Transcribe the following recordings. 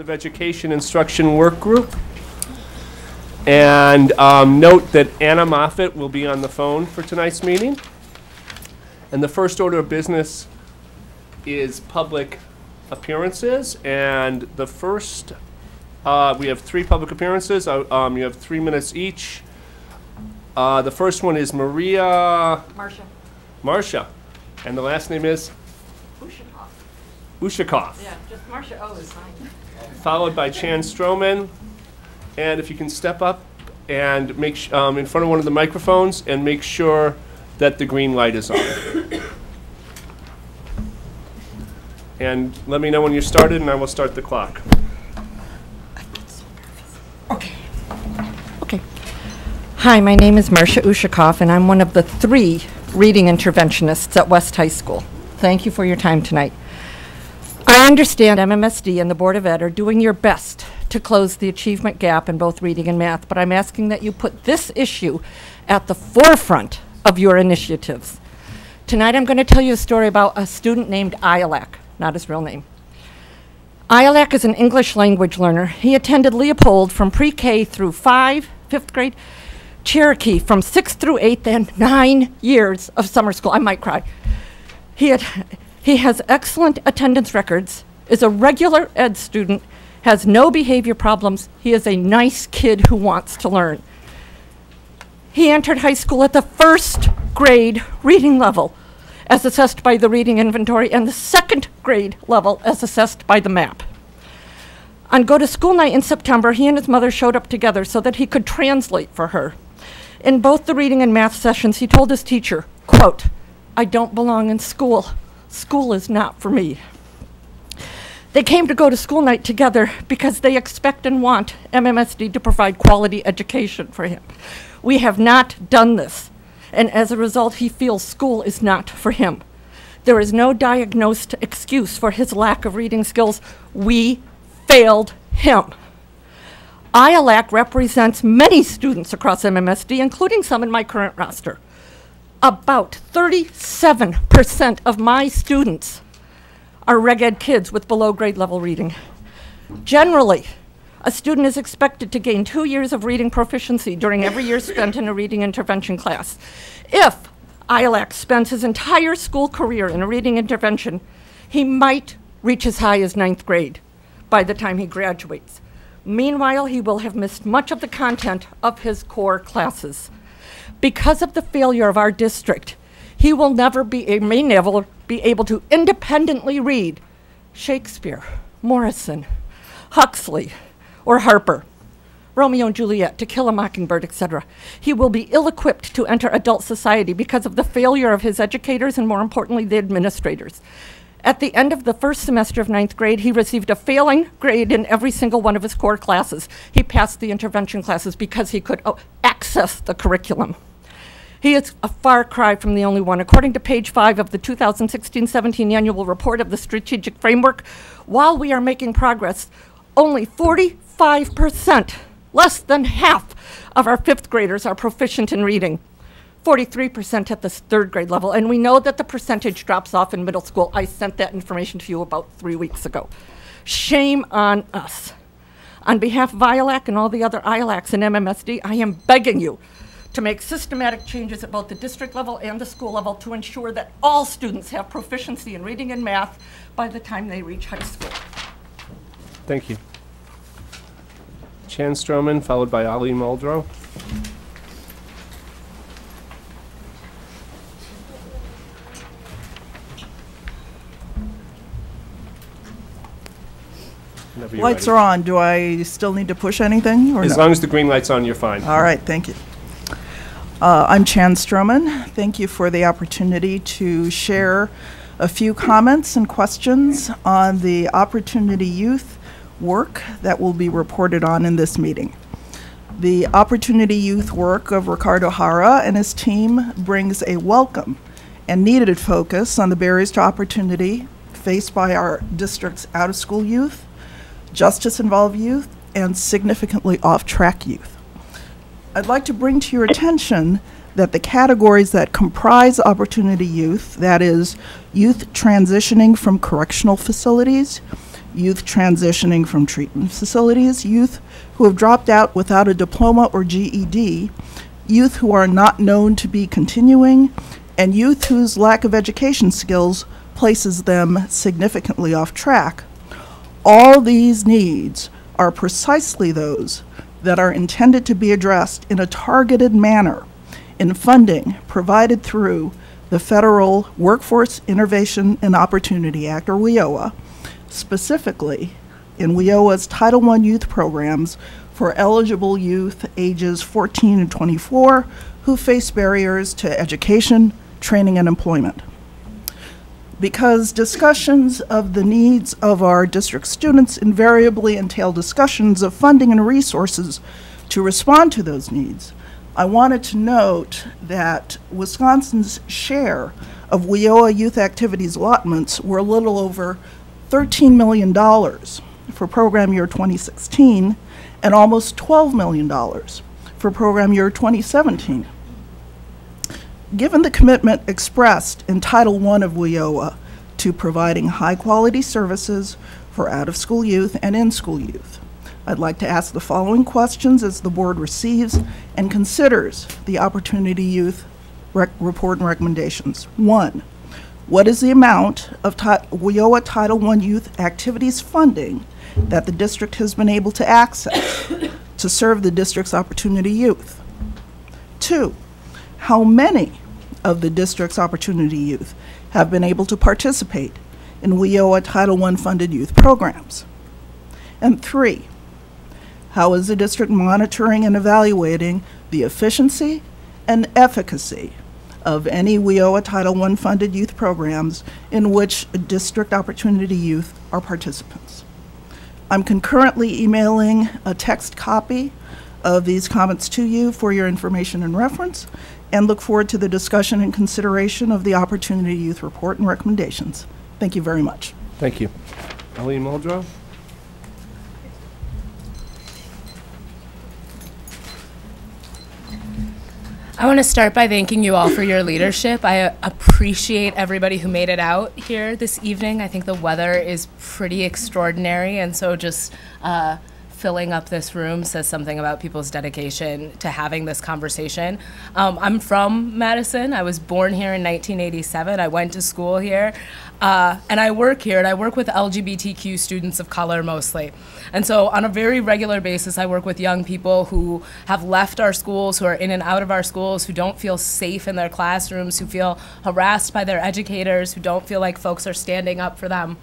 of Education Instruction Work Group. And note that Anna Moffett will be on the phone for tonight's meeting. And the first order of business is public appearances. And the first, we have 3 public appearances. You have 3 minutes each. The first one is Maria... Marcia. And the last name is? Ushakov. Yeah, just Marcia O is fine. Followed by Chan Stroman. And if you can step up and make in front of one of the microphones and make sure that the green light is on. And let me know when you're started and I will start the clock. Okay. Hi, my name is Marcia Ushakov and I'm one of the 3 reading interventionists at West High School. Thank you for your time tonight. I understand MMSD and the Board of Ed are doing your best to close the achievement gap in both reading and math, but I'm asking that you put this issue at the forefront of your initiatives. Tonight I'm going to tell you a story about a student named Ialak, not his real name. Ialak is an English language learner. He attended Leopold from pre-K through 5, 5th grade, Cherokee from 6th through 8th, and 9 years of summer school. I might cry. He has excellent attendance records, is a regular ed student, has no behavior problems. He is a nice kid who wants to learn. He entered high school at the 1st grade reading level as assessed by the reading inventory and the 2nd grade level as assessed by the map. On Go to School night in September, he and his mother showed up together so that he could translate for her. In both the reading and math sessions, he told his teacher, quote, "I don't belong in school. School is not for me." They came to Go to School night together because they expect and want MMSD to provide quality education for him. We have not done this, and as a result, he feels school is not for him. There is no diagnosed excuse for his lack of reading skills. We failed him. Ialak represents many students across MMSD, including some in my current roster. About 37% of my students are reg ed kids with below grade level reading. Generally, a student is expected to gain 2 years of reading proficiency during every year spent in a reading intervention class. If Ialak spends his entire school career in a reading intervention, he might reach as high as 9th grade by the time he graduates. Meanwhile, he will have missed much of the content of his core classes. Because of the failure of our district, he will may never be able to independently read Shakespeare, Morrison, Huxley, or Harper, Romeo and Juliet, To Kill a Mockingbird, etc. He will be ill-equipped to enter adult society because of the failure of his educators and, more importantly, the administrators. At the end of the 1st semester of 9th grade, he received a failing grade in every single one of his core classes. He passed the intervention classes because he could access the curriculum. He is a far cry from the only one. According to page 5 of the 2016-17 annual report of the strategic framework, while we are making progress, only 45%, less than half of our 5th graders are proficient in reading. 43% at the 3rd grade level, and we know that the percentage drops off in middle school. I sent that information to you about 3 weeks ago. Shame on us. On behalf of Ialak and all the other Ialaks in MMSD, I am begging you to make systematic changes at both the district level and the school level to ensure that all students have proficiency in reading and math by the time they reach high school. Thank you. Chan Stroman, followed by Ali Muldrow. Lights are on. Do I still need to push anything? Or as long as the green light's on, you're fine. All right, thank you. I'm Chan Stroman. Thank you for the opportunity to share a few comments and questions on the Opportunity Youth work that will be reported on in this meeting. The Opportunity Youth work of Ricardo Jara and his team brings a welcome and needed focus on the barriers to opportunity faced by our district's out-of-school youth, justice-involved youth, and significantly off-track youth. I'd like to bring to your attention that the categories that comprise Opportunity Youth, that is, youth transitioning from correctional facilities, youth transitioning from treatment facilities, youth who have dropped out without a diploma or GED, youth who are not known to be continuing, and youth whose lack of education skills places them significantly off track. All these needs are precisely those that are intended to be addressed in a targeted manner in funding provided through the Federal Workforce Innovation and Opportunity Act, or WIOA, specifically in WIOA's Title I youth programs for eligible youth ages 14 and 24 who face barriers to education, training, and employment. Because discussions of the needs of our district students invariably entail discussions of funding and resources to respond to those needs, I wanted to note that Wisconsin's share of WIOA youth activities allotments were a little over $13 million for program year 2016 and almost $12 million for program year 2017. Given the commitment expressed in Title I of WIOA to providing high-quality services for out-of-school youth and in-school youth, I'd like to ask the following questions as the board receives and considers the Opportunity Youth report and recommendations. 1, what is the amount of WIOA Title I youth activities funding that the district has been able to access to serve the district's Opportunity Youth? 2, how many of the district's Opportunity Youth have been able to participate in WIOA Title I funded youth programs? And 3, how is the district monitoring and evaluating the efficiency and efficacy of any WIOA Title I funded youth programs in which district Opportunity Youth are participants? I'm concurrently emailing a text copy of these comments to you for your information and reference, and look forward to the discussion and consideration of the Opportunity Youth report and recommendations. Thank you very much. Thank you. Eileen Muldrow? I want to start by thanking you all for your leadership. I appreciate everybody who made it out here this evening. I think the weather is pretty extraordinary, and so just filling up this room says something about people's dedication to having this conversation. I'm from Madison. I was born here in 1987. I went to school here, and I work here, and I work with LGBTQ students of color mostly. And so on a very regular basis, I work with young people who have left our schools, who are in and out of our schools, who don't feel safe in their classrooms, who feel harassed by their educators, who don't feel like folks are standing up for them.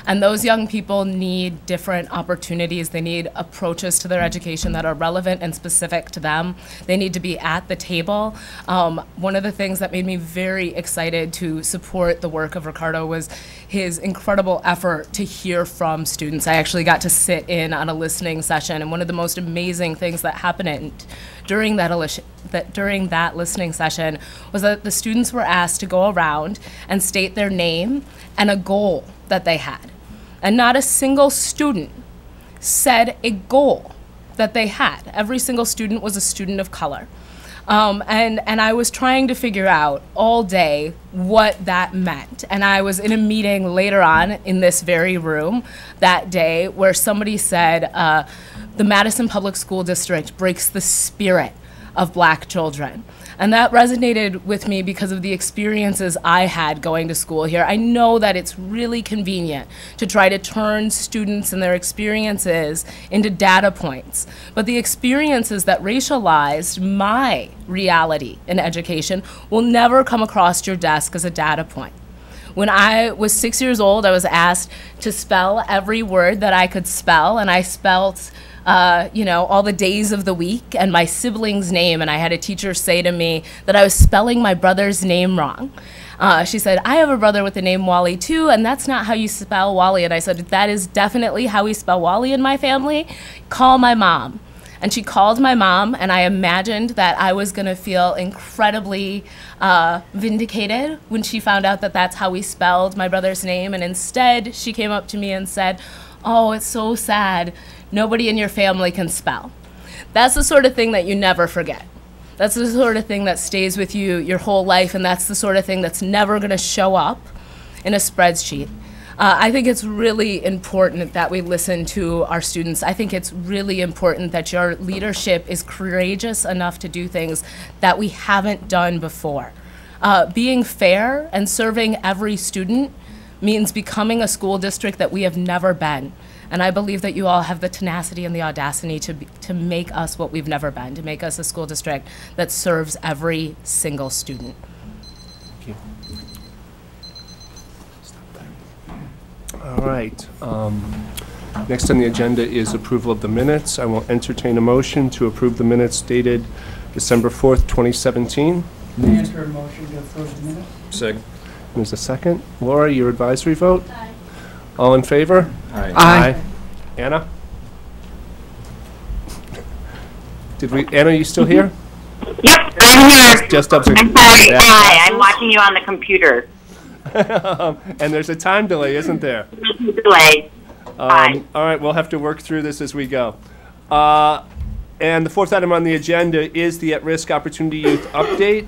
And those young people need different opportunities. They need approaches to their education that are relevant and specific to them. They need to be at the table. One of the things that made me very excited to support the work of Ricardo was his incredible effort to hear from students. I actually got to sit in on a listening session, and one of the most amazing things that happened during that listening session was that the students were asked to go around and state their name and a goal that they had. And not a single student said a goal that they had. Every single student was a student of color. And I was trying to figure out all day what that meant. And I was in a meeting later on in this very room that day where somebody said, the Madison Public School District breaks the spirit of Black children. And that resonated with me because of the experiences I had going to school here. I know that it's really convenient to try to turn students and their experiences into data points. But the experiences that racialized my reality in education will never come across your desk as a data point. When I was 6 years old, I was asked to spell every word that I could spell, and I spelt all the days of the week and my sibling's name, and I had a teacher say to me that I was spelling my brother's name wrong. She said, I have a brother with the name Wally too, and that's not how you spell Wally. And I said, that is definitely how we spell Wally in my family. Call my mom. And she called my mom, and I imagined that I was gonna feel incredibly vindicated when she found out that that's how we spelled my brother's name. And instead, she came up to me and said, oh, it's so sad. Nobody in your family can spell. That's the sort of thing that you never forget. That's the sort of thing that stays with you your whole life, and that's the sort of thing that's never gonna show up in a spreadsheet. I think it's really important that we listen to our students. I think it's really important that your leadership is courageous enough to do things that we haven't done before. Being fair and serving every student means becoming a school district that we have never been. And I believe that you all have the tenacity and the audacity to make us what we've never been, to make us a school district that serves every single student. Thank you. All right. Next on the agenda is approval of the minutes. I will entertain a motion to approve the minutes dated December 4th, 2017. Enter a motion to approve the minutes. Second. There's a second. Laura, your advisory vote? Aye. All in favor? Aye. Aye. Anna? Anna, you still here? Yep, I'm here. Just up to. I'm sorry. Hi, I'm watching you on the computer. And there's a time delay, isn't there? Delay. Hi. All right, we'll have to work through this as we go. And the fourth item on the agenda is the At-Risk Opportunity Youth Update.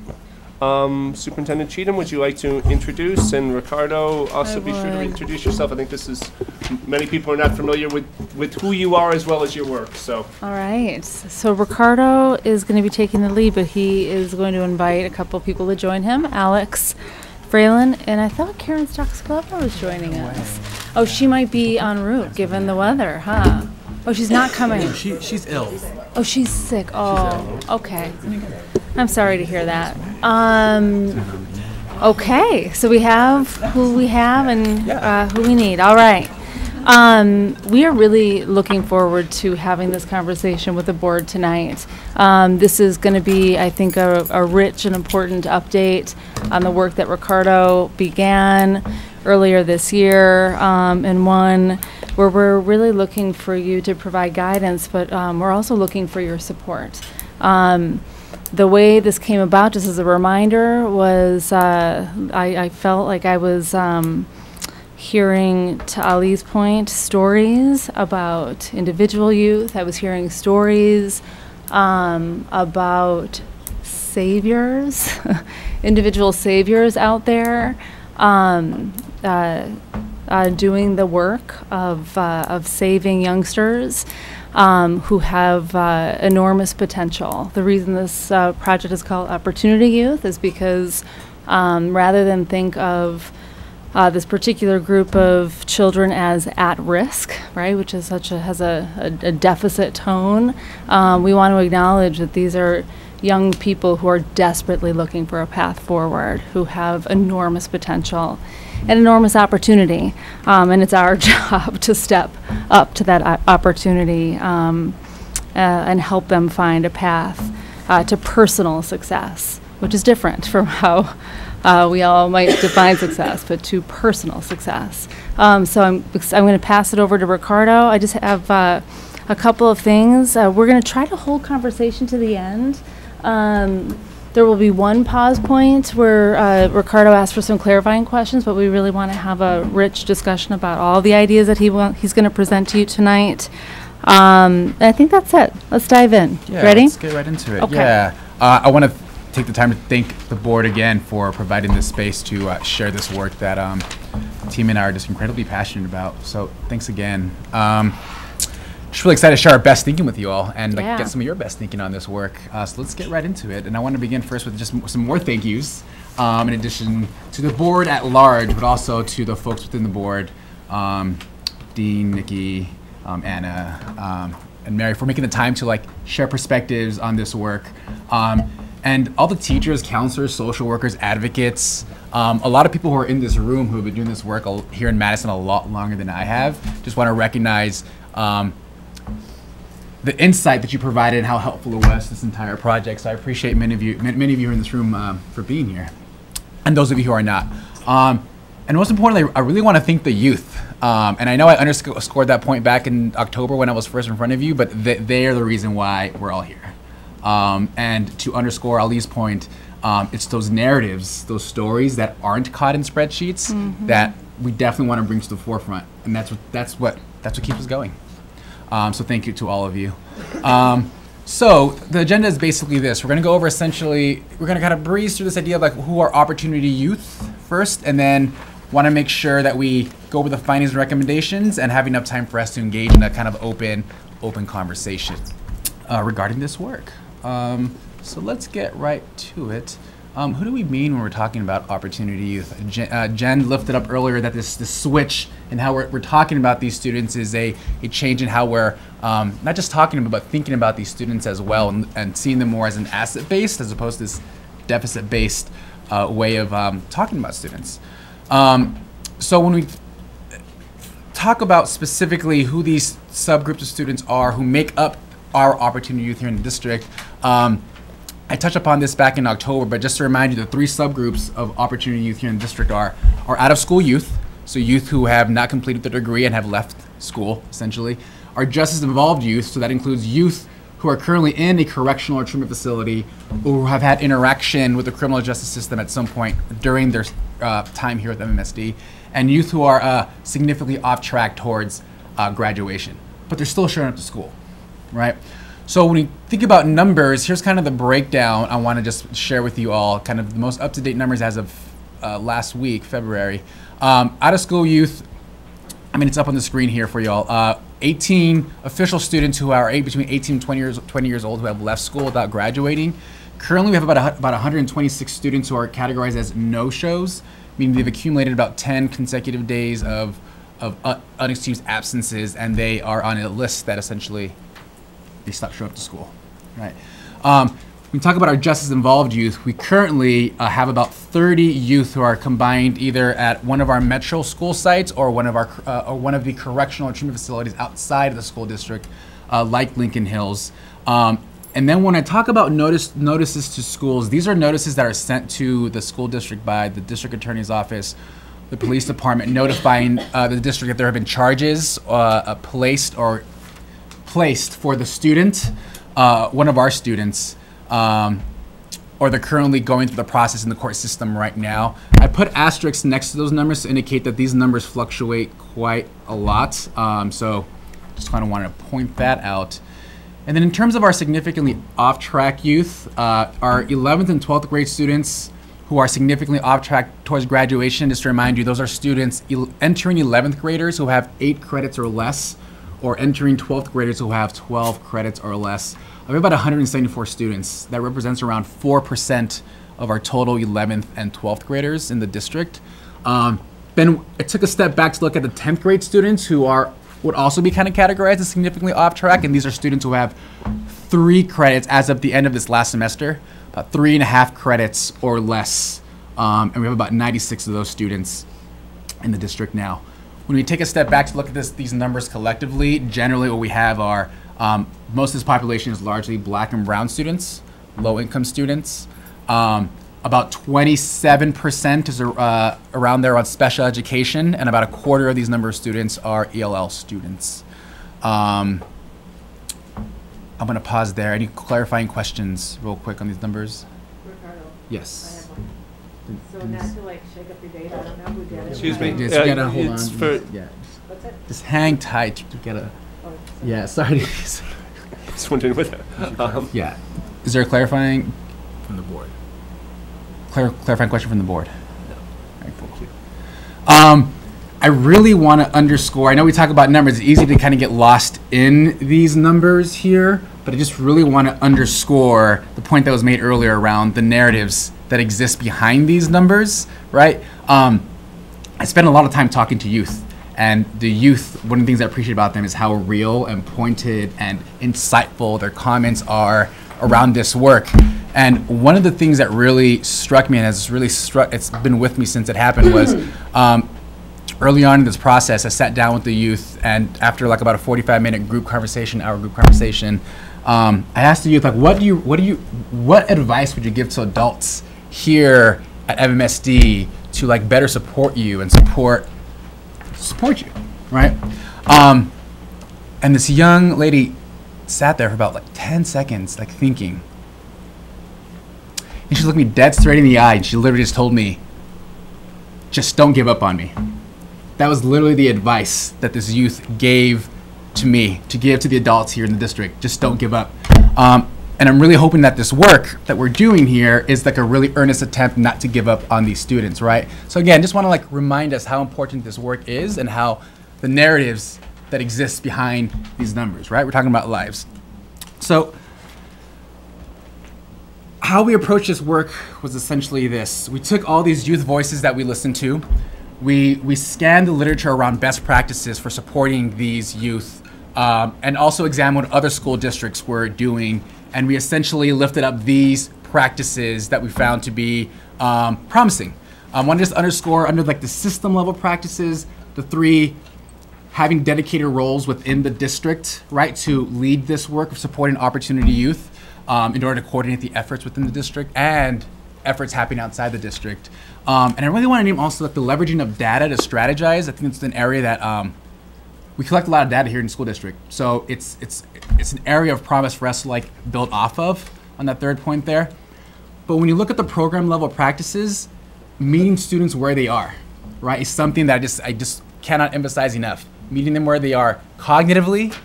Superintendent Cheatham, would you like to introduce? And Ricardo, also be sure to introduce yourself. I think this is, many people are not familiar with who you are as well as your work, so. All right, so Ricardo is going to be taking the lead, but he is going to invite a couple people to join him, Alex Fralin, and I thought Karen Stocks-Glover was joining us. Oh, she might be en route, given the weather, huh? Oh, she's not coming. She's ill. Oh, she's sick. Oh, okay. I'm sorry to hear that. Okay, so we have who we have and who we need. All right. We are really looking forward to having this conversation with the board tonight. This is going to be, I think, a rich and important update on the work that Ricardo began earlier this year, and one where we're really looking for you to provide guidance, but we're also looking for your support. The way this came about, just as a reminder, was I felt like I was hearing, to Ali's point, stories about individual youth. I was hearing stories about saviors, individual saviors out there doing the work of saving youngsters who have enormous potential. The reason this project is called Opportunity Youth is because rather than think of this particular group of children as at risk, right, which is has a deficit tone, we want to acknowledge that these are young people who are desperately looking for a path forward, who have enormous potential and enormous opportunity, and it's our job to step up to that opportunity and help them find a path to personal success, which is different from how we all might define success, but to personal success. So I'm going to pass it over to Ricardo. I just have a couple of things. We're going to try to hold conversation to the end. There will be one pause point where Ricardo asked for some clarifying questions, but we really want to have a rich discussion about all the ideas that he's going to present to you tonight. I think that's it. Let's dive in. Yeah, ready? Let's get right into it. Okay. Yeah. I want to take the time to thank the board again for providing this space to share this work that the team and I are just incredibly passionate about. So thanks again. Just really excited to share our best thinking with you all and get some of your best thinking on this work. So let's get right into it. And I want to begin first with just some more thank yous, in addition to the board at large, but also to the folks within the board, Dean, Nikki, Anna, and Mary, for making the time to share perspectives on this work. And all the teachers, counselors, social workers, advocates, a lot of people who are in this room who have been doing this work here in Madison a lot longer than I have. Just want to recognize the insight that you provided and how helpful it was this entire project. So I appreciate many of you in this room for being here, and those of you who are not. And most importantly, I really want to thank the youth. And I know I underscored that point back in October when I was first in front of you, but they are the reason why we're all here. And to underscore Ali's point, it's those narratives, those stories that aren't caught in spreadsheets that we definitely want to bring to the forefront, and that's what keeps us going. So thank you to all of you. So the agenda is basically this. We're going to go over we're going to kind of breeze through this idea of who are opportunity youth first, and then want to make sure that we go over the findings and recommendations and have enough time for us to engage in a kind of open conversation regarding this work. So let's get right to it. Who do we mean when we're talking about Opportunity Youth? Jen lifted up earlier that this switch in how we're talking about these students is a change in how we're not just talking about, but thinking about these students as well, and seeing them more as an asset-based as opposed to this deficit-based way of talking about students. So when we talk about specifically who these subgroups of students are who make up our Opportunity Youth here in the district, I touched upon this back in October, but just to remind you, the 3 subgroups of Opportunity Youth here in the district are out-of-school youth, so youth who have not completed their degree and have left school, essentially, are justice-involved youth, so that includes youth who are currently in a correctional or treatment facility or who have had interaction with the criminal justice system at some point during their time here with MMSD, and youth who are significantly off track towards graduation, but they're still showing up to school, right? So when you think about numbers, here's kind of the breakdown I want to just share with you all, kind of the most up-to-date numbers as of last week, February. Out-of-school youth, I mean, it's up on the screen here for y'all. 18 official students who are between 18 and 20 years old who have left school without graduating. Currently, we have about 126 students who are categorized as no-shows, meaning they've accumulated about 10 consecutive days of unexcused absences, and they are on a list that essentially they stop showing up to school, right? When we talk about our justice-involved youth, we currently have about 30 youth who are combined either at one of our metro school sites or one of the correctional treatment facilities outside of the school district, like Lincoln Hills. And then when I talk about notices to schools, these are notices that are sent to the school district by the district attorney's office, the police department, notifying the district that there have been charges placed for the student, one of our students, or they're currently going through the process in the court system right now. I put asterisks next to those numbers to indicate that these numbers fluctuate quite a lot. So just kind of want to point that out. And then in terms of our significantly off-track youth, our 11th and 12th grade students who are significantly off track towards graduation, just to remind you, those are students entering 11th graders who have 8 credits or less, or entering 12th graders who have 12 credits or less. We have about 174 students. That represents around 4% of our total 11th and 12th graders in the district. Then I took a step back to look at the 10th grade students who would also be kind of categorized as significantly off track, and these are students who have 3 credits as of the end of this last semester, about 3.5 credits or less, and we have about 96 of those students in the district now. When we take a step back to look at these numbers collectively, generally what we have are most of this population is largely black and brown students, low-income students. About 27% is around there on special education, and about a quarter of these number of students are ELL students. I'm going to pause there. Any clarifying questions real quick on these numbers? Ricardo. Yes. I have one. So not to like shake up your data, I don't know who did it. Excuse me. Just get a hold on. It's for- Yeah. What's it? Just hang tight to get a. Oh, Yeah. Sorry. Just wondering with it. Yeah. Is there a clarifying from the board? Clarifying question from the board? No. All right, thank you. I really want to underscore, I know we talk about numbers, it's easy to kind of get lost in these numbers here, but I just really want to underscore the point that was made earlier around the narratives that exist behind these numbers, right? I spend a lot of time talking to youth, and the youth, one of the things I appreciate about them is how real and pointed and insightful their comments are around this work. And one of the things that really struck me, and it's been with me since it happened, was early on in this process, I sat down with the youth, and after like about a 45-minute hour group conversation, I asked the youth, like, what advice would you give to adults here at MMSD to like better support you and support you, right? And this young lady sat there for about like 10 seconds, like thinking. And she looked me dead straight in the eye, and she literally just told me, just don't give up on me. That was literally the advice that this youth gave to me, to give to the adults here in the district. Just don't give up. And I'm really hoping that this work that we're doing here is like a really earnest attempt not to give up on these students, right? So again, just want to like remind us how important this work is and how the narratives that exist behind these numbers, right? We're talking about lives. So how we approached this work was essentially this. We took all these youth voices that we listened to. We scanned the literature around best practices for supporting these youth, and also examined what other school districts were doing. And we essentially lifted up these practices that we found to be promising. I want to just underscore under like the system level practices, the 3 having dedicated roles within the district, right, to lead this work of supporting opportunity youth in order to coordinate the efforts within the district and efforts happening outside the district. And I really want to name also like the leveraging of data to strategize. I think it's an area that we collect a lot of data here in the school district. So it's an area of promise for us to like build off of on that 3rd point there. But when you look at the program level practices, meeting students where they are, right, is something that I just cannot emphasize enough. Meeting them where they are cognitively,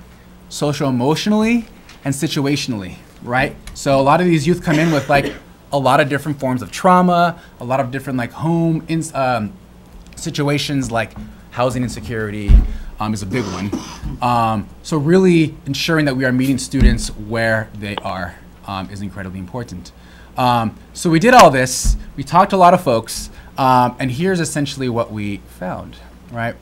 social-emotionally, and situationally, right? So a lot of these youth come in with like a lot of different forms of trauma, a lot of different like home situations like housing insecurity, is a big one. So really ensuring that we are meeting students where they are is incredibly important. So we did all this, we talked to a lot of folks, and here's essentially what we found, right?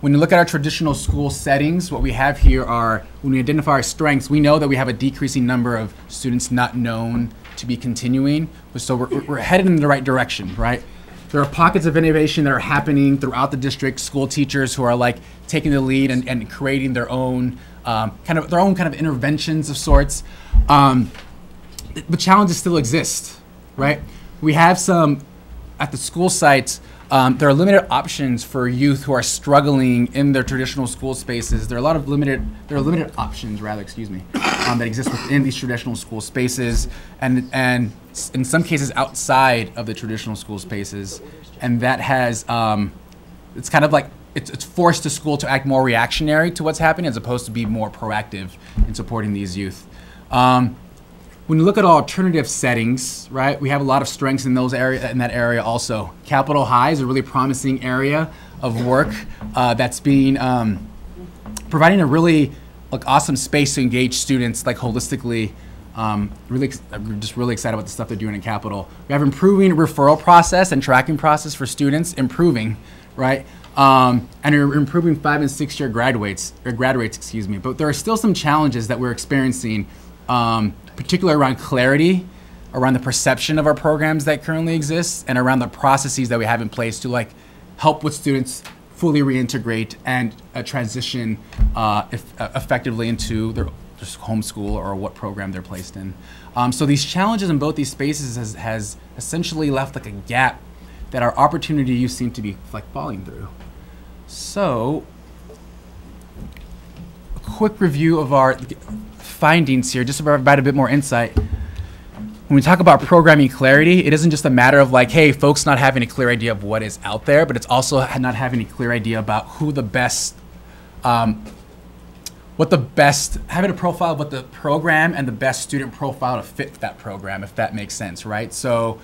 When you look at our traditional school settings, what we have here are, when we identify our strengths, we know that we have a decreasing number of students not known to be continuing, so we're headed in the right direction, right? There are pockets of innovation that are happening throughout the district, school teachers who are like taking the lead and creating their own kind of interventions of sorts. But challenges still exist, right? We have some, at the school sites, there are limited options for youth who are struggling in their traditional school spaces. There are limited options, rather, that exist within these traditional school spaces, and in some cases outside of the traditional school spaces, and that has it's kind of like it's forced the school to act more reactionary to what's happening as opposed to be more proactive in supporting these youth. When you look at alternative settings, right, we have a lot of strengths in that area also. Capitol High is a really promising area of work that's being providing a really awesome space to engage students like holistically. I'm just really excited about the stuff they're doing in Capitol. We have improving referral process and tracking process for students, improving, right? And we're improving 5- and 6-year graduates, but there are still some challenges that we're experiencing, particularly around clarity, around the perception of our programs that currently exist, and around the processes that we have in place to like help with students fully reintegrate and transition effectively into their just homeschool or what program they're placed in. So these challenges in both these spaces has essentially left like a gap that our opportunity youth seem to be like falling through. So a quick review of our findings here, just to provide a bit more insight. When we talk about programming clarity, it isn't just a matter of like, hey, folks not having a clear idea of what is out there, but it's also not having a clear idea about who the best, having a profile of what the program and the best student profile to fit that program, if that makes sense, right? So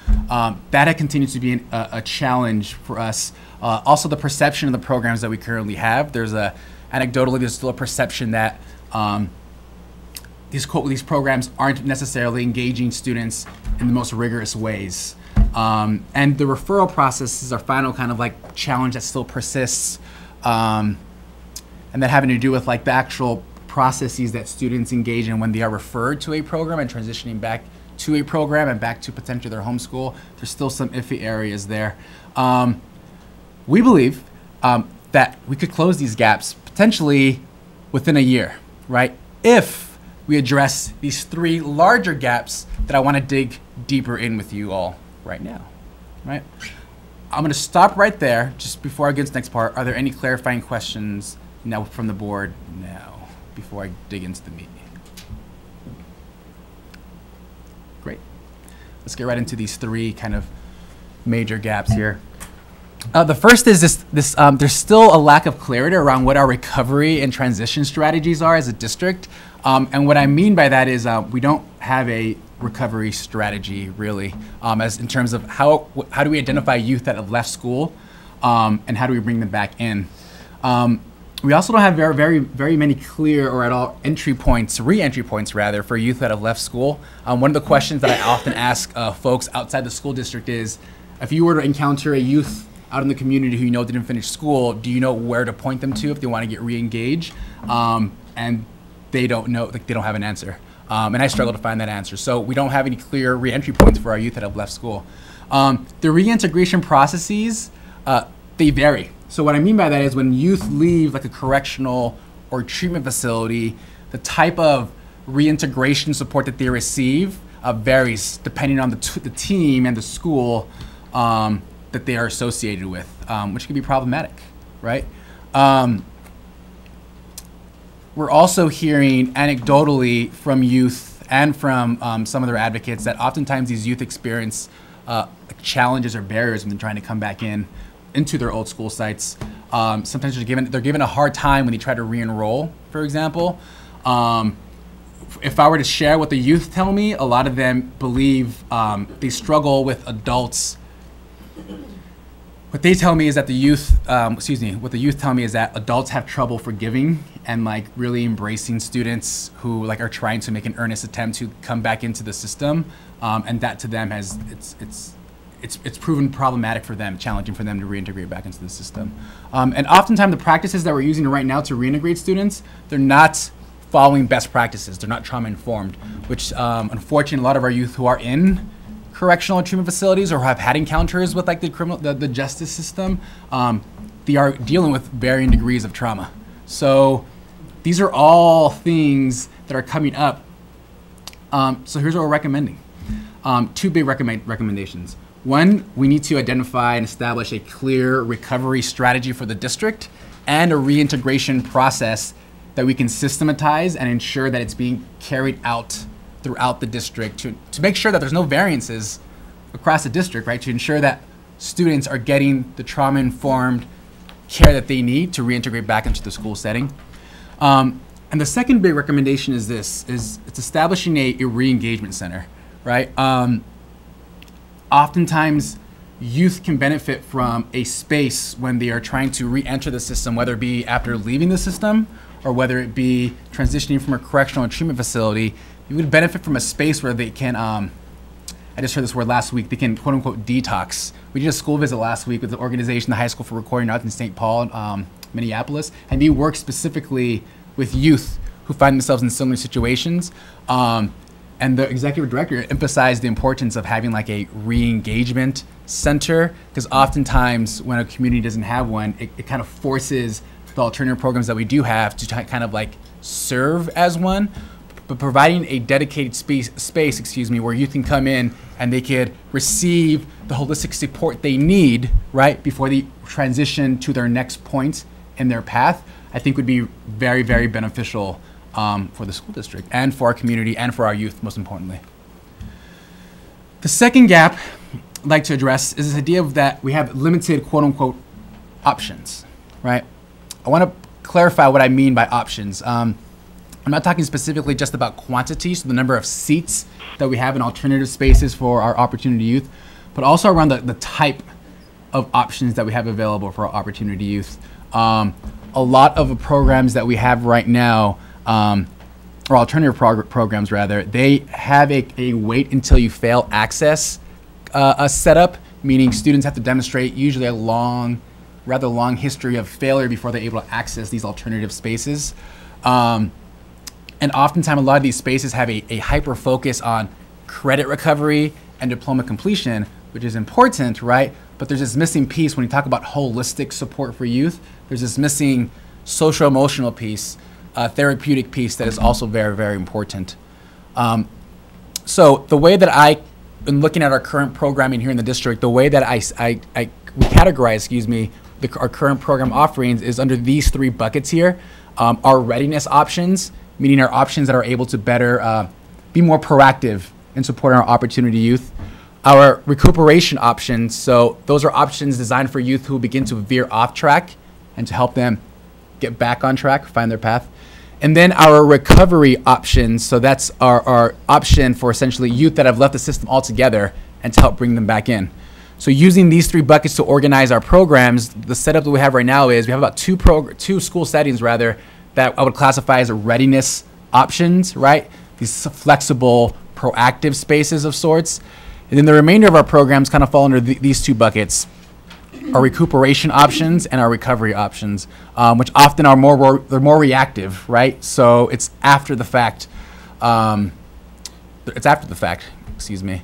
that continues to be a challenge for us. Also the perception of the programs that we currently have. Anecdotally, there's still a perception that these programs aren't necessarily engaging students in the most rigorous ways. And the referral process is our final kind of like challenge that still persists. And that having to do with like the actual processes that students engage in when they are referred to a program and transitioning back to a program and back to potentially their homeschool. There's still some iffy areas there. We believe that we could close these gaps potentially within a year, right? If we address these 3 larger gaps that I want to dig deeper in with you all right now, right? I'm going to stop right there just before I get to the next part. Are there any clarifying questions now from the board now before I dig into the meat? Great. Let's get right into these 3 kind of major gaps here. The first is there's still a lack of clarity around what our recovery and transition strategies are as a district. And what I mean by that is we don't have a recovery strategy really, as in terms of how do we identify youth that have left school, and how do we bring them back in. We also don't have very many clear or at all re-entry points rather, for youth that have left school. One of the questions that I often ask folks outside the school district is, if you were to encounter a youth out in the community who you know didn't finish school, do you know where to point them to if they want to get re-engaged? And they don't know, like they don't have an answer. And I struggle to find that answer. So we don't have any clear re-entry points for our youth that have left school. The reintegration processes, they vary. So what I mean by that is when youth leave like a correctional or treatment facility, the type of reintegration support that they receive varies depending on the team and the school that they are associated with, which can be problematic, right? We're also hearing anecdotally from youth and from some of their advocates that oftentimes these youth experience challenges or barriers when they're trying to come back into their old school sites. Sometimes they're given a hard time when they try to re-enroll, for example. If I were to share what the youth tell me, a lot of them believe they struggle with adults. What they tell me is that what the youth tell me is that adults have trouble forgiving and like really embracing students who like are trying to make an earnest attempt to come back into the system, and that to them it's proven problematic for them, challenging for them to reintegrate back into the system. And oftentimes the practices that we're using right now to reintegrate students, they're not following best practices. They're not trauma informed, which unfortunately a lot of our youth who are in correctional treatment facilities or have had encounters with like the justice system, they are dealing with varying degrees of trauma. So these are all things that are coming up. So here's what we're recommending. Two big recommendations. One, we need to identify and establish a clear recovery strategy for the district and a reintegration process that we can systematize and ensure that it's being carried out throughout the district to make sure that there's no variances across the district, right? To ensure that students are getting the trauma-informed care that they need to reintegrate back into the school setting. And the second big recommendation is it's establishing a re-engagement center, right? Oftentimes, youth can benefit from a space when they are trying to re-enter the system, whether it be after leaving the system or whether it be transitioning from a correctional and treatment facility. You would benefit from a space where they can, I just heard this word last week, they can quote unquote detox. We did a school visit last week with the organization, the High School for Recording Arts in St. Paul, Minneapolis, and we work specifically with youth who find themselves in similar situations. And the executive director emphasized the importance of having like a re-engagement center, because oftentimes when a community doesn't have one, it kind of forces the alternative programs that we do have to kind of like serve as one. But providing a dedicated space, where youth can come in and they could receive the holistic support they need, right, before they transition to their next point in their path, I think would be very, very beneficial for the school district and for our community and for our youth, most importantly. The second gap I'd like to address is this idea of that we have limited quote-unquote options, right? I want to clarify what I mean by options. I'm not talking specifically just about quantity, so the number of seats that we have in alternative spaces for our Opportunity Youth, but also around the type of options that we have available for our Opportunity Youth. A lot of the programs that we have right now, or alternative programs rather, they have a wait until you fail access a setup, meaning students have to demonstrate usually a rather long history of failure before they're able to access these alternative spaces. And oftentimes a lot of these spaces have a hyper focus on credit recovery and diploma completion, which is important, right? But there's this missing piece when you talk about holistic support for youth. There's this missing social emotional piece, therapeutic piece that is also very, very important. So the way that in looking at our current programming here in the district, the way that we categorize, our current program offerings is under these three buckets here. Our readiness options, meaning our options that are able to better be more proactive in supporting our Opportunity Youth. Our recuperation options, so those are options designed for youth who begin to veer off track and to help them get back on track, find their path. And then our recovery options, so that's our option for essentially youth that have left the system altogether and to help bring them back in. So using these 3 buckets to organize our programs, the setup that we have right now is we have about two school settings rather that I would classify as readiness options, right? These flexible, proactive spaces of sorts. And then the remainder of our programs kind of fall under these 2 buckets, our recuperation options and our recovery options, which often are they're more reactive, right? So it's after the fact. Excuse me.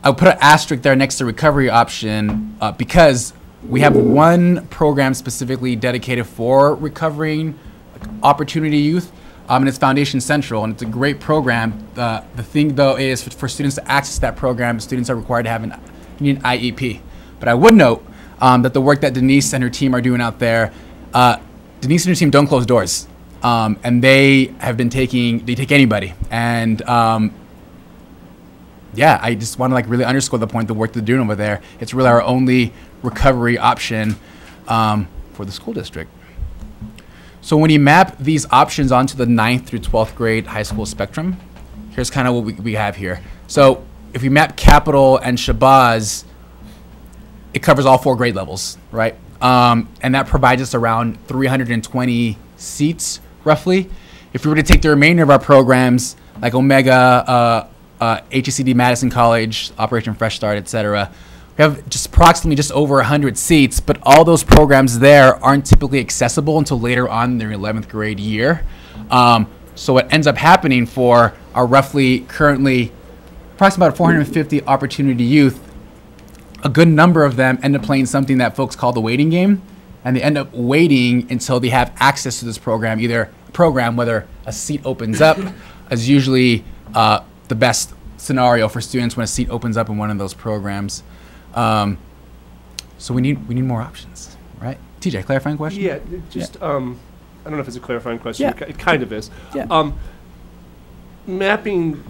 I'll put an asterisk there next to recovery option because we have one program specifically dedicated for recovering opportunity youth, and it's Foundation Central, and it's a great program. The thing, though, is for students to access that program, students are required to have an IEP. But I would note that the work that Denise and her team are doing out there, Denise and her team don't close doors, and they take anybody. And yeah, I just want to like really underscore the point, the work they're doing over there. It's really our only recovery option for the school district. So when you map these options onto the 9th through 12th grade high school spectrum, here's kind of what we have here. So if we map Capital and Shabazz, it covers all 4 grade levels, right? And that provides us around 320 seats, roughly. If we were to take the remainder of our programs, like Omega, HECD Madison College, Operation Fresh Start, et cetera, we have approximately just over 100 seats, but all those programs there aren't typically accessible until later on in their 11th grade year. So what ends up happening for our roughly currently approximately about 450 opportunity youth, a good number of them end up playing something that folks call the waiting game, and they end up waiting until they have access to this program. Either program, whether a seat opens up, is usually the best scenario for students when a seat opens up in one of those programs. So we need more options, right? TJ, clarifying question? Yeah, just I don't know if it's a clarifying question. Yeah. It kind of is. Yeah. Mapping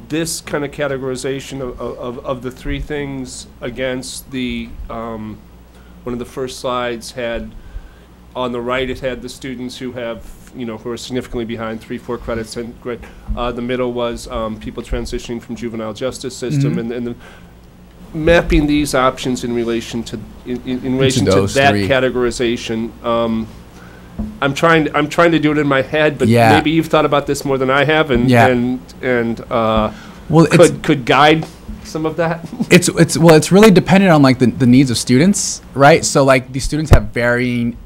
this kind of categorization of the 3 things against the one of the first slides had on the right, it had the students who have who are significantly behind 3-4 credits and grade. The middle was people transitioning from juvenile justice system, and the mapping these options in relation to in relation to that 3 categorization. I'm trying to do it in my head, but maybe you've thought about this more than I have, and well, could guide some of that. It's really dependent on like the needs of students, right? So like these students have varying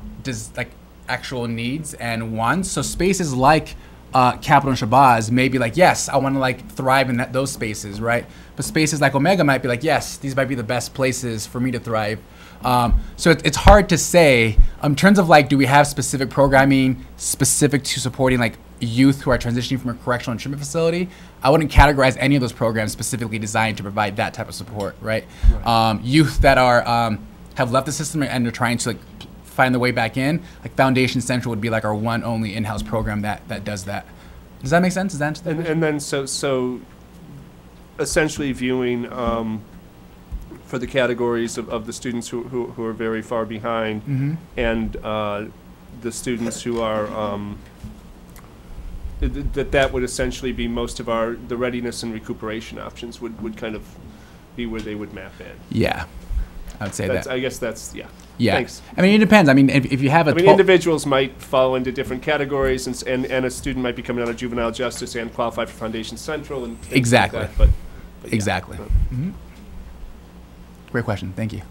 actual needs and wants. So spaces like Capital and Shabazz may be like, yes, I want to like thrive in those spaces, right? But spaces like Omega might be like, yes, these might be the best places for me to thrive. So it's hard to say in terms of like, do we have specific programming specific to supporting like youth who are transitioning from a correctional and treatment facility? I wouldn't categorize any of those programs specifically designed to provide that type of support, right? Youth that are have left the system and are trying to like find their way back in, like Foundation Central would be like our one only in-house program that does that. Does that make sense? Does that answer the question? And then so essentially viewing for the categories of the students who are very far behind, and the students who are that would essentially be most of the readiness and recuperation options would kind of be where they would map in. Yeah, I would say that. I guess that's, yeah. Thanks. I mean, it depends. I mean, if you have individuals might fall into different categories, and a student might be coming out of juvenile justice and qualify for Foundation Central and things exactly. like that, but exactly. Great question. Thank you.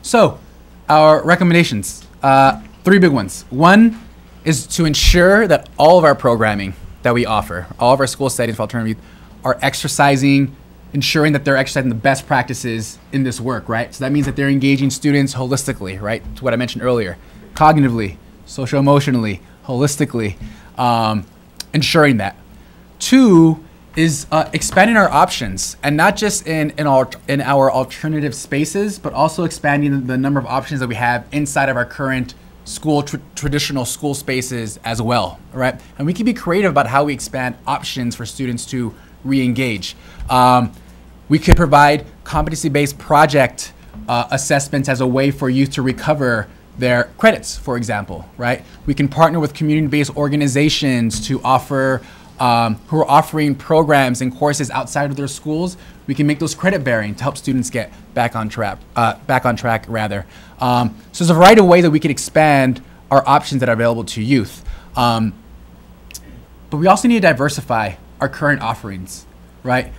So, our recommendations. 3 big ones. One is to ensure that all of our programming that we offer, all of our school settings for alternative youth, are ensuring that they're exercising the best practices in this work, right? So that means that they're engaging students holistically, right? To what I mentioned earlier, cognitively, social-emotionally, holistically, ensuring that. 2 is expanding our options, and not just in our alternative spaces, but also expanding the number of options that we have inside of our current school traditional school spaces as well, right? And we can be creative about how we expand options for students to re-engage. We could provide competency-based project assessments as a way for youth to recover their credits, for example, right? We can partner with community-based organizations to offer, who are offering programs and courses outside of their schools. We can make those credit-bearing to help students get back on track, rather. So there's a variety of ways that we could expand our options that are available to youth. But we also need to diversify our current offerings, right?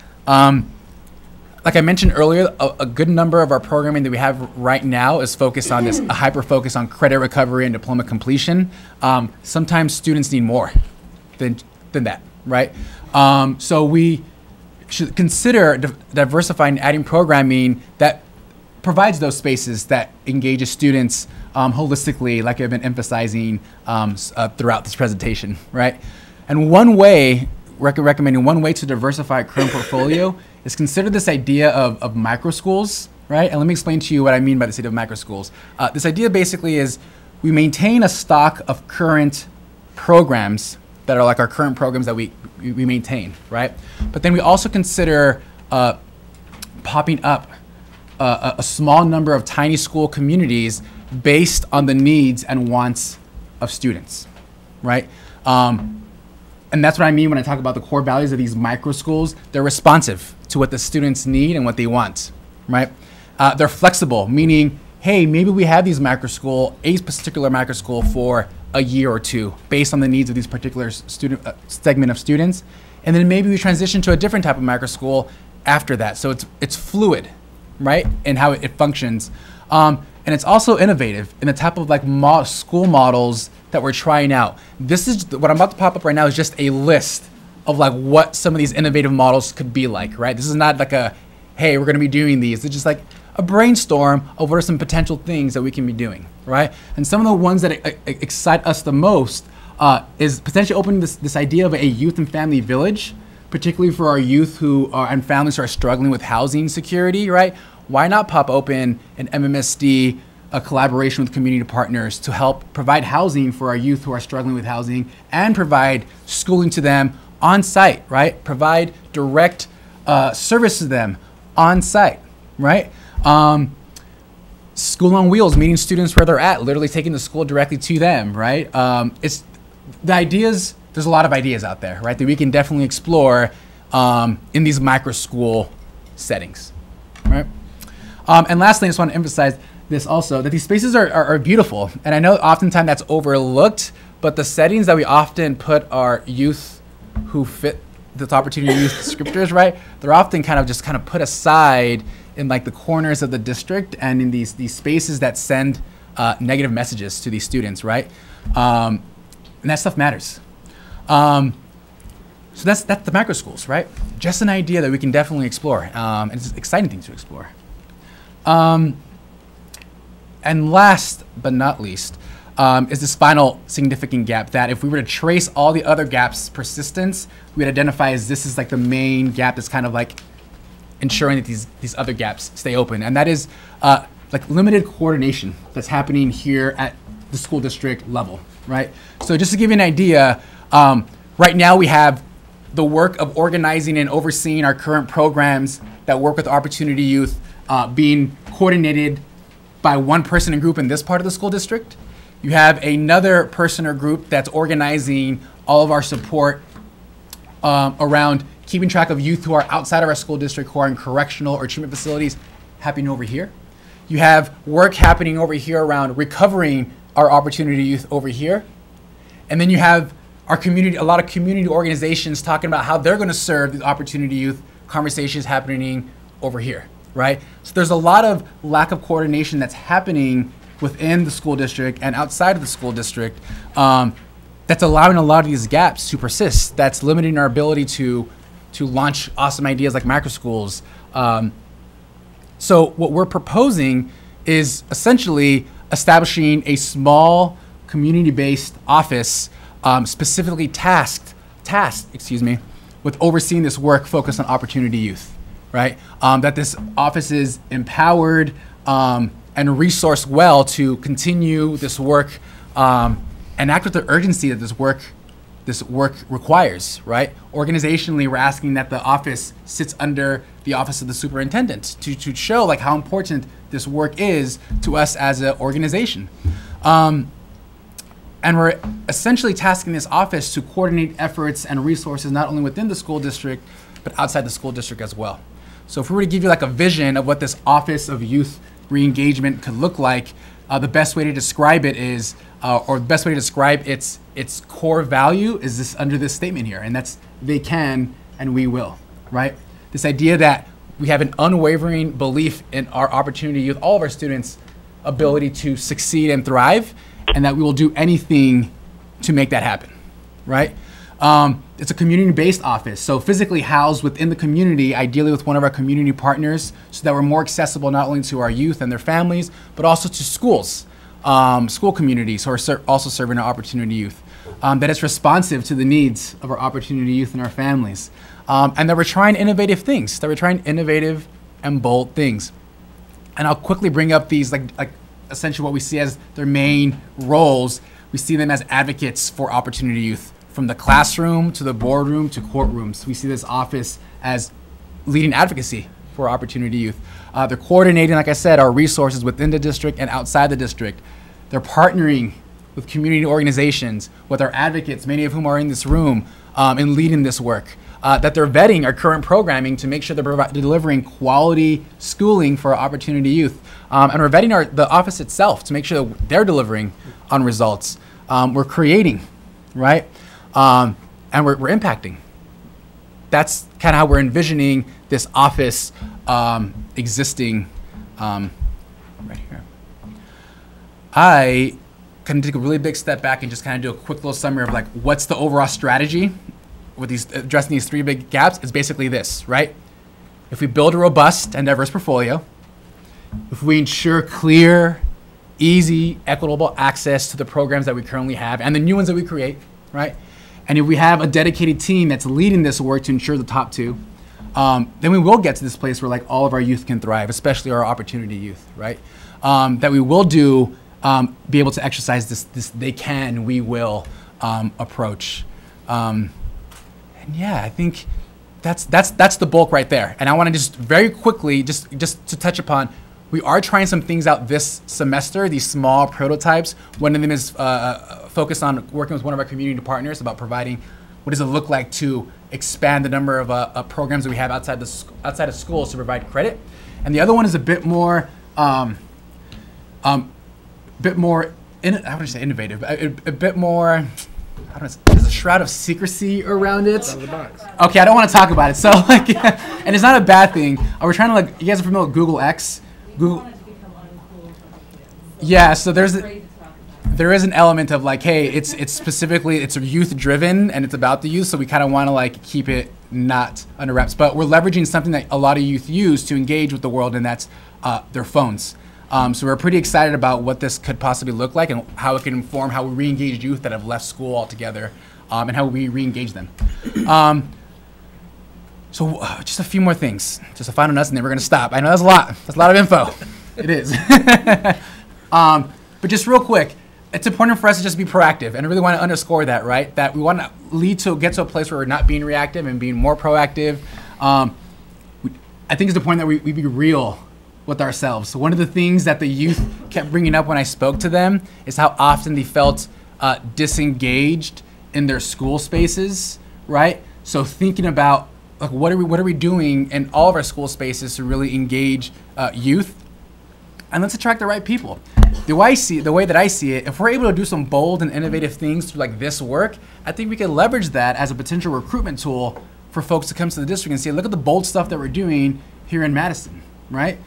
Like I mentioned earlier, a good number of our programming that we have right now is focused on this, a hyper focus on credit recovery and diploma completion. Sometimes students need more than that, right? So we should consider diversifying, adding programming that provides those spaces that engages students holistically, like I've been emphasizing throughout this presentation, right? And one way, recommending one way to diversify our current portfolio is consider this idea of micro schools, right? And let me explain to you what I mean by this idea of micro schools. This idea basically is we maintain a stock of current programs that are like our current programs that we maintain, right? But then we also consider popping up a small number of tiny school communities based on the needs and wants of students, right? And that's what I mean when I talk about the core values of these micro schools. They're responsive to what the students need and what they want, right? They're flexible, meaning, hey, maybe we have these a particular micro school for a year or two based on the needs of these particular segment of students. And then maybe we transition to a different type of micro school after that. So it's fluid, right? In how it functions. And it's also innovative in the type of like school models that we're trying out. This is what I'm about to pop up right now is just a list of like what some of these innovative models could be like, right? This is not like a, hey, we're gonna be doing these. It's just like a brainstorm of what are some potential things that we can be doing, right? And some of the ones that excite us the most is potentially opening this idea of a youth and family village, particularly for our youth and families who are struggling with housing security, right? Why not pop open an MMSD, a collaboration with community partners to help provide housing for our youth who are struggling with housing and provide schooling to them on site, right? Provide direct service to them on site, right? School on Wheels, meeting students where they're at, literally taking the school directly to them, right? It's the ideas, there's a lot of ideas out there, right? That we can definitely explore in these micro school settings, right? And lastly, I just want to emphasize this also, that these spaces are beautiful. And I know oftentimes that's overlooked, but the settings that we often put our youth who fit this opportunity youth descriptors, right? They're often kind of put aside in like the corners of the district and in these spaces that send negative messages to these students, right? And that stuff matters. So that's the macro schools, right? Just an idea that we can definitely explore. And it's an exciting thing to explore. And last but not least is this final significant gap that if we were to trace all the other gaps' persistence, we'd identify as this is like the main gap that's kind of like ensuring that these other gaps stay open. And that is like limited coordination that's happening here at the school district level, right? So just to give you an idea, right now we have the work of organizing and overseeing our current programs that work with Opportunity Youth being coordinated by one person and group in this part of the school district. You have another person or group that's organizing all of our support around keeping track of youth who are outside of our school district who are in correctional or treatment facilities happening over here. You have work happening over here around recovering our Opportunity Youth over here. And then you have our community, a lot of community organizations talking about how they're gonna serve these Opportunity Youth conversations happening over here, right? So there's a lot of lack of coordination that's happening within the school district and outside of the school district that's allowing a lot of these gaps to persist. That's limiting our ability to launch awesome ideas like micro schools. So what we're proposing is essentially establishing a small community-based office specifically tasked, with overseeing this work focused on Opportunity Youth, right? That this office is empowered and resourced well to continue this work and act with the urgency that this work requires, right? Organizationally, we're asking that the office sits under the Office of the Superintendent to show like how important this work is to us as an organization. And we're essentially tasking this office to coordinate efforts and resources not only within the school district, but outside the school district as well. So if we were to give you like a vision of what this Office of Youth Reengagement could look like, the best way to describe it is, or the best way to describe its core value is this under this statement here, and that's they can and we will, right? This idea that we have an unwavering belief in our opportunity youth, all of our students' ability to succeed and thrive, and that we will do anything to make that happen, right? It's a community-based office, so physically housed within the community, ideally with one of our community partners, so that we're more accessible not only to our youth and their families, but also to schools, school communities who are also serving our opportunity youth. That it's responsive to the needs of our opportunity youth and our families. And that we're trying innovative things, and bold things. And I'll quickly bring up these, like essentially what we see as their main roles. We see them as advocates for opportunity youth. From the classroom to the boardroom to courtrooms, we see this office as leading advocacy for opportunity youth. They're coordinating, like I said, our resources within the district and outside the district. They're partnering with community organizations, with our advocates, many of whom are in this room, in leading this work. That they're vetting our current programming to make sure they're delivering quality schooling for our opportunity youth. And we're vetting the office itself to make sure that they're delivering on results. We're creating, right? And we're impacting. That's kind of how we're envisioning this office existing right here. I can take a really big step back and just kind of do a quick little summary of like what's the overall strategy with addressing these three big gaps. It's basically this, right? If we build a robust and diverse portfolio, if we ensure clear, easy, equitable access to the programs that we currently have and the new ones that we create, right? And if we have a dedicated team that's leading this work to ensure the top two, then we will get to this place where like all of our youth can thrive, especially our opportunity youth, right? That we will be able to exercise this they can, we will approach. And yeah, I think that's the bulk right there. And I want to just very quickly, just to touch upon, we are trying some things out this semester, these small prototypes. One of them is focused on working with one of our community partners about providing what does it look like to expand the number of programs that we have outside of schools to provide credit. And the other one is a bit more, I wouldn't say innovative, a bit more, there's a shroud of secrecy around it. Okay, I don't want to talk about it. So like, and it's not a bad thing. We're trying to like, you guys are familiar with Google X? Google. Yeah, so there is an element of like, hey, it's specifically, it's youth driven and it's about the youth, so we kind of want to like keep it not under wraps. But we're leveraging something that a lot of youth use to engage with the world, and that's their phones. So we're pretty excited about what this could possibly look like and how it can inform how we re-engage youth that have left school altogether, and how we re-engage them. So just a few more things, just a final notes, and then we're going to stop. I know that's a lot. That's a lot of info. It is. But just real quick, it's important for us to just be proactive, and I really want to underscore that, right? That we want to get to a place where we're not being reactive and being more proactive. I think it's the point that we be real with ourselves. So one of the things that the youth kept bringing up when I spoke to them is how often they felt disengaged in their school spaces, right? So thinking about like what are we doing in all of our school spaces to really engage youth, and let's attract the right people. The way that I see it, if we're able to do some bold and innovative things through like this work, I think we can leverage that as a potential recruitment tool for folks to come to the district and say, look at the bold stuff that we're doing here in Madison, right?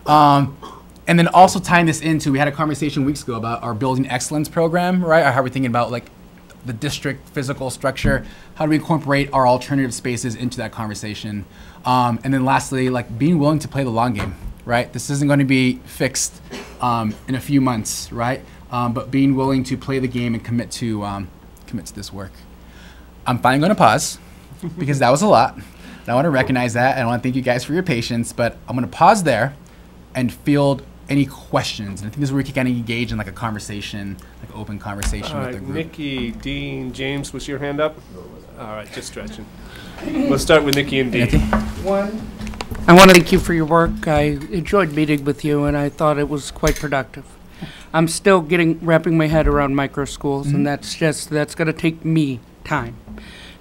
And then also tying this into, we had a conversation weeks ago about our Building Excellence program, right? Or how we're thinking about like the district physical structure. How do we incorporate our alternative spaces into that conversation? And then lastly, like being willing to play the long game, right? This isn't going to be fixed in a few months, right? But being willing to play the game and commit to this work. I'm finally going to pause because that was a lot. And I want to recognize that, and I want to thank you guys for your patience, but I'm going to pause there and field any questions. And I think this is where we can kind of engage in like a conversation, like open conversation with the group. Nikki, Dean, James, was your hand up? All right, just stretching. We'll start with Nikki and Dean. One, I want to thank you for your work. I enjoyed meeting with you, and I thought it was quite productive. I'm still wrapping my head around micro schools, and that's going to take me time.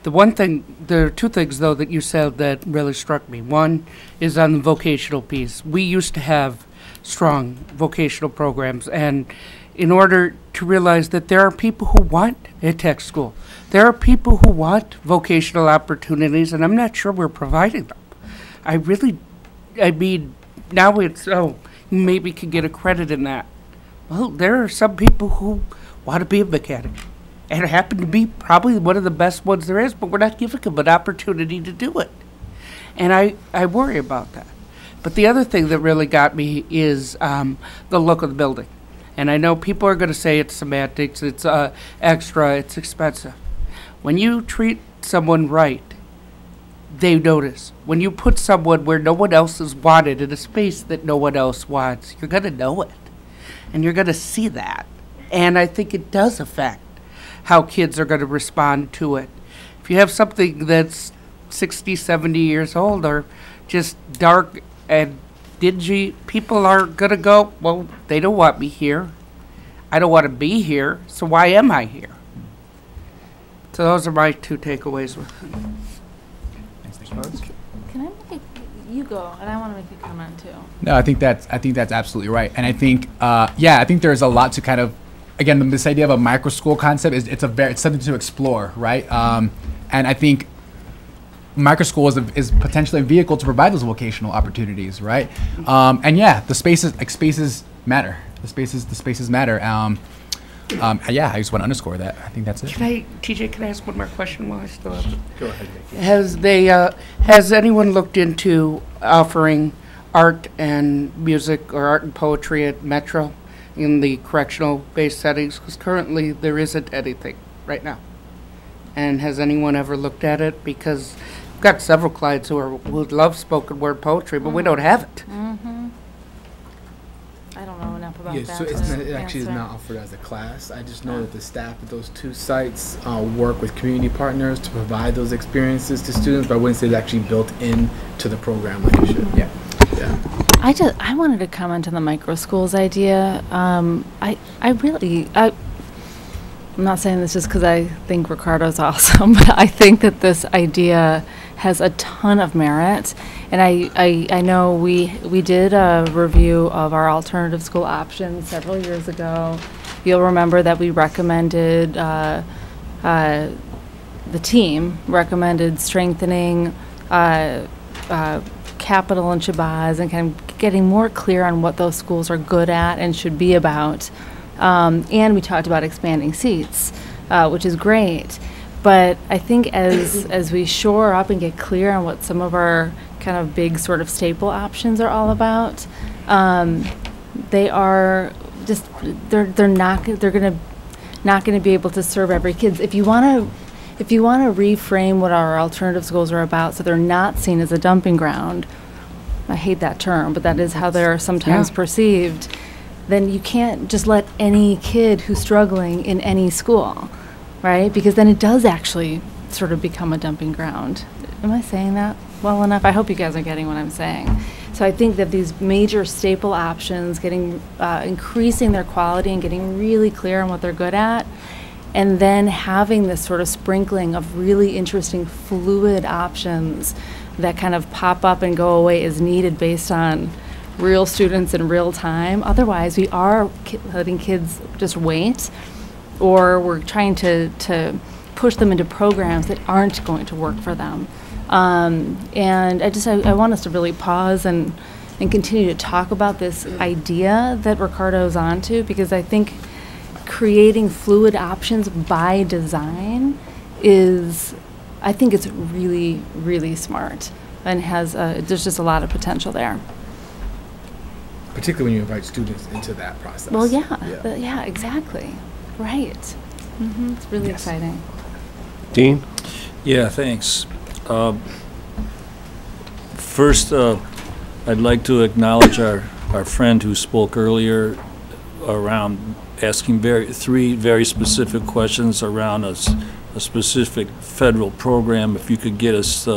There are two things, though, that you said that really struck me. One is on the vocational piece. We used to have strong vocational programs, and in order to realize that there are people who want a tech school, there are people who want vocational opportunities, and I'm not sure we're providing them. I mean, now it's, you maybe could get a credit in that. Well, there are some people who want to be a mechanic and happen to be probably one of the best ones there is, but we're not giving them an opportunity to do it. And I worry about that. But the other thing that really got me is the look of the building. And I know people are going to say it's semantics, it's extra, it's expensive. When you treat someone right, they notice. When you put someone where no one else is wanted in a space that no one else wants, you're going to know it. And you're going to see that. And I think it does affect how kids are going to respond to it. If you have something that's 60, 70 years old or just dark and dingy, people are going to go, well, they don't want me here. I don't want to be here, so why am I here? So those are my two takeaways with it. Can I make you go? And I want to make a comment too. No, I think that's absolutely right. And I think, I think there's a lot to kind of, again, this idea of a micro school concept it's something to explore, right? And I think micro school is potentially a vehicle to provide those vocational opportunities, right? And yeah, the spaces matter. The spaces matter. I just want to underscore that. I think that's it. TJ, can I ask one more question while I still have it? Go ahead, Nikki. Has anyone looked into offering art and music or art and poetry at Metro in the correctional-based settings? Because currently there isn't anything right now. And has anyone ever looked at it? Because we've got several clients who would love spoken word poetry, but we don't have it. Mm-hmm. I don't know enough about that. So it actually is not offered as a class. I just know that the staff at those two sites work with community partners to provide those experiences to students, but I wouldn't say it's actually built into the program like it should. Yeah. I wanted to comment on the micro schools idea. I'm not saying this just because I think Ricardo's awesome, but I think that this idea has a ton of merit. And I know we did a review of our alternative school options several years ago. You'll remember that we recommended, the team recommended strengthening Capital and Shabazz and kind of getting more clear on what those schools are good at and should be about. And we talked about expanding seats, which is great. But I think as we shore up and get clear on what some of our kind of big sort of staple options are all about, they are just they're not gonna be able to serve every kid. If you want to reframe what our alternative schools are about, so they're not seen as a dumping ground, I hate that term, but that is how they're sometimes perceived, then you can't just let any kid who's struggling in any school, right? Because then it does actually sort of become a dumping ground. Am I saying that well enough? I hope you guys are getting what I'm saying. So I think that these major staple options, increasing their quality and getting really clear on what they're good at, and then having this sort of sprinkling of really interesting fluid options that kind of pop up and go away as needed based on real students in real time. Otherwise, we are letting kids just wait, or we're trying to push them into programs that aren't going to work for them. And I want us to really pause and continue to talk about this idea that Ricardo's onto, because I think creating fluid options by design I think it's really, really smart and there's just a lot of potential there. Particularly when you invite students into that process. Well, yeah, exactly. Right. Mm-hmm. It's really exciting. Dean? Yeah, thanks. First, I'd like to acknowledge our friend who spoke earlier around asking three very specific questions around a specific federal program. If you could get us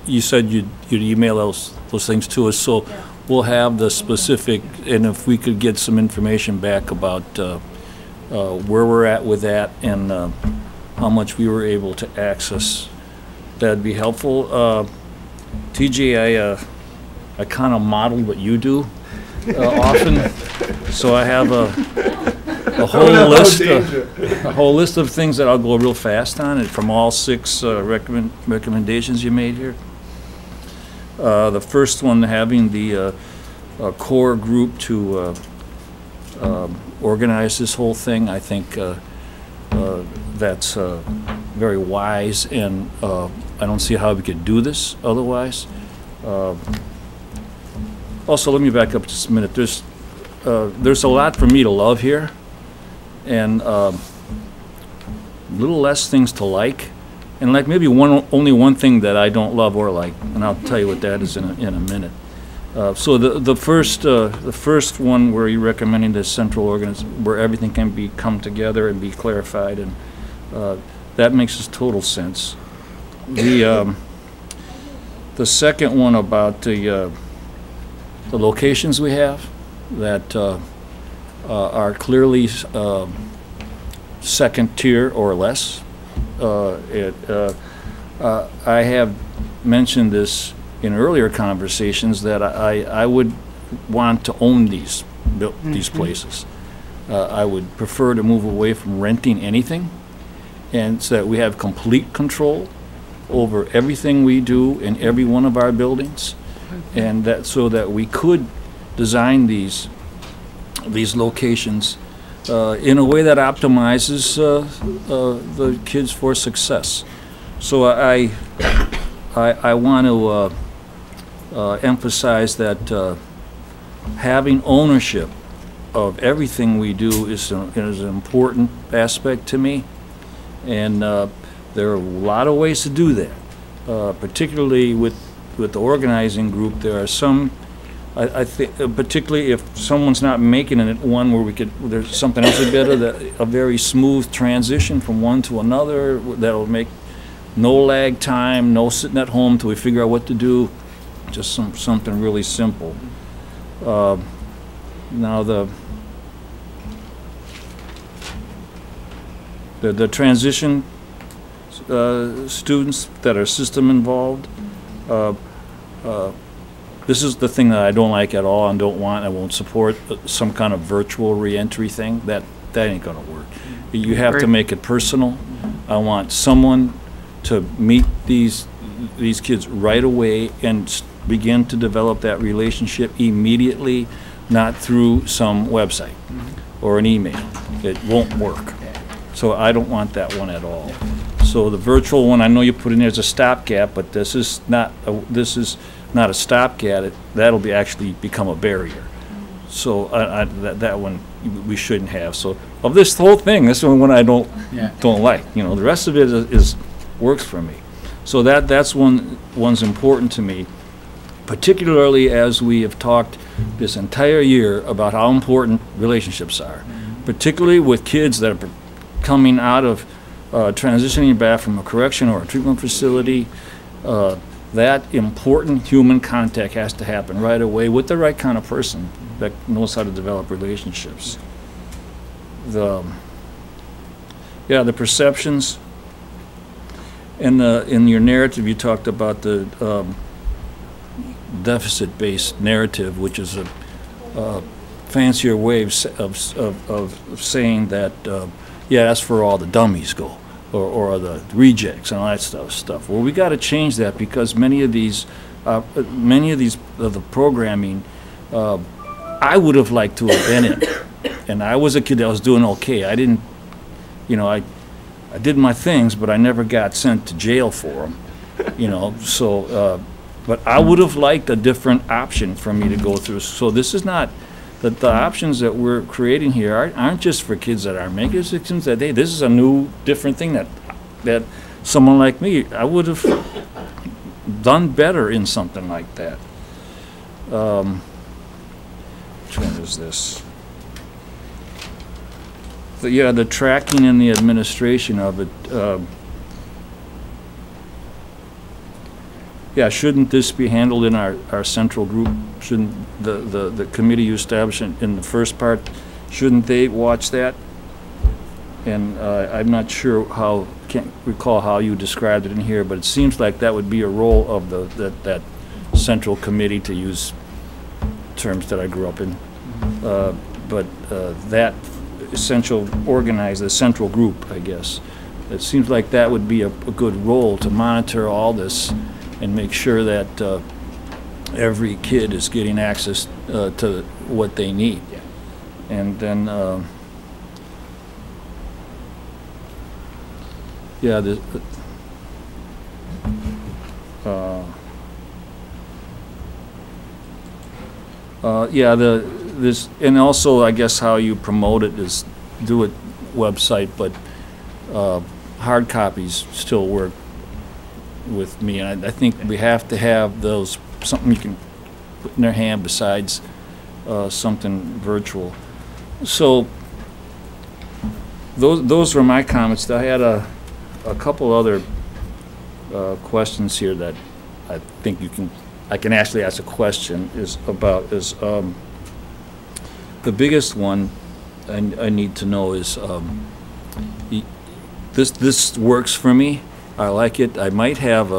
you said you'd email those things to us, so we'll have the specific, and if we could get some information back about where we're at with that and how much we were able to access, that'd be helpful. TJ, I kind of model what you do often, so I have a whole list of things that I'll go real fast on, and from all 6 recommendations you made here. The first one, having the core group to organize this whole thing, I think that's very wise, and I don't see how we could do this otherwise. Also, let me back up just a minute. There's a lot for me to love here, and a little less things to like, and like maybe only one thing that I don't love or like, and I'll tell you what that is in a minute. So the first one where you're recommending this central organization where everything can come together and be clarified, and that makes total sense. The second one about the locations we have that are clearly second tier or less. I have mentioned this in earlier conversations that I would want to own these places. I would prefer to move away from renting anything, and so that we have complete control over everything we do in every one of our buildings, and that so that we could design these locations in a way that optimizes the kids for success. So I want to emphasize that having ownership of everything we do is an important aspect to me, and there are a lot of ways to do that. Particularly with the organizing group, there are some. I think, particularly if someone's not making it one where there's something else better, a very smooth transition from one to another that'll make no lag time, no sitting at home till we figure out what to do, just something really simple. Now the transition students that are system involved, this is the thing that I don't like at all and don't want. I won't support some kind of virtual reentry thing. That ain't gonna work. You have to make it personal. I want someone to meet these kids right away and begin to develop that relationship immediately, not through some website or an email. It won't work. So I don't want that one at all. So the virtual one, I know you put in there as a stopgap, but this is not a stopgap. That'll actually become a barrier. So that one we shouldn't have. So of this whole thing, this is the one I don't like. You know, the rest of it is works for me. So that's one's important to me, particularly as we have talked this entire year about how important relationships are, particularly with kids that are coming out of transitioning back from a correction or a treatment facility. That important human contact has to happen right away with the right kind of person that knows how to develop relationships. The perceptions. In your narrative, you talked about the deficit-based narrative, which is a fancier way of saying that, that's for all the dummies go. Or the rejects and all that stuff. Well, we got to change that because many of the programming, I would have liked to have been in, and I was a kid that was doing okay. I didn't, I did my things, but I never got sent to jail for them, So, but I would have liked a different option for me to go through. So this is not. The options that we're creating here aren't just for kids that are making decisions that this is a new, different thing that someone like me, I would have done better in something like that. Which one is this? The tracking and the administration of it. yeah, shouldn't this be handled in our central group? Shouldn't the committee you established in the first part, shouldn't they watch that? And I'm not sure how, can't recall how you described it in here, but it seems like that would be a role of that central committee, to use terms that I grew up in. But that organize the central group, I guess. It seems like that would be a good role to monitor all this and make sure that every kid is getting access to what they need. Yeah. And then, yeah, this, and also I guess how you promote it is do it website, but hard copies still work with me, and I think we have to have those, something you can put in their hand besides something virtual. So those were my comments. I had a couple other questions here that I think I can actually ask a question the biggest one I need to know is this works for me. I like it. I might have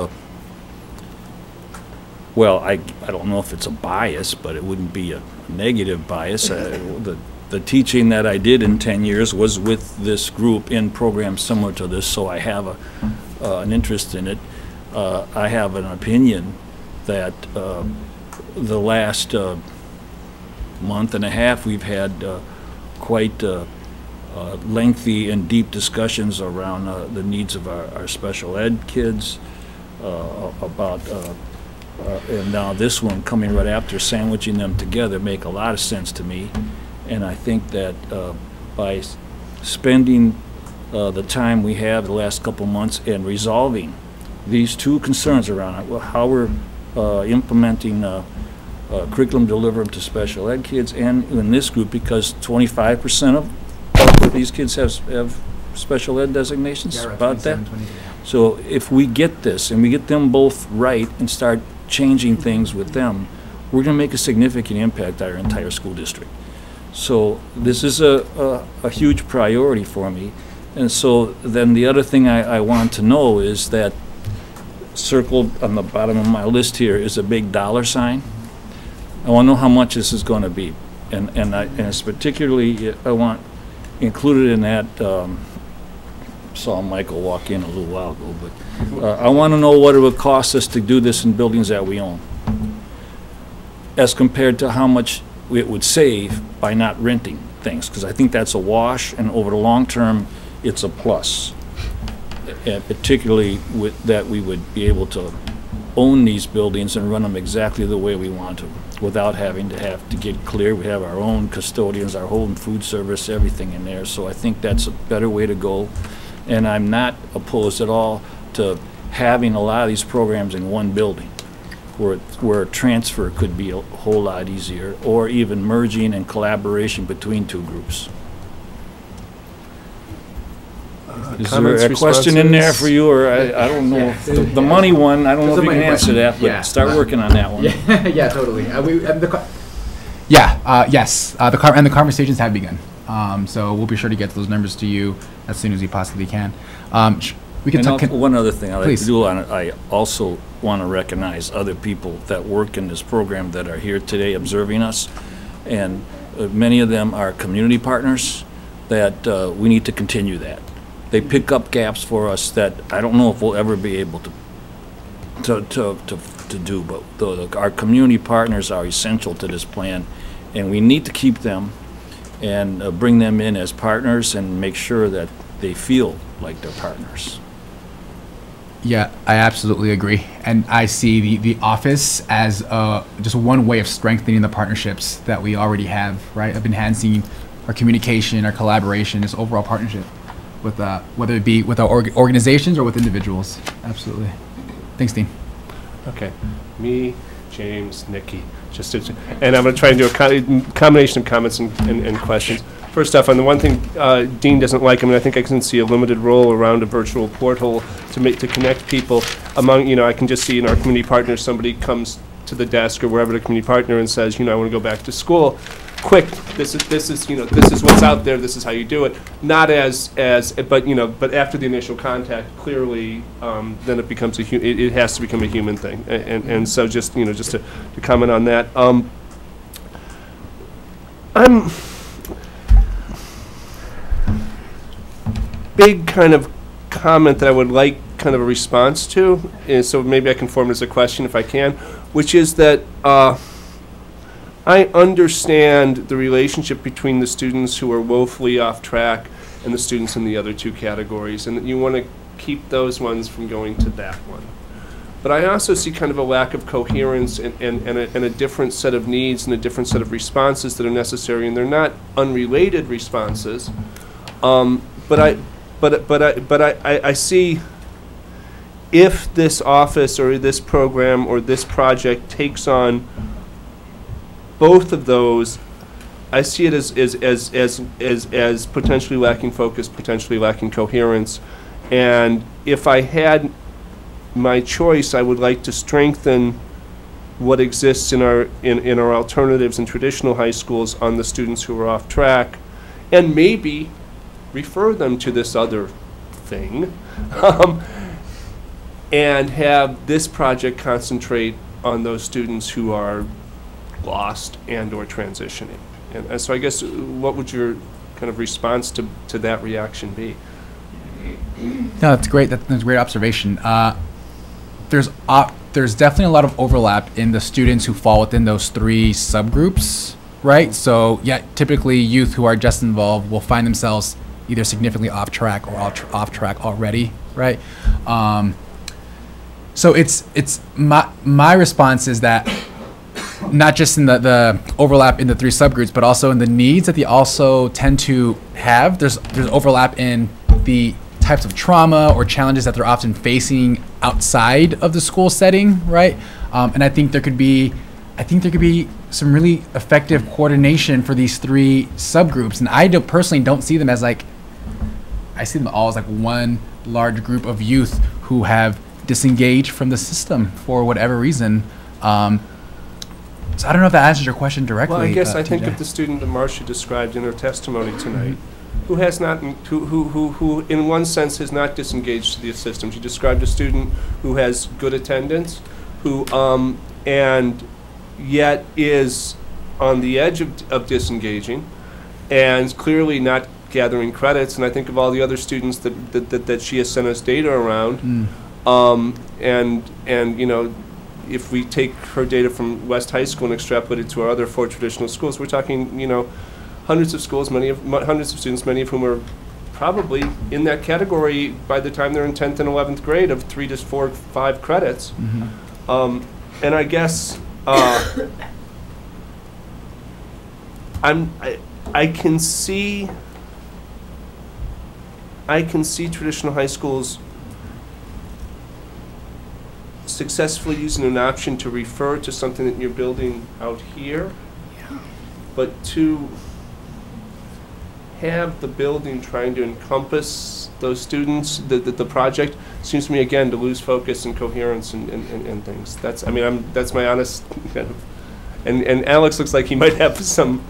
I don't know if it's a bias, but it wouldn't be a negative bias. The teaching that I did in 10 years was with this group in programs similar to this, so I have an interest in it. I have an opinion that the last month and a half we've had quite lengthy and deep discussions around the needs of our special ed kids, about and now this one coming right after, sandwiching them together, make a lot of sense to me. And I think that by spending the time we have the last couple months and resolving these two concerns around how we're implementing curriculum delivered to special ed kids, and in this group, because 25% of these kids have special ed designations, Yeah, right, about that. 27, 28. So if we get this and we get them both right and start changing things with them, we're going to make a significant impact on our entire school district. So this is a huge priority for me. And so then the other thing I want to know is that circled on the bottom of my list here is a big dollar sign. I want to know how much this is going to be. And it's particularly, I want included in that, saw Michael walk in a little while ago, but I want to know what it would cost us to do this in buildings that we own, as compared to how much it would save by not renting things, because I think that's a wash, and over the long term, it's a plus. And particularly with that, we would be able to own these buildings and run them exactly the way we want to, without having to get clear. We have our own custodians, our own food service, everything in there. So I think that's a better way to go. And I'm not opposed at all to having a lot of these programs in one building, where a transfer could be a whole lot easier, or even merging and collaboration between two groups. Is Comments, there a question in there responses? for you, or I don't know, Yeah. if the money one, I don't know There's if you a can money answer question. that, but Yeah. start working on that one. Yeah, yeah, totally. Yes. The conversations have begun. So we'll be sure to get those numbers to you as soon as we possibly can. We can And talk. one other thing I'd like Please. to do on it, I also want to recognize other people that work in this program that are here today observing us. And many of them are community partners that we need to continue that. They pick up gaps for us that I don't know if we'll ever be able to do, but our community partners are essential to this plan, and we need to keep them and bring them in as partners and make sure that they feel like they're partners. Yeah, I absolutely agree. And I see the office as just one way of strengthening the partnerships that we already have, right? Of enhancing our communication, our collaboration, this overall partnership with whether it be with our organizations or with individuals. Absolutely. Thanks, Dean. Okay, me, James, Nikki, and I'm going to try and do a combination of comments and questions. first off, on the one thing Dean doesn't like, I mean, I think I can see a limited role around a virtual portal to connect people among, I can just see in our community partners, somebody comes to the desk or wherever the community partner and says, I want to go back to school. Quick, this is what's out there. This is how you do it. Not but after the initial contact, clearly, then it becomes it has to become a human thing. And so just to comment on that, I'm big kind of comment that I would like kind of a response to, and so maybe I can form it as a question if I can, which is that. I understand the relationship between the students who are woefully off track and the students in the other two categories, and that you want to keep those ones from going to that one. But I also see kind of a lack of coherence and a different set of needs and a different set of responses that are necessary, and they're not unrelated responses. But I see if this office or this program or this project takes on both of those, I see it as potentially lacking focus, potentially lacking coherence. And if I had my choice, I would like to strengthen what exists in our alternatives in traditional high schools on the students who are off track, and maybe refer them to this other thing, and have this project concentrate on those students who are lost and or transitioning. And so I guess what would your kind of response to that reaction be? No, that's great. That's a great observation. There's definitely a lot of overlap in the students who fall within those three subgroups, right? So yeah, typically youth who are just involved will find themselves either significantly off track or off track already, right? So it's my response is that not just in the overlap in the three subgroups, but also in the needs that they also tend to have. There's overlap in the types of trauma or challenges that they're often facing outside of the school setting, right? And I think there could be some really effective coordination for these three subgroups. And I personally don't see them as I see them all as like one large group of youth who have disengaged from the system for whatever reason. So I don't know if that answers your question directly. Well, I guess I think of the student that Marcia described in her testimony tonight, who has not, who in one sense has not disengaged to the system. She described a student who has good attendance, who and yet is on the edge of disengaging, and clearly not gathering credits. And I think of all the other students that she has sent us data around, and if we take her data from West High School and extrapolate it to our other 4 traditional schools, we're talking, hundreds of schools, hundreds of students, many of whom are probably in that category by the time they're in 10th and 11th grade of 3 to 4, 5 credits. And I guess I can see traditional high schools successfully using an option to refer to something that you're building out here, but to have the building trying to encompass those students, the project seems to me again to lose focus and coherence and things. That's my honest kind of. And Alex looks like he might have some.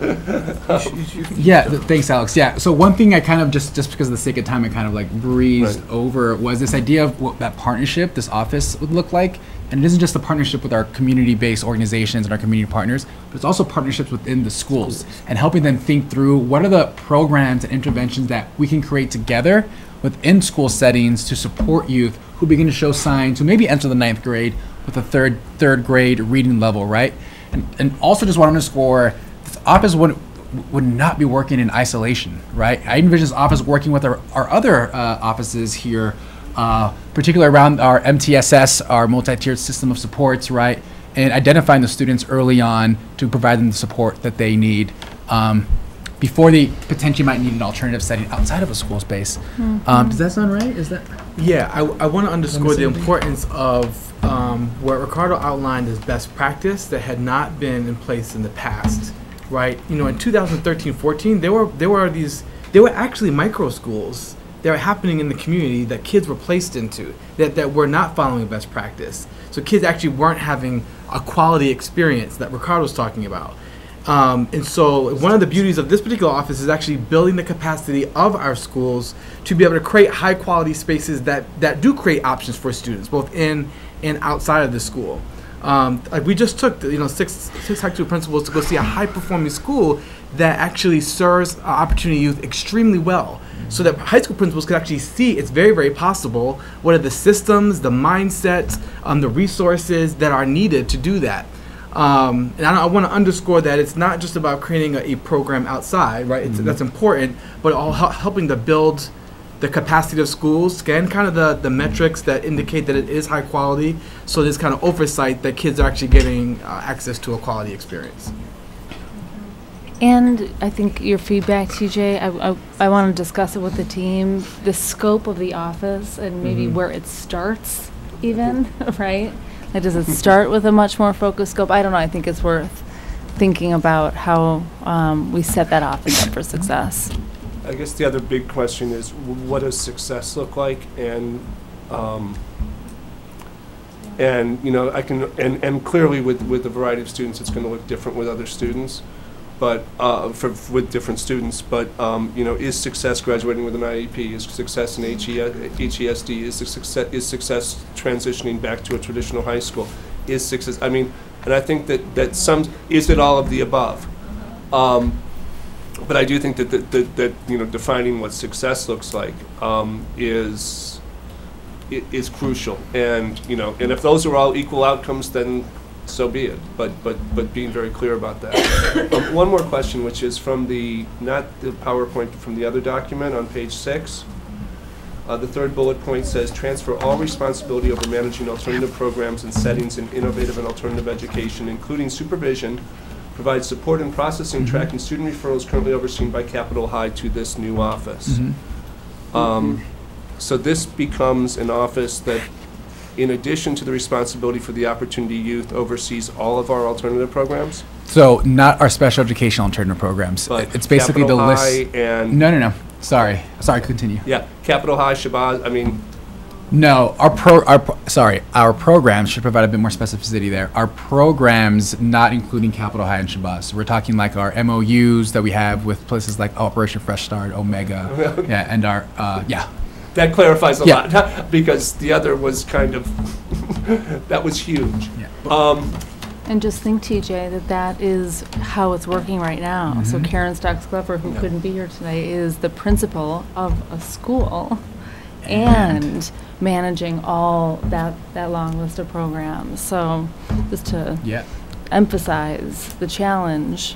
Yeah, thanks, Alex. Yeah, so one thing I kind of just because of the sake of time, I kind of like breezed over was this idea of what that partnership, this office would look like. And it isn't just a partnership with our community-based organizations and our community partners, but it's also partnerships within the schools and helping them think through what are the programs and interventions that we can create together within school settings to support youth who begin to show signs, who maybe enter the 9th grade with a third grade reading level, right? And also just want to underscore, this office would not be working in isolation, right? I envision this office working with our other offices here, particularly around our MTSS, our multi-tiered system of supports, right? And identifying the students early on to provide them the support that they need before they potentially might need an alternative setting outside of a school space. Does that sound right? Is that? Yeah, I want to underscore the importance of what Ricardo outlined as best practice that had not been in place in the past. right? You know, in 2013-14, there were actually micro schools that were happening in the community that kids were placed into that were not following best practice. So kids actually weren't having a quality experience that Ricardo was talking about. And so one of the beauties of this particular office is actually building the capacity of our schools to be able to create high quality spaces that do create options for students, both in and outside of the school. Like we just took, six high school principals to go see a high performing school that actually serves Opportunity Youth extremely well, so that high school principals could actually see it's very, very possible. What are the systems, the mindsets, the resources that are needed to do that? And I want to underscore that it's not just about creating a program outside, right? That's important, but all helping to build the capacity of schools, scan kind of the metrics that indicate that it is high quality, so there's kind of oversight that kids are actually getting access to a quality experience. And I think your feedback, TJ, I want to discuss it with the team, the scope of the office and maybe where it starts even, right? Like, does it start with a much more focused scope? I don't know. I think it's worth thinking about how we set that office up for success. I guess the other big question is, what does success look like? And and clearly with a variety of students, it's going to look different with other students, but with different students. But is success graduating with an IEP? Is success in HESD? Is success transitioning back to a traditional high school? Is success? I mean, and I think that some is it all of the above. But I do think that defining what success looks like is crucial, and and if those are all equal outcomes, then so be it. But being very clear about that. One more question, which is from not the PowerPoint, but from the other document on page 6. The third bullet point says, transfer all responsibility over managing alternative programs and settings in innovative and alternative education, including supervision, provide support in processing, tracking student referrals currently overseen by Capitol High to this new office. So this becomes an office that, in addition to the responsibility for the Opportunity Youth, oversees all of our alternative programs? So not our special educational alternative programs. But it's basically Capitol the High list. And No. Sorry, continue. Yeah, Capitol High, Shabazz, I mean. No, our programs should provide a bit more specificity there. Our programs, not including Capitol High and Shabazz. So we're talking like our MOUs that we have with places like Operation Fresh Start, Omega, and our, That clarifies a lot, because the other was kind of, that was huge. And just think, TJ, that is how it's working right now. So Karen Stocks-Glover, who couldn't be here tonight, is the principal of a school and managing all that long list of programs. So just to emphasize the challenge.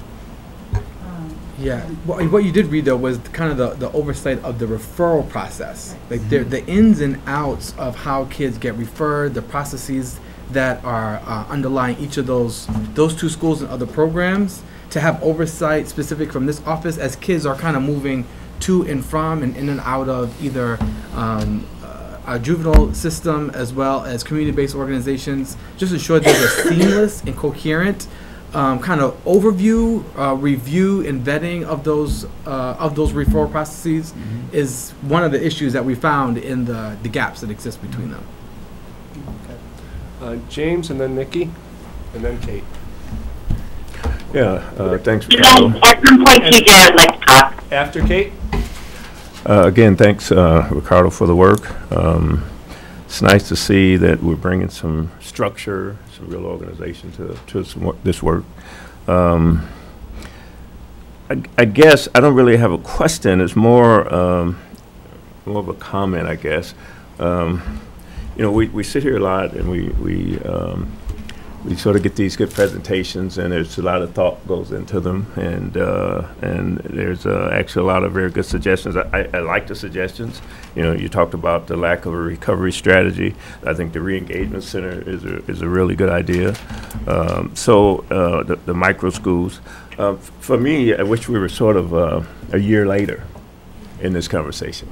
What you did read, though, was kind of the oversight of the referral process. Like the ins and outs of how kids get referred, the processes that are underlying each of those two schools and other programs, to have oversight specific from this office as kids are kind of moving to and from and in and out of either our juvenile system as well as community-based organizations, just ensure there's a seamless and coherent kind of overview, review, and vetting of those referral processes is one of the issues that we found in the gaps that exist between them. James, and then Nikki, and then Kate. Thanks, Ricardo. At some point, TJ, I'd like to talk. After Kate? Again, thanks, Ricardo, for the work. It's nice to see that we're bringing some structure, some real organization to this work. I guess I don't really have a question. It's more of a comment, I guess. We sit here a lot, and we sort of get these good presentations, and there's a lot of thought goes into them, and there's actually a lot of very good suggestions. I like the suggestions. You talked about the lack of a recovery strategy. I think the re-engagement center is a really good idea. The micro schools. For me, I wish we were sort of a year later in this conversation.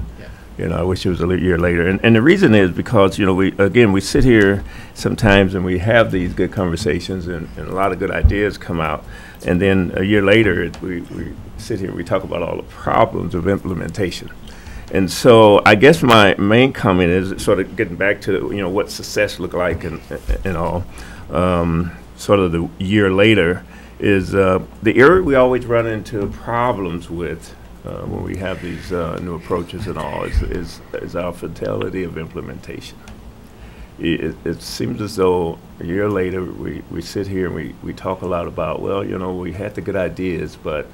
You know, I wish it was a year later. And the reason is because, you know, we sit here sometimes and we have these good conversations and a lot of good ideas come out. And then a year later, we sit here and we talk about all the problems of implementation. And so I guess my main comment is sort of getting back to, you know, what success look like and all, sort of the year later is the area we always run into problems with when we have these new approaches and all is our fidelity of implementation. It seems as though a year later we sit here and we talk a lot about, well, you know, we had the good ideas, but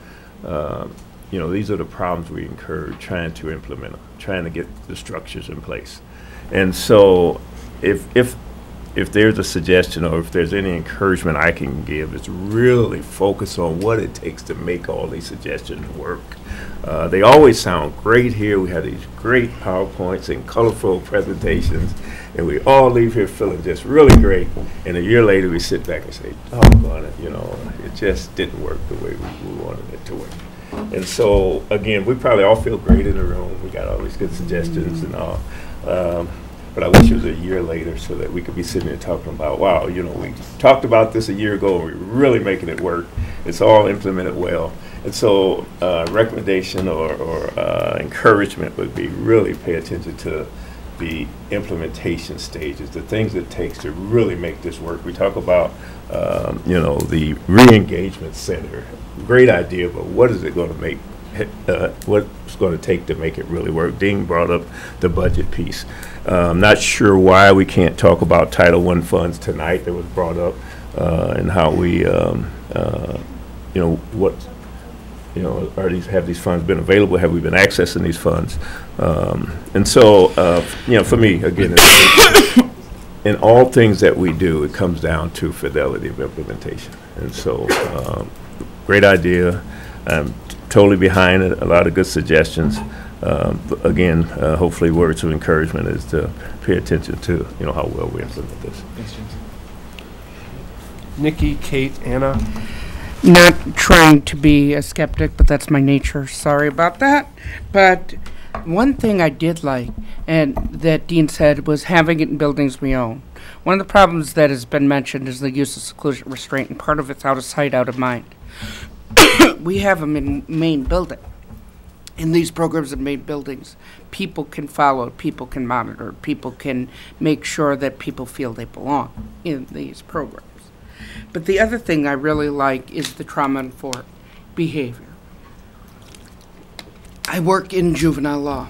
you know, these are the problems we incurred trying to implement them, trying to get the structures in place. And so if there's a suggestion or if there's any encouragement I can give, it's really focus on what it takes to make all these suggestions work. They always sound great here. We have these great PowerPoints and colorful presentations, and we all leave here feeling just really great. And a year later, we sit back and say, doggone it, you know, it just didn't work the way we wanted it to work. And so, again, we probably all feel great in the room. We got all these good suggestions and all. But I wish it was a year later so that we could be sitting there talking about, wow, you know, we talked about this a year ago and we're really making it work. It's all implemented well. And so recommendation or encouragement would be really pay attention to the implementation stages, the things it takes to really make this work. We talk about, you know, the re-engagement center. Great idea, but what is it going to make? What's going to take to make it really work? Dean brought up the budget piece. I'm not sure why we can't talk about Title I funds tonight that was brought up and how we, you know, what, you know, have these funds been available? Have we been accessing these funds? And so, you know, for me, again, in all things that we do, it comes down to fidelity of implementation. And so, great idea. I'm totally behind it. A lot of good suggestions. But again, hopefully, words of encouragement is to pay attention to, you know, how well we implement this. Thanks, James. Nikki, Kate, Anna. Not trying to be a skeptic, but that's my nature. Sorry about that. But one thing I did like, and that Dean said, was having it in buildings we own. One of the problems that has been mentioned is the use of seclusion restraint, and part of it's out of sight, out of mind. We have them in main building. In these programs in main buildings, people can follow, people can monitor, people can make sure that people feel they belong in these programs. But the other thing I really like is the trauma-informed behavior. I work in juvenile law.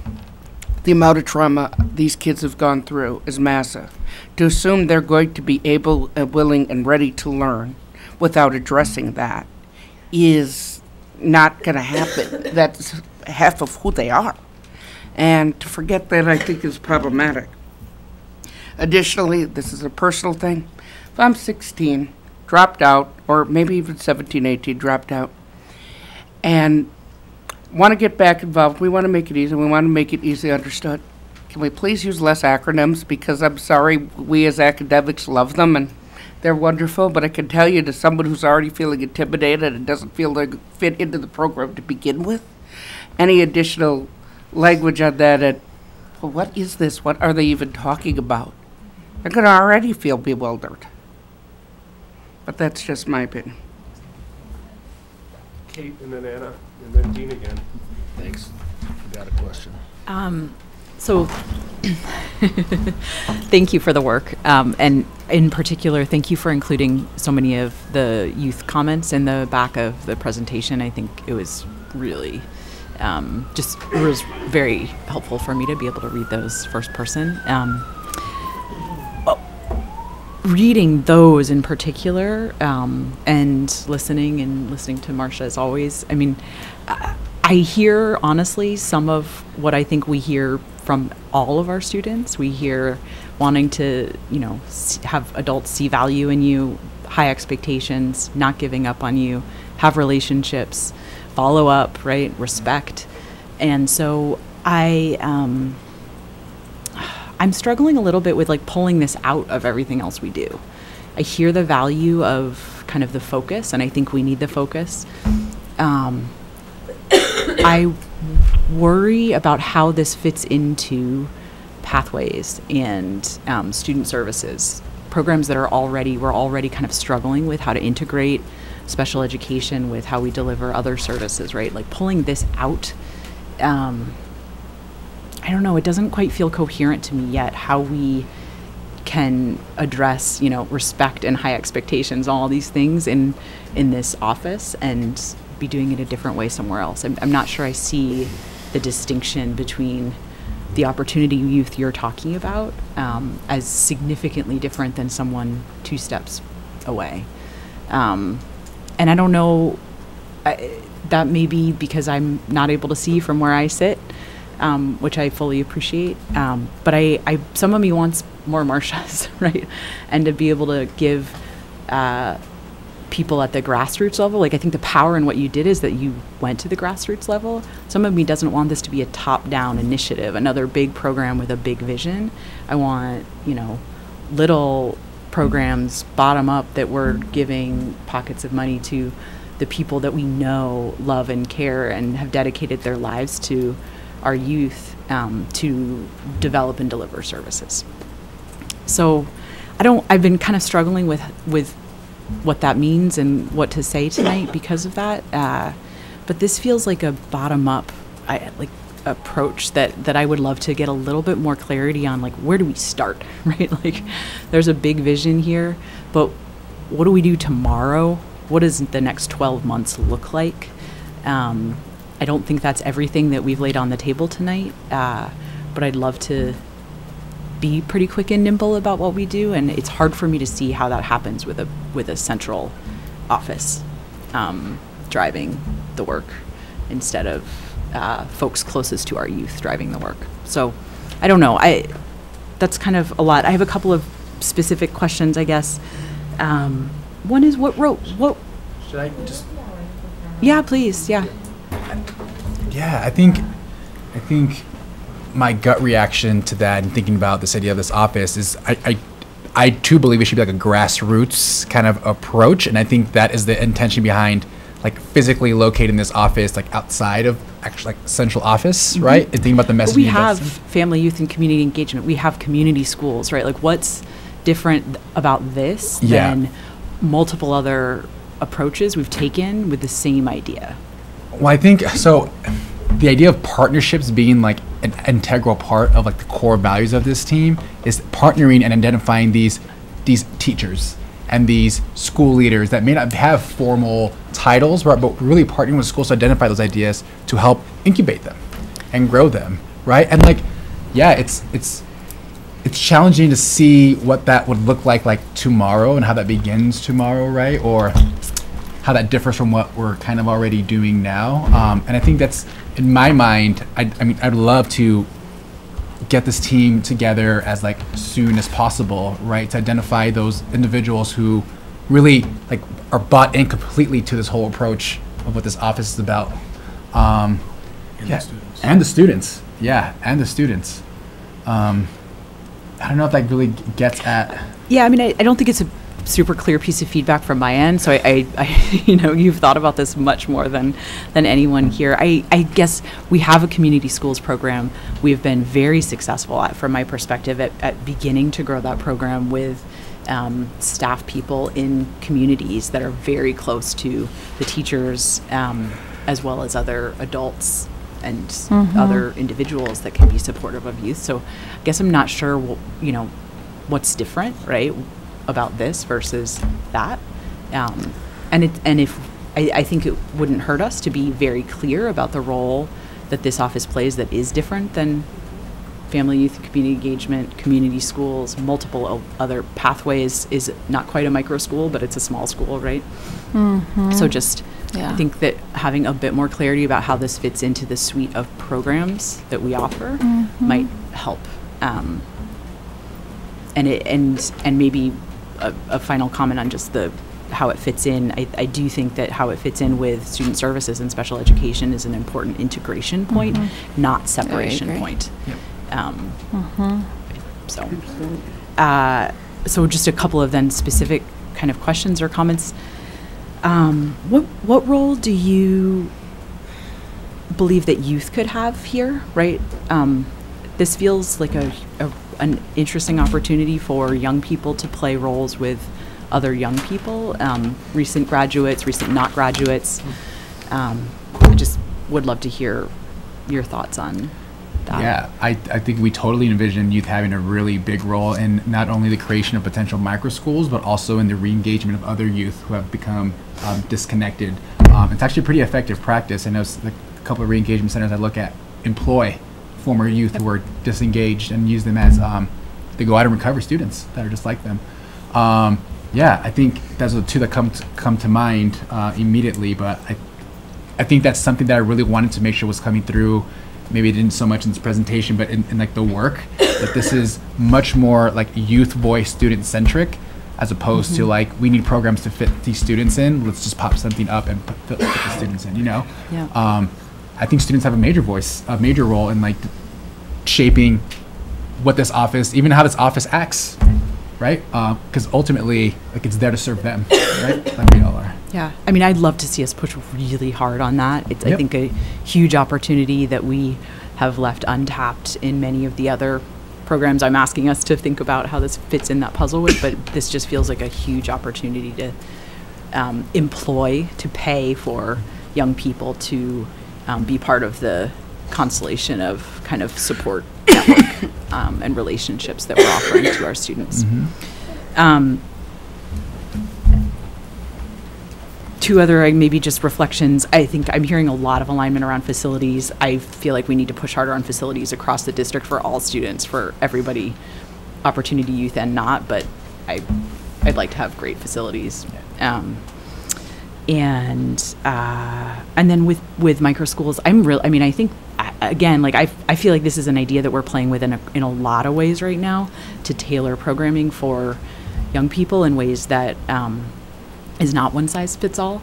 The amount of trauma these kids have gone through is massive. To assume they're going to be able, willing, and ready to learn without addressing that is not going to happen. That's half of who they are. And to forget that, I think, is problematic. Additionally, this is a personal thing. If I'm 16, dropped out, or maybe even 17, 18, dropped out, and want to get back involved, we want to make it easy, we want to make it easily understood. Can we please use less acronyms? Because I'm sorry, we as academics love them, and they're wonderful, but I can tell you, to someone who's already feeling intimidated and doesn't feel they fit into the program to begin with, any additional language on that, and, well, what is this? What are they even talking about? They're going to already feel bewildered. But that's just my opinion. Kate, and then Anna, and then Dean again. Thanks. Got a question. So thank you for the work. And in particular, thank you for including so many of the youth comments in the back of the presentation. I think it was really it was very helpful for me to be able to read those first person. Reading those in particular, and listening to Marcia as always, I mean, I hear, honestly, some of what I think we hear from all of our students. We hear wanting to, you know, have adults see value in you, high expectations, not giving up on you, have relationships, follow up, right, respect. And so I'm struggling a little bit with like pulling this out of everything else we do. I hear the value of kind of the focus, and I think we need the focus. I worry about how this fits into pathways and student services programs that we're already kind of struggling with how to integrate special education with how we deliver other services, right? Like pulling this out, I don't know, it doesn't quite feel coherent to me yet how we can address, respect and high expectations, all these things in this office and be doing it a different way somewhere else. I'm not sure I see the distinction between the opportunity youth you're talking about as significantly different than someone 2 steps away. And I don't know, that may be because I'm not able to see from where I sit, which I fully appreciate. But some of me wants more Marsha's, right? And to be able to give people at the grassroots level, like I think the power in what you did is that you went to the grassroots level. Some of me doesn't want this to be a top-down initiative, another big program with a big vision. I want, little programs bottom up that we're giving pockets of money to the people that we know, love, and care and have dedicated their lives to our youth to develop and deliver services. So I've been kind of struggling with what that means and what to say tonight because of that. But this feels like a bottom-up approach that I would love to get a little bit more clarity on, like, where do we start, right? Like, there's a big vision here, but what do we do tomorrow? What does the next 12 months look like? I don't think that's everything that we've laid on the table tonight, but I'd love to be pretty quick and nimble about what we do, and it's hard for me to see how that happens with a central office driving the work instead of folks closest to our youth driving the work. So I don't know. That's kind of a lot. I have a couple of specific questions, I guess. One is what Should I just? Yeah, please. Yeah. Yeah, I think my gut reaction to that and thinking about this idea of this office is I too believe it should be like a grassroots kind of approach, and I think that is the intention behind like physically locating this office like outside of actually like central office, right? And thinking about the messaging. We have family, youth, and community engagement. We have community schools, right? Like, what's different about this than multiple other approaches we've taken with the same idea? Well, I think so. The idea of partnerships being like an integral part of like the core values of this team is partnering and identifying these teachers and these school leaders that may not have formal titles, but really partnering with schools to identify those ideas to help incubate them and grow them, right? And like, yeah, it's challenging to see what that would look like tomorrow and how that begins tomorrow, right? Or how that differs from what we're kind of already doing now. And I think that's, in my mind, I mean, I'd love to get this team together as like soon as possible, right? To identify those individuals who really like are bought in completely to this whole approach of what this office is about. And the students. Yeah, and the students. I don't know if that really gets at. Yeah, I mean, I don't think it's a super clear piece of feedback from my end. So I you've thought about this much more than anyone here. I guess we have a community schools program. We've been very successful from my perspective at beginning to grow that program with staff people in communities that are very close to the teachers, as well as other adults and other individuals that can be supportive of youth. So I guess I'm not sure, what's different, right, about this versus that. And if I think it wouldn't hurt us to be very clear about the role that this office plays that is different than family, youth, and community engagement, community schools, multiple other pathways is not quite a micro school, but it's a small school, right? So just I think that having a bit more clarity about how this fits into the suite of programs that we offer might help. And maybe a final comment on just how it fits in. I do think that how it fits in with student services and special education is an important integration point, not separation point. So just a couple of then specific kind of questions or comments. What role do you believe that youth could have here, right? This feels like an interesting opportunity for young people to play roles with other young people, recent graduates, recent not graduates. I just would love to hear your thoughts on that. Yeah, I think we totally envision youth having a really big role in not only the creation of potential micro schools, but also in the re-engagement of other youth who have become disconnected. It's actually a pretty effective practice. I know a couple of re-engagement centers I look at employ former youth who are disengaged and use them as they go out and recover students that are just like them. Yeah, I think those are the two that come to mind immediately, but I think that's something that I really wanted to make sure was coming through. Maybe it didn't so much in this presentation, but in like the work, that this is much more like youth voice student centric, as opposed to like, we need programs to fit these students in, let's just pop something up and fit the students in, you know? Yeah. I think students have a major role in like shaping what this office, even how this office acts, right? Because ultimately, like, it's there to serve them, right? Like we all are. Yeah, I mean, I'd love to see us push really hard on that. It's, I think, a huge opportunity that we have left untapped in many of the other programs I'm asking us to think about how this fits in that puzzle with, but this just feels like a huge opportunity to to pay for young people to be part of the constellation of kind of support network and relationships that we're offering to our students. Two other maybe just reflections. I think I'm hearing a lot of alignment around facilities. I feel like we need to push harder on facilities across the district for all students, for everybody, opportunity youth and not, but I'd like to have great facilities. And then with micro schools, I mean, I think, again, like I feel like this is an idea that we're playing with in a lot of ways right now, to tailor programming for young people in ways that is not one size fits all.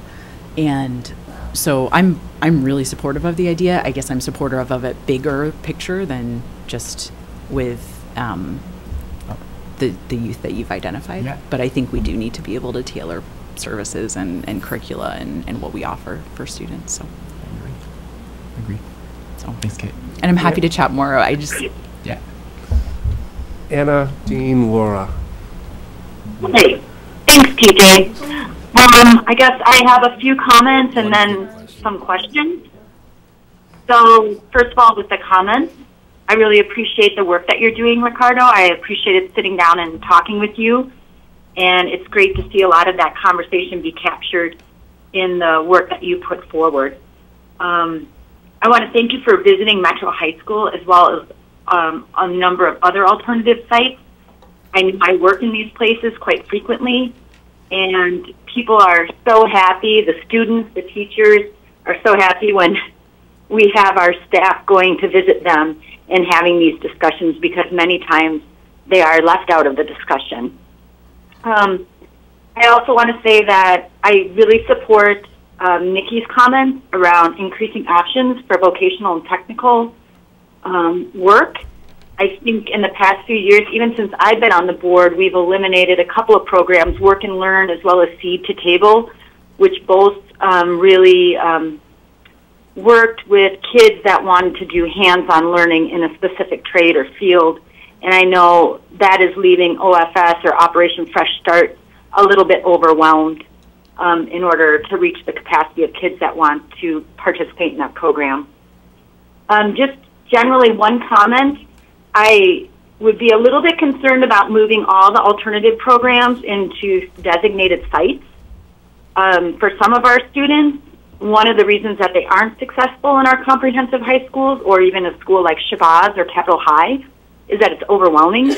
And so I'm really supportive of the idea. I guess I'm supportive of a bigger picture than just with the youth that you've identified. Yeah. But I think we do need to be able to tailor services and curricula and what we offer for students. So I agree. So thanks, Kate. And I'm happy to chat more. Yeah. Anna, Dean, Laura. Hey, thanks, TJ. I guess I have a few comments and then some questions. So first of all, with the comments, I really appreciate the work that you're doing, Ricardo. I appreciated sitting down and talking with you. And it's great to see a lot of that conversation be captured in the work that you put forward. I want to thank you for visiting Metro High School, as well as a number of other alternative sites. I work in these places quite frequently, and people are so happy. The students, the teachers are so happy when we have our staff going to visit them and having these discussions, because many times they are left out of the discussion. I also want to say that I really support Nikki's comments around increasing options for vocational and technical work. I think in the past few years, even since I've been on the board, we've eliminated a couple of programs, Work and Learn as well as Seed to Table, which both really worked with kids that wanted to do hands-on learning in a specific trade or field. And I know that is leaving OFS, or Operation Fresh Start, a little bit overwhelmed in order to reach the capacity of kids that want to participate in that program. Just generally one comment, I would be a little bit concerned about moving all the alternative programs into designated sites. For some of our students, one of the reasons that they aren't successful in our comprehensive high schools, or even a school like Shabazz or Capitol High, is that it's overwhelming.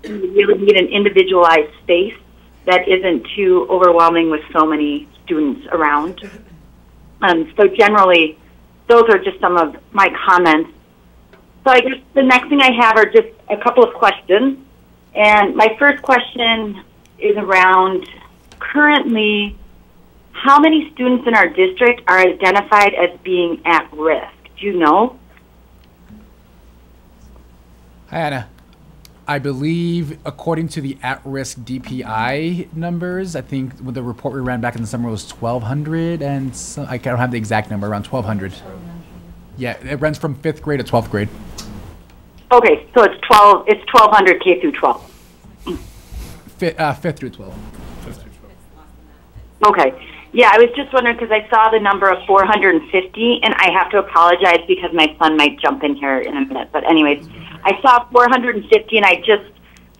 You really need an individualized space that isn't too overwhelming with so many students around. So generally, those are just some of my comments. So I guess the next thing I have are just a couple of questions. And my first question is around, currently, how many students in our district are identified as being at risk? Do you know? Hi, Anna. I believe, according to the at-risk DPI numbers, I think with the report we ran back in the summer was 1,200, and I don't have the exact number, around 1,200. Yeah, it runs from 5th grade to 12th grade. Okay, so it's 1,200 K through 12. 5th through 12. Okay. Yeah, I was just wondering because I saw the number of 450, and I have to apologize because my son might jump in here in a minute. But anyways, I saw 450, and I just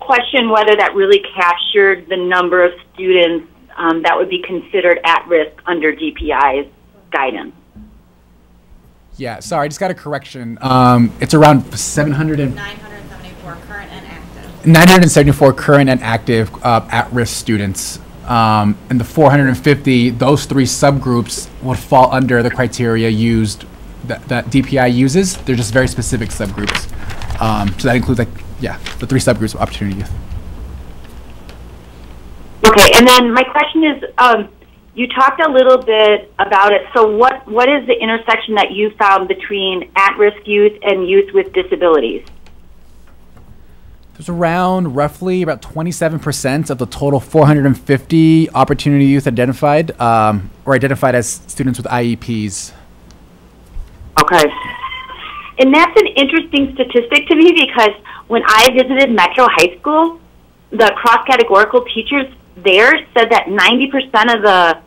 questioned whether that really captured the number of students that would be considered at risk under DPI's guidance. Yeah, sorry, I just got a correction. It's around 974 current and active. 974 current and active at-risk students. And the 450, those 3 subgroups would fall under the criteria used that DPI uses. They're just very specific subgroups. So that includes, the 3 subgroups of Opportunity Youth. Okay, and then my question is, you talked a little bit about it. So what is the intersection that you found between at-risk youth and youth with disabilities? There's roughly about 27% of the total 450 Opportunity Youth identified, or identified as students with IEPs. Okay. And that's an interesting statistic to me because when I visited Metro High School, the cross-categorical teachers there said that 90% of the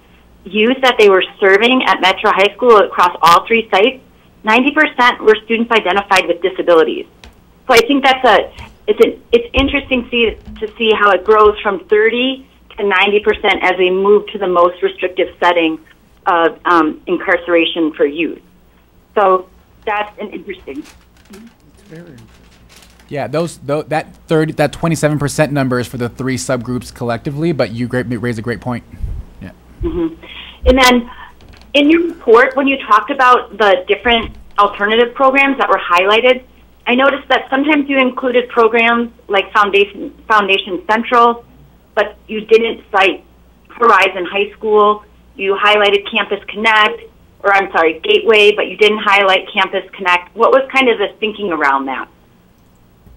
youth that they were serving at Metro High School across all 3 sites, 90% were students identified with disabilities. So I think it's interesting to see how it grows from 30 to 90% as we move to the most restrictive setting of incarceration for youth. So that's an interesting. Yeah, that 27% number is for the 3 subgroups collectively, but you raise a great point. Yeah. Mm-hmm. And then in your report, when you talked about the different alternative programs that were highlighted, I noticed that sometimes you included programs like Foundation Central, but you didn't cite Horizon High School. You highlighted Campus Connect, Gateway, but you didn't highlight Campus Connect. What was kind of the thinking around that?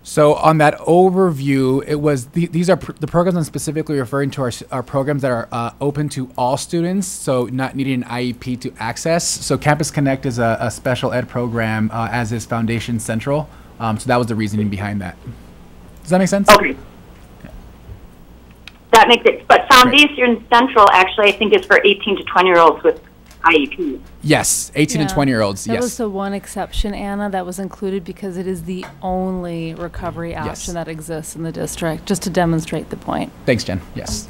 So on that overview, it was these are the programs I'm specifically referring to are programs that are open to all students, so not needing an IEP to access. So Campus Connect is a special ed program, as is Foundation Central. So that was the reasoning behind that. Does that make sense? Okay. That makes it. But Foundation Central actually, I think, is for 18 to 20-year-olds with IEP. Yes, 18 and 20-year-olds. That Yes. was the one exception, Anna, that was included because it is the only recovery option that exists in the district, just to demonstrate the point. Thanks, Jen. Yes.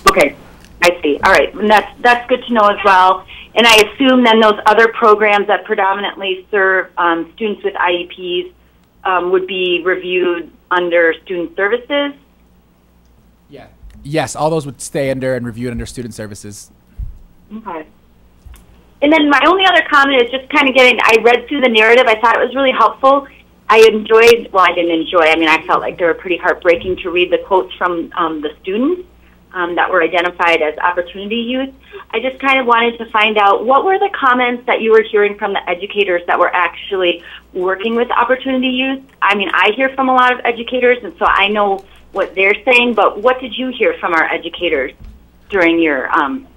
Okay, I see. All right, and that's good to know as well. And I assume then those other programs that predominantly serve students with IEPs would be reviewed under student services? Yeah. Yes, all those would stay under and reviewed under student services. Okay. And then my only other comment is just kind of I read through the narrative. I thought it was really helpful. I didn't enjoy. I mean, I felt like they were pretty heartbreaking to read the quotes from the students that were identified as Opportunity Youth. I just kind of wanted to find out what were the comments that you were hearing from the educators that were actually working with Opportunity Youth. I mean, I hear from a lot of educators, and so I know what they're saying, but what did you hear from our educators during your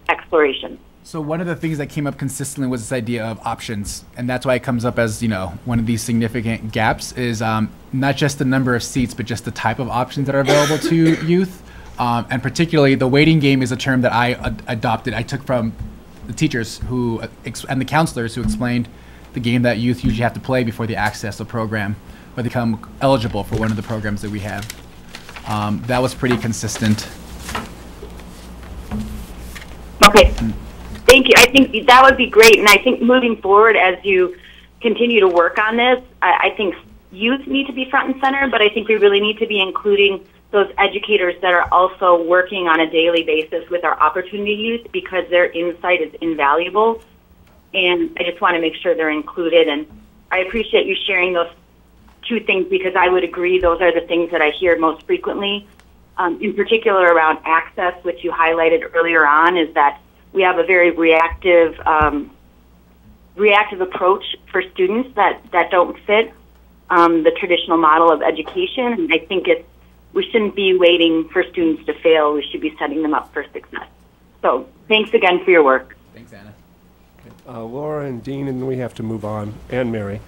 exploration? So one of the things that came up consistently was this idea of options, and that's why it comes up as, one of these significant gaps is not just the number of seats, but just the type of options that are available to youth. And particularly, the waiting game is a term that I adopted. I took from the teachers and the counselors who explained the game that youth usually have to play before they access a program or become eligible for one of the programs that we have. That was pretty consistent. Okay. Thank you. I think that would be great. And I think moving forward, as you continue to work on this, I think youth need to be front and center, but I think we really need to be including those educators that are also working on a daily basis with our Opportunity Youth because their insight is invaluable. And I just want to make sure they're included. And I appreciate you sharing those 2 things because I would agree those are the things that I hear most frequently. In particular around access, which you highlighted earlier on, is that we have a very reactive approach for students that don't fit the traditional model of education. And I think we shouldn't be waiting for students to fail. We should be setting them up for success. So thanks again for your work. Thanks, Anna. Good. Laura and Dean, and we have to move on, and Mary.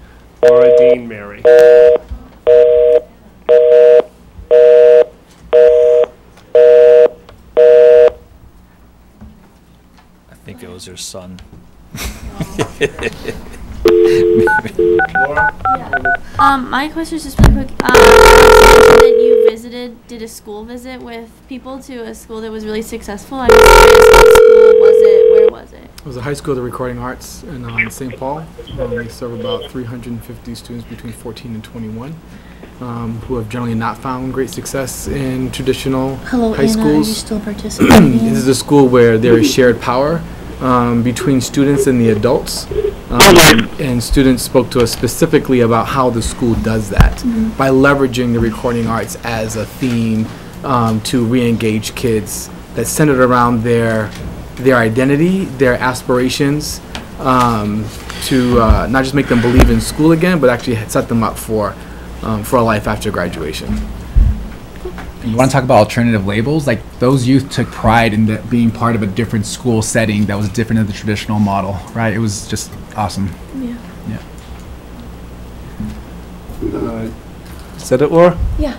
Laura, Dean, Mary. I think it was her son. My question is just really quick. That you did a school visit with people to a school that was really successful. I'm curious, what school was it? Where was it? It was a high school of the Recording Arts in St. Paul. They serve about 350 students between 14 and 21 who have generally not found great success in traditional high schools. Are you still participating? This is a school where there is shared power between students and the adults. And students spoke to us specifically about how the school does that by leveraging the recording arts as a theme to re-engage kids that's centered around their identity, their aspirations, to not just make them believe in school again, but actually set them up for a life after graduation. You want to talk about alternative labels? Like, those youth took pride in being part of a different school setting that was different than the traditional model, right? It was just awesome. Yeah. Yeah. Said it, Laura? Yeah.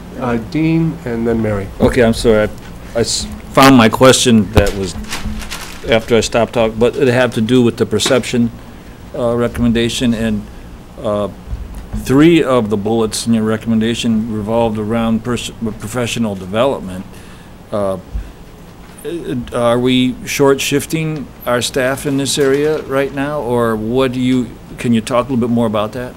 Dean, and then Mary. Okay, I'm sorry. I found my question that was after I stopped talking, but it had to do with the perception recommendation, and 3 of the bullets in your recommendation revolved around professional development. Are we short-shifting our staff in this area right now, or can you talk a little bit more about that?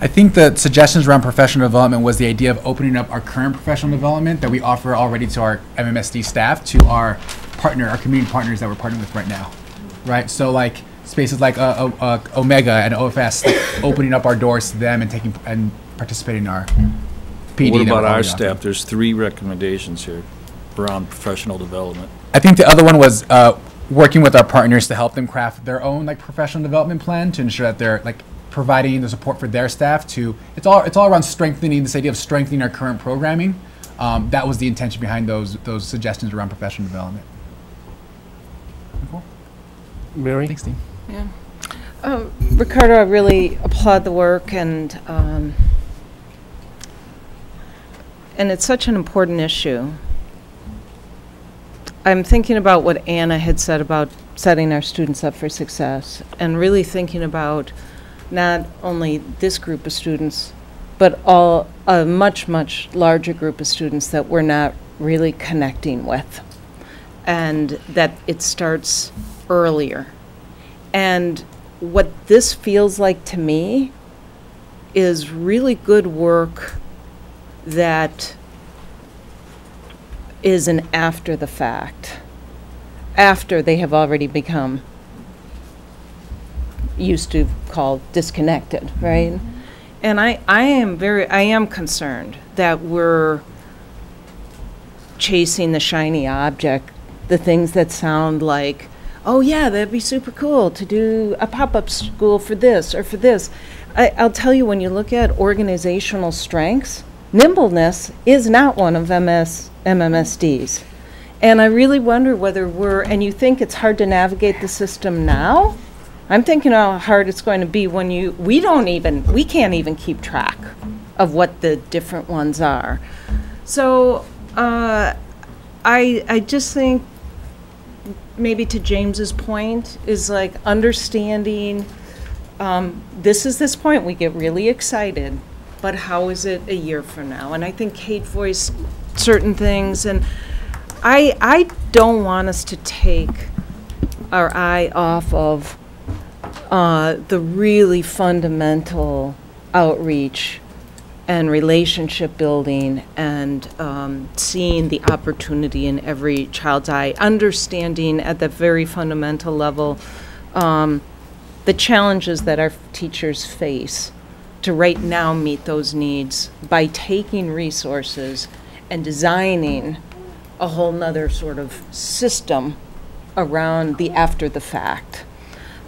I think the suggestions around professional development was the idea of opening up our current professional development that we offer already to our MMSD staff to our community partners that we're partnering with right now, right? So like spaces like Omega and OFS, like opening up our doors to them and participating in our PD. What about our staff? There's 3 recommendations here around professional development. I think the other one was working with our partners to help them craft their own like professional development plan to ensure that they're like providing the support for their staff to. It's all around strengthening this idea of strengthening our current programming. That was the intention behind those suggestions around professional development. Cool. Mary? Thanks, Dean. Yeah. Ricardo, I really applaud the work, and it's such an important issue. I'm thinking about what Anna had said about setting our students up for success, and really thinking about not only this group of students, but a much, much larger group of students that we're not really connecting with, and that it starts earlier. And what this feels like to me is really good work that is an after the fact, after they have already become used to call disconnected, right? And I am concerned that we're chasing the shiny object, the things that sound like, oh yeah, that'd be super cool to do a pop-up school for this or for this. I'll tell you, when you look at organizational strengths, nimbleness is not one of MMSD's. And I really wonder whether and you think it's hard to navigate the system now? I'm thinking how hard it's going to be when we can't even keep track of what the different ones are. So I just think, maybe to James's point, is like understanding this is this point, we get really excited, but how is it a year from now? And I think Kate voiced certain things, and I don't want us to take our eye off of the really fundamental outreach and relationship building, and seeing the opportunity in every child's eye, understanding at the very fundamental level the challenges that our teachers face to right now meet those needs by taking resources and designing a whole nother sort of system around the after the fact.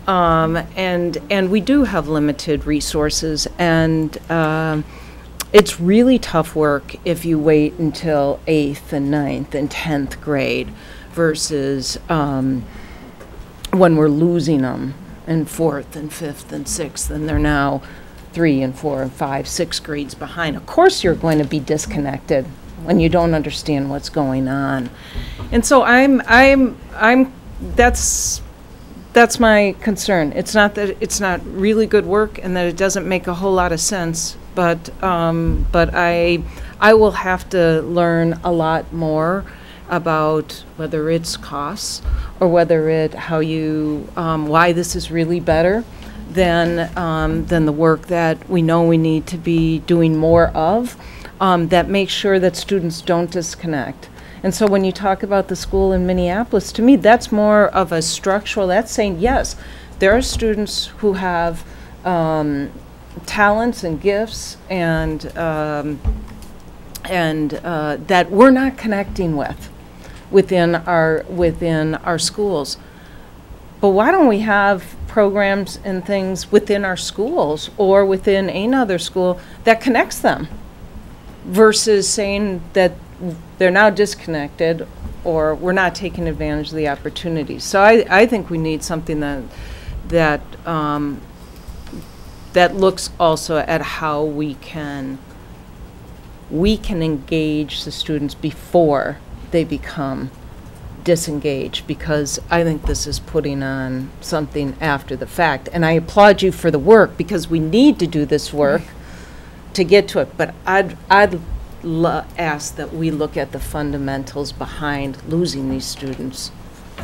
And we do have limited resources, and it's really tough work if you wait until 8th and 9th and 10th grade versus when we're losing them and 4th and 5th and 6th, and they're now 3 and 4 and 5, 6 grades behind. Of course you're going to be disconnected when you don't understand what's going on. And so that's my concern. It's not that it's not really good work and that it doesn't make a whole lot of sense, but I will have to learn a lot more about whether it's costs or whether why this is really better than the work that we know we need to be doing more of, that makes sure that students don't disconnect. And so when you talk about the school in Minneapolis, to me, that's more of a structural, that's saying, yes, there are students who have talents and gifts and that we're not connecting with within our schools. But why don't we have programs and things within our schools or within another school that connects them versus saying that they're now disconnected or we're not taking advantage of the opportunities. So I think we need something that looks also at how we can engage the students before they become disengaged, because I think this is putting on something after the fact. And I applaud you for the work, because we need to do this work to get to it. But I'd ask that we look at the fundamentals behind losing these students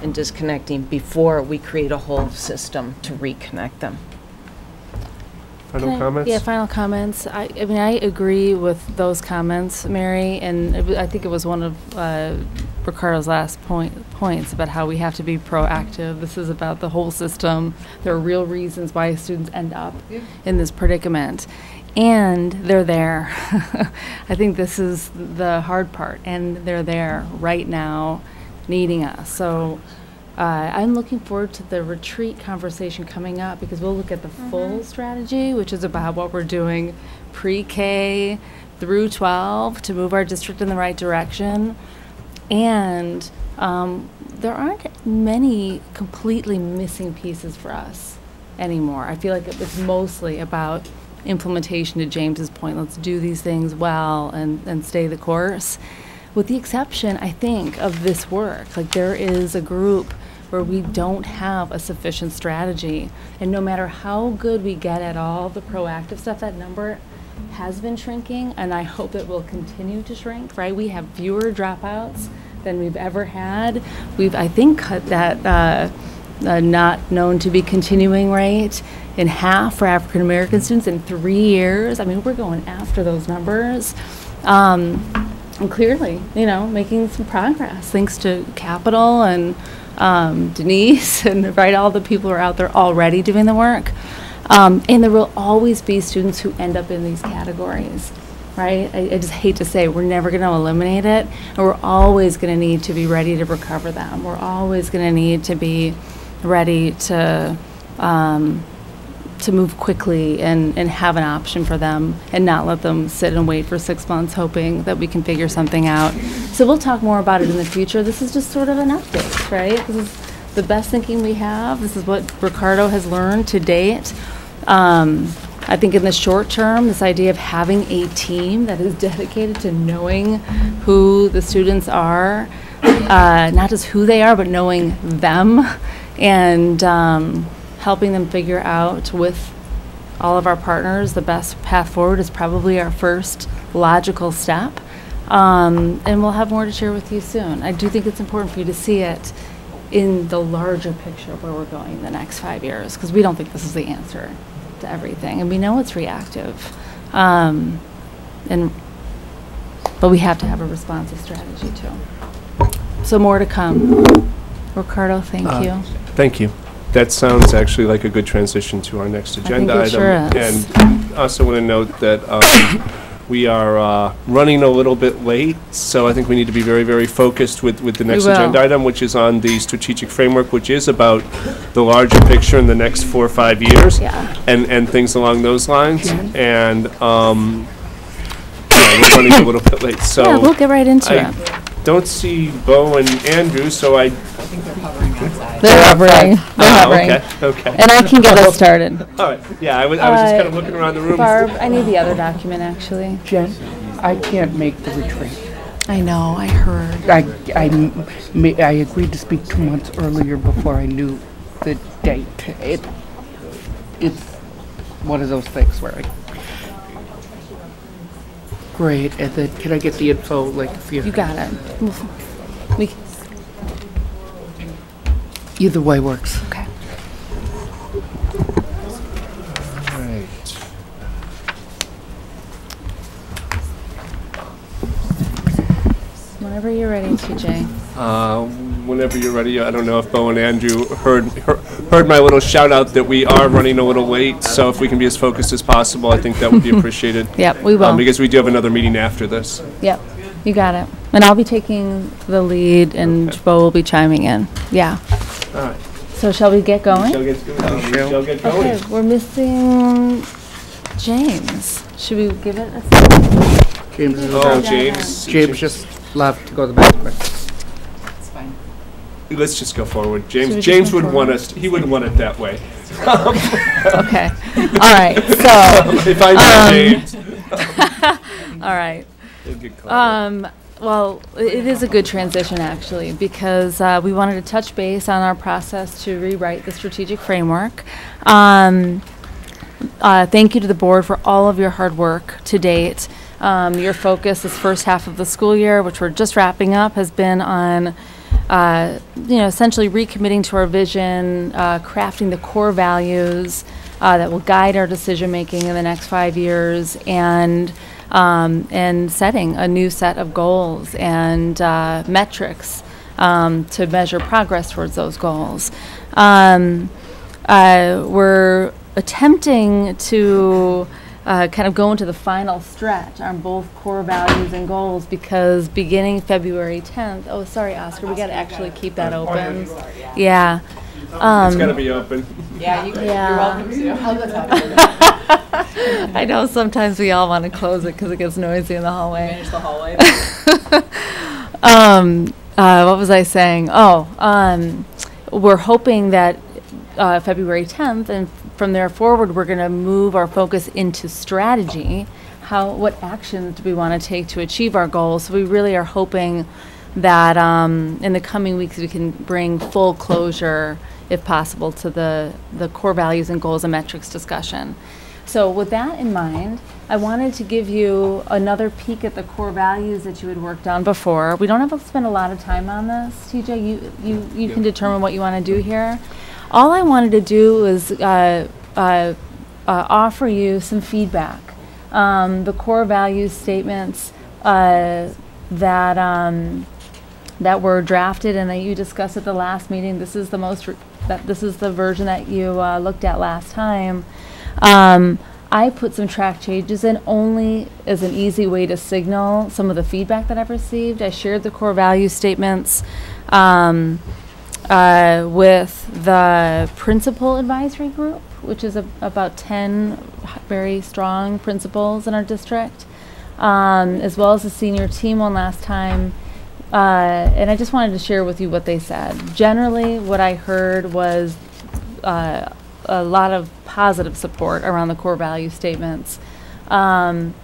and disconnecting before we create a whole system to reconnect them. Final comments? Yeah, final comments. I mean, I agree with those comments, Mary, and I think it was one of Ricardo's last points about how we have to be proactive. This is about the whole system. There are real reasons why students end up in this predicament. And they're there. I think this is the hard part, and they're there right now needing us. So I'm looking forward to the retreat conversation coming up, because we'll look at the full strategy, which is about what we're doing pre-K through 12 to move our district in the right direction. And there aren't many completely missing pieces for us anymore. I feel like it was mostly about implementation, to James's point. Let's do these things well and stay the course. With the exception, I think, of this work. Like, there is a group where we don't have a sufficient strategy. And no matter how good we get at all the proactive stuff, that number has been shrinking, and I hope it will continue to shrink, right? We have fewer dropouts than we've ever had. We've, I think, cut that not known to be continuing rate in half for African American students in 3 years. I mean, we're going after those numbers. And clearly, you know, making some progress thanks to Capital and Denise and all the people who are out there already doing the work. And there will always be students who end up in these categories, right? I just hate to say, we're never going to eliminate it, and we're always going to need to be ready to recover them. We're always going to need to be ready to move quickly and have an option for them, and not let them sit and wait for 6 months hoping that we can figure something out. So we'll talk more about it in the future. This is just sort of an update, right? This is the best thinking we have. This is what Ricardo has learned to date. I think in the short term, this idea of having a team that is dedicated to knowing who the students are, not just who they are, but knowing them, and helping them figure out with all of our partners the best path forward is probably our first logical step. And we'll have more to share with you soon. I do think it's important for you to see it in the larger picture of where we're going in the next 5 years, because we don't think this is the answer to everything, and we know it's reactive. But we have to have a responsive strategy too. So more to come. Ricardo, thank you. Thank you. That sounds actually like a good transition to our next agenda item. Sure is. And I also want to note that we are running a little bit late, so I think we need to be very, very focused with the next agenda item, which is on the strategic framework, which is about the larger picture in the next 4 or 5 years, and things along those lines. And we're running a little bit late, so yeah, we'll get right into it. Don't see Bo and Andrew, so I They're hovering. They're hovering. Okay. And I can get us started. All right. Yeah, I was just kind of looking around the room. Barb, I need the other document, actually. Jen, I can't make the retreat. I know, I heard. I agreed to speak 2 months earlier before I knew the date. It's one of those things where Great, and then can I get the info, like, if You got it. Either way works. Okay. All right. Whenever you're ready, TJ. Whenever you're ready. I don't know if Bo and Andrew heard my little shout out that we are running a little late, so if we can be as focused as possible, I think that would be appreciated. Yep, we will. Because we do have another meeting after this. Yep, you got it. And I'll be taking the lead, and Bo will be chiming in. Yeah. All right. So shall we get going? We shall get going. Okay, we're missing James. Should we give it a second? James is James. James just left to go to the bathroom. It's fine. Let's just go forward. Should we James just would move want forward? us. He wouldn't want it that way. Okay. All right. So. If I know James. All right. He'll get caught. Well, it is a good transition, actually, because we wanted to touch base on our process to rewrite the strategic framework. Thank you to the board for all of your hard work to date. Your focus this first half of the school year, which we're just wrapping up, has been on essentially recommitting to our vision, crafting the core values that will guide our decision-making in the next 5 years, and setting a new set of goals and metrics to measure progress towards those goals. We're attempting to kind of go into the final stretch on both core values and goals, because beginning February 10th, oh, sorry, Oscar, we got to actually keep that open. Yeah. It's got to be open. Yeah, you're welcome to. I know sometimes we all want to close it because it gets noisy in the hallway. Manage the hallway. What was I saying? We're hoping that February 10th, and from there forward, we're going to move our focus into strategy. What actions do we want to take to achieve our goals? So we really are hoping that in the coming weeks we can bring full closure, if possible, to the core values and goals and metrics discussion. So with that in mind, I wanted to give you another peek at the core values that you had worked on before. We don't have to spend a lot of time on this. TJ, you can determine what you want to do here. All I wanted to do was offer you some feedback. The core values statements that were drafted and that you discussed at the last meeting. This is the version that you looked at last time. I put some track changes in only as an easy way to signal some of the feedback that I've received. I shared the core value statements with the principal advisory group, which is about 10 very strong principals in our district, as well as the senior team one last time. And I just wanted to share with you what they said. Generally, what I heard was a lot of positive support around the core value statements. One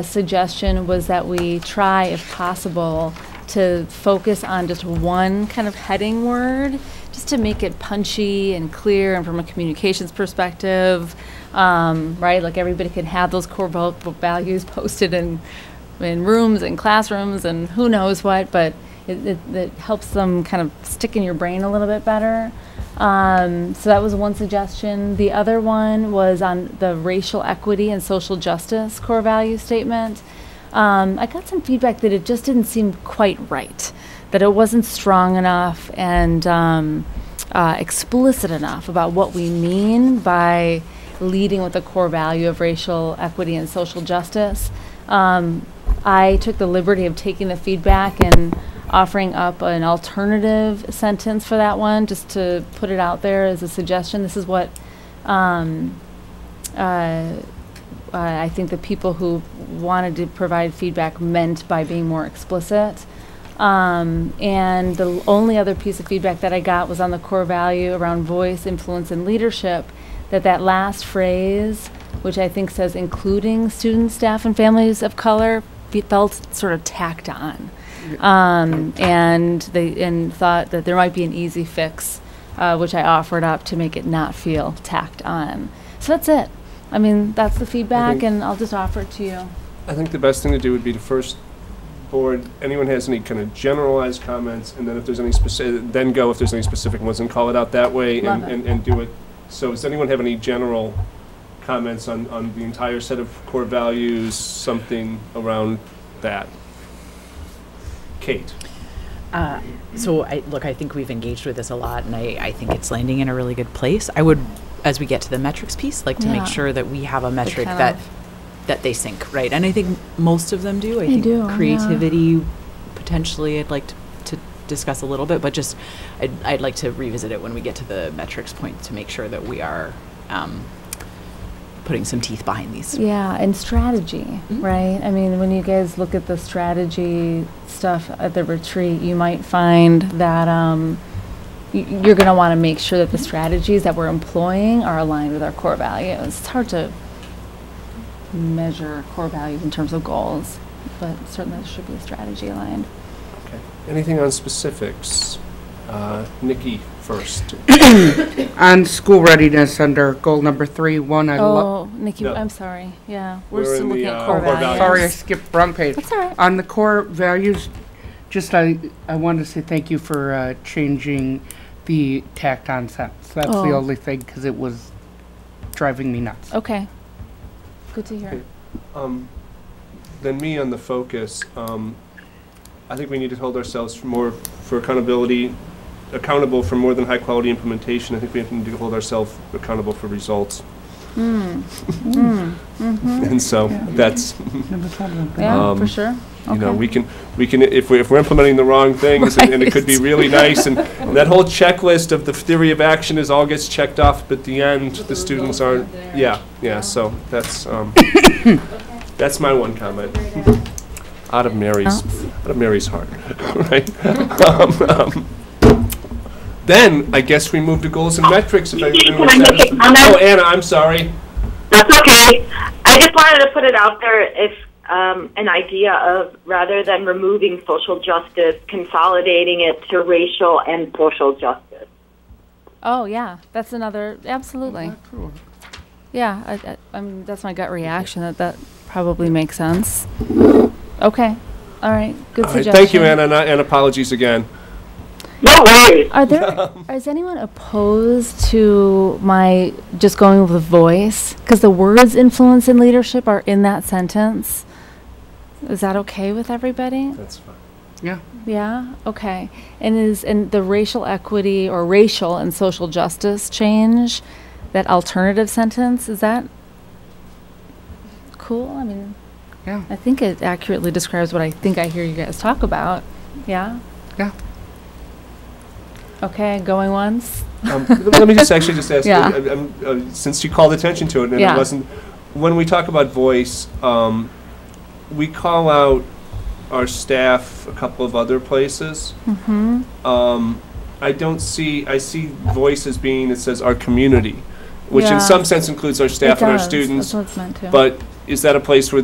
suggestion was that we try, if possible, to focus on just one kind of heading word, just to make it punchy and clear, and from a communications perspective, right? Like everybody can have those core values posted in rooms and classrooms and who knows what, but it helps them kind of stick in your brain a little bit better. So that was one suggestion. The other one was on the racial equity and social justice core value statement. I got some feedback that it just didn't seem quite right, that it wasn't strong enough and explicit enough about what we mean by leading with the core value of racial equity and social justice. I took the liberty of taking the feedback and offering up an alternative sentence for that one, just to put it out there as a suggestion. This is what I think the people who wanted to provide feedback meant by being more explicit. And the only other piece of feedback that I got was on the core value around voice, influence, and leadership, that last phrase, which I think says including students, staff, and families of color, felt sort of tacked on. And thought that there might be an easy fix, which I offered up to make it not feel tacked on. So that's it. I mean, that's the feedback, and I'll just offer it to you. I think the best thing to do would be to first board, anyone has any kind of generalized comments, and then if there's any specific, then go if there's any specific ones and call it out that way and do it. So does anyone have any general comments on the entire set of core values, something around that? Kate. So I think we've engaged with this a lot, and I think it's landing in a really good place. I would, as we get to the metrics piece, like to make sure that we have a metric that they sync, right? And I think most of them do. I think creativity, potentially, I'd like to discuss a little bit, but just I'd like to revisit it when we get to the metrics point to make sure that we are putting some teeth behind these. Yeah, and strategy, right? I mean, when you guys look at the strategy stuff at the retreat, you might find that you're going to want to make sure that the strategies that we're employing are aligned with our core values. It's hard to measure core values in terms of goals, but certainly there should be a strategy aligned. Okay. Anything on specifics? Nikki first. On school readiness under goal number 3, Nikki, No. I'm sorry. Yeah, We're still in looking the, at core core values. Sorry, I skipped wrong page. That's all right. On the core values, just I wanted to say thank you for changing the tacked on sentence. That's the only thing, because it was driving me nuts. Okay. Good to hear. Then me on the focus, I think we need to hold ourselves for accountable for more than high quality implementation. I think we need to hold ourselves accountable for results. And so that's for sure. You know, we can if we're implementing the wrong things, and it could be really nice, and that whole checklist of the theory of action all gets checked off, but at the end the students aren't. So that's that's my one comment. Out of Mary's heart, right? Then I guess we move to goals and metrics. Anna, I'm sorry. That's okay. I just wanted to put it out there if an idea of, rather than removing social justice, consolidating it to racial and social justice. Oh, yeah. That's another, absolutely. Yeah, that's my gut reaction, that probably makes sense. Okay. All right. Good suggestion. Thank you, Anna, and apologies again. No worries. Is anyone opposed to my just going with voice? Because the words influence and leadership are in that sentence. Is that okay with everybody? That's fine. Yeah. Yeah? Okay. And the racial equity or racial and social justice change, that alternative sentence, is that cool? I mean, yeah. I think it accurately describes what I think I hear you guys talk about. Yeah? Yeah. Okay, going once. Let me just ask, Yeah. Since you called attention to it, and Yeah. it wasn't, when we talk about voice, we call out our staff a couple of other places. I see voice as being, it says our community, which in some sense includes our staff and our students. That's what it's meant to. But is that a place where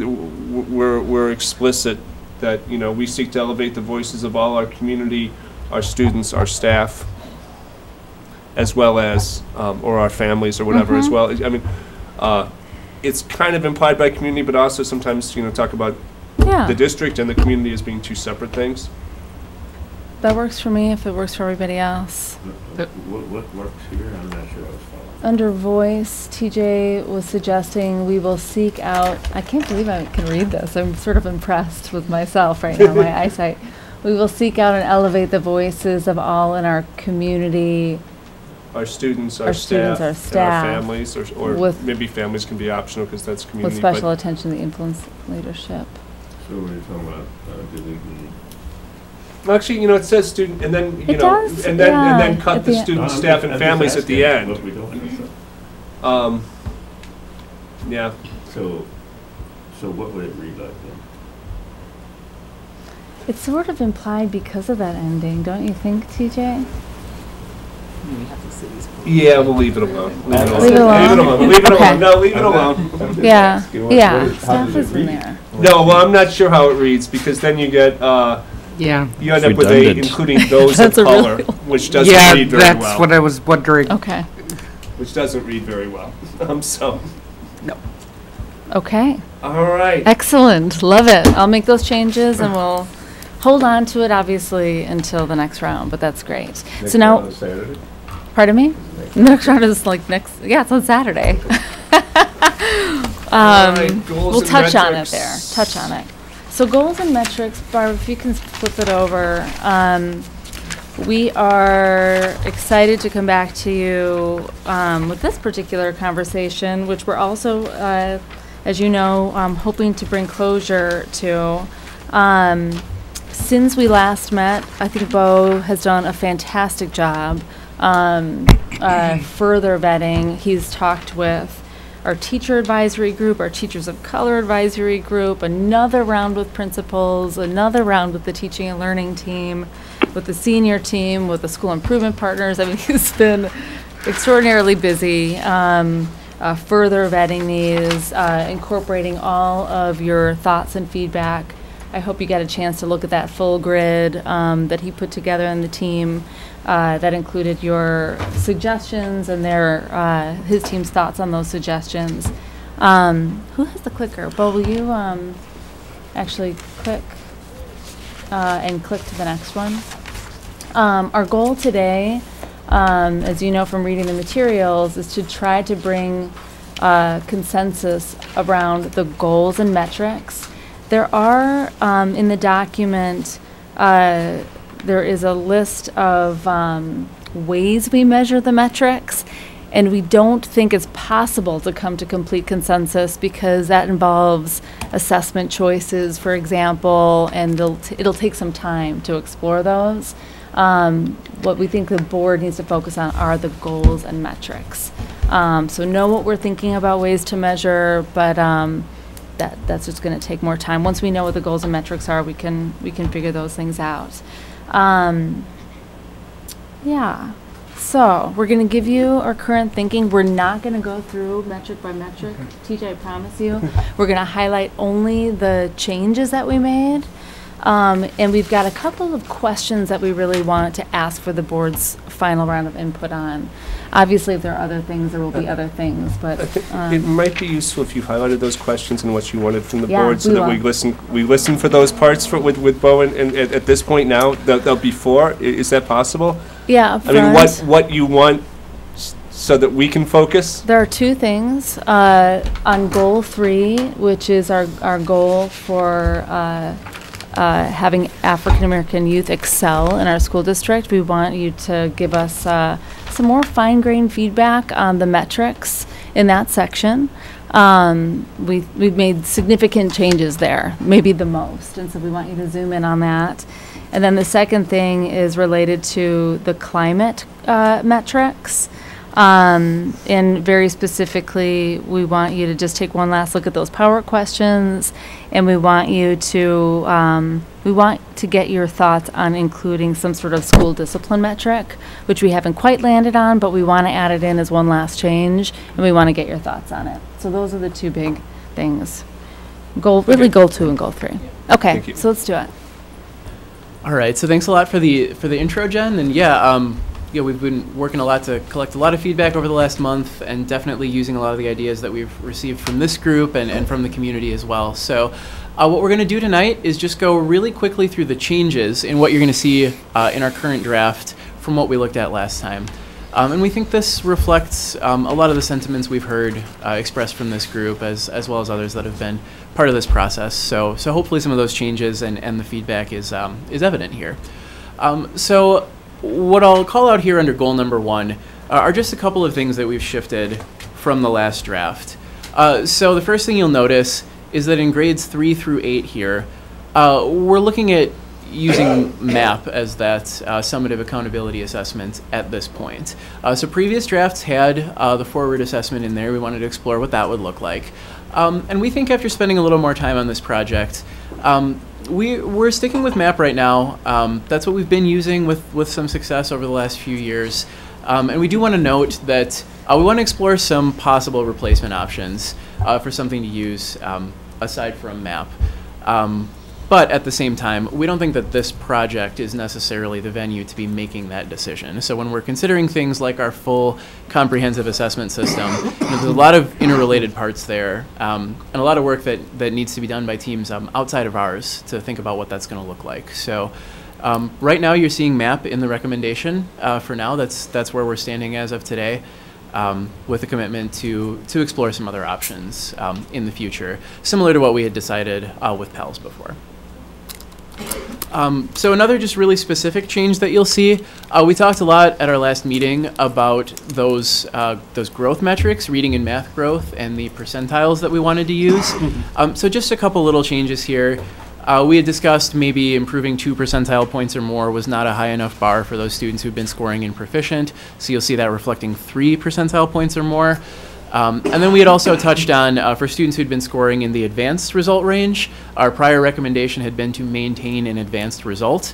we're explicit that, you know, we seek to elevate the voices of all our community, our students, our staff, as well as, or our families or whatever as well? I mean, it's kind of implied by community, but also sometimes, you know, talk about the district and the community as being two separate things. That works for me if it works for everybody else. What works here? I'm not sure I was following. Under voice, TJ was suggesting we will seek out, I can't believe I can read this. I'm sort of impressed with myself right now, my eyesight. We will seek out and elevate the voices of all in our community. Our students, our staff, our staff, and our families, or maybe families can be optional because that's community. With special attention to the influence leadership. So we're talking about deleting. Well, actually, you know, it says student, and then you It know, does, and then yeah, and then cut at the the student, staff, and families at the end. What we doing? Yeah. So what would it read like then? It's sort of implied because of that ending, don't you think, TJ? Yeah, we'll leave it alone. Leave it alone. Leave it alone. Leave it alone. Leave it Okay. alone. No, leave it alone. Yeah, yeah, staff is in there. No, well, I'm not sure how it reads because then you get, Yeah. you end up with a, Redundant. including those of That's a real- color, which doesn't Yeah, read very that's well. what I was wondering. Okay, Which doesn't read very well. So, okay. all right. Excellent, love it. I'll make those changes and we'll hold on to it, obviously, until the next round, but that's great. So now, pardon me? Next round is like next, yeah, it's on Saturday. All right, goals We'll and touch on it metrics. there, touch on it. So goals and metrics, Barb, if you can flip it over. We are excited to come back to you with this particular conversation, which we're also, as you know, hoping to bring closure to. Since we last met, I think Bo has done a fantastic job further vetting. He's talked with our teacher advisory group, our teachers of color advisory group, another round with principals, another round with the teaching and learning team, with the senior team, with the school improvement partners. I mean, he's been extraordinarily busy further vetting these, incorporating all of your thoughts and feedback. I hope you got a chance to look at that full grid that he put together in the team that included your suggestions and his team's thoughts on those suggestions. Who has the clicker? Bo, will you actually click and click to the next one? Our goal today, as you know from reading the materials, is to try to bring consensus around the goals and metrics. There are, in the document, there is a list of ways we measure the metrics, and we don't think it's possible to come to complete consensus because that involves assessment choices, for example, and it'll take some time to explore those. What we think the board needs to focus on are the goals and metrics. So know what we're thinking about ways to measure, but that's just going to take more time. Once we know what the goals and metrics are, we can figure those things out. Yeah. So we're going to give you our current thinking. We're not going to go through metric by metric. TJ, I promise you. We're going to highlight only the changes that we made. And we've got a couple of questions that we really want to ask for the board's final round of input on. Obviously, if there are other things, there will be other things, but It might be useful if you highlighted those questions and what you wanted from the Yeah, board, so we that will. we listen for those parts with Bo, and at this point now, there'll be 4. Is that possible? yeah, up I mean, front. what you want so that we can focus? There are 2 things. On goal 3, which is our goal for having African American youth excel in our school district, we want you to give us some more fine-grained feedback on the metrics in that section. We've made significant changes there, maybe the most, and so we want you to zoom in on that. And then the second thing is related to the climate metrics. And very specifically, we want you to just take one last look at those power questions, and we want you to get your thoughts on including some sort of school discipline metric, which we haven't quite landed on, but we want to add it in as one last change, and we want to get your thoughts on it. So those are the 2 big things. Goal 2 and goal 3. Okay, Thank you. so let's do it. All right, so thanks a lot for the intro, Jen, and yeah, we've been working a lot to collect a lot of feedback over the last month, and definitely using a lot of the ideas that we've received from this group and from the community as well. So what we're going to do tonight is just go really quickly through the changes in what you're going to see in our current draft from what we looked at last time. And we think this reflects a lot of the sentiments we've heard expressed from this group, as well as others that have been part of this process. So hopefully some of those changes and the feedback is evident here. So what I'll call out here under goal number 1 are just a couple of things that we've shifted from the last draft. So the first thing you'll notice is that in grades 3 through 8 here, we're looking at using MAP as that summative accountability assessment at this point. So previous drafts had the forward assessment in there. We wanted to explore what that would look like. And we think after spending a little more time on this project, we're sticking with MAP right now. That's what we've been using with some success over the last few years. And we do want to note that we want to explore some possible replacement options for something to use aside from MAP. But at the same time, we don't think that this project is necessarily the venue to be making that decision. So when we're considering things like our full comprehensive assessment system, there's a lot of interrelated parts there, and a lot of work that needs to be done by teams outside of ours to think about what that's going to look like. So right now you're seeing MAP in the recommendation for now. That's where we're standing as of today, with a commitment to explore some other options in the future, similar to what we had decided with PALS before. So another just really specific change that you'll see, we talked a lot at our last meeting about those growth metrics, reading and math growth, and the percentiles that we wanted to use. So just a couple little changes here. We had discussed maybe improving 2 percentile points or more was not a high enough bar for those students who've been scoring in proficient. So you'll see that reflecting 3 percentile points or more. And then we had also touched on, for students who'd been scoring in the advanced result range, our prior recommendation had been to maintain an advanced result.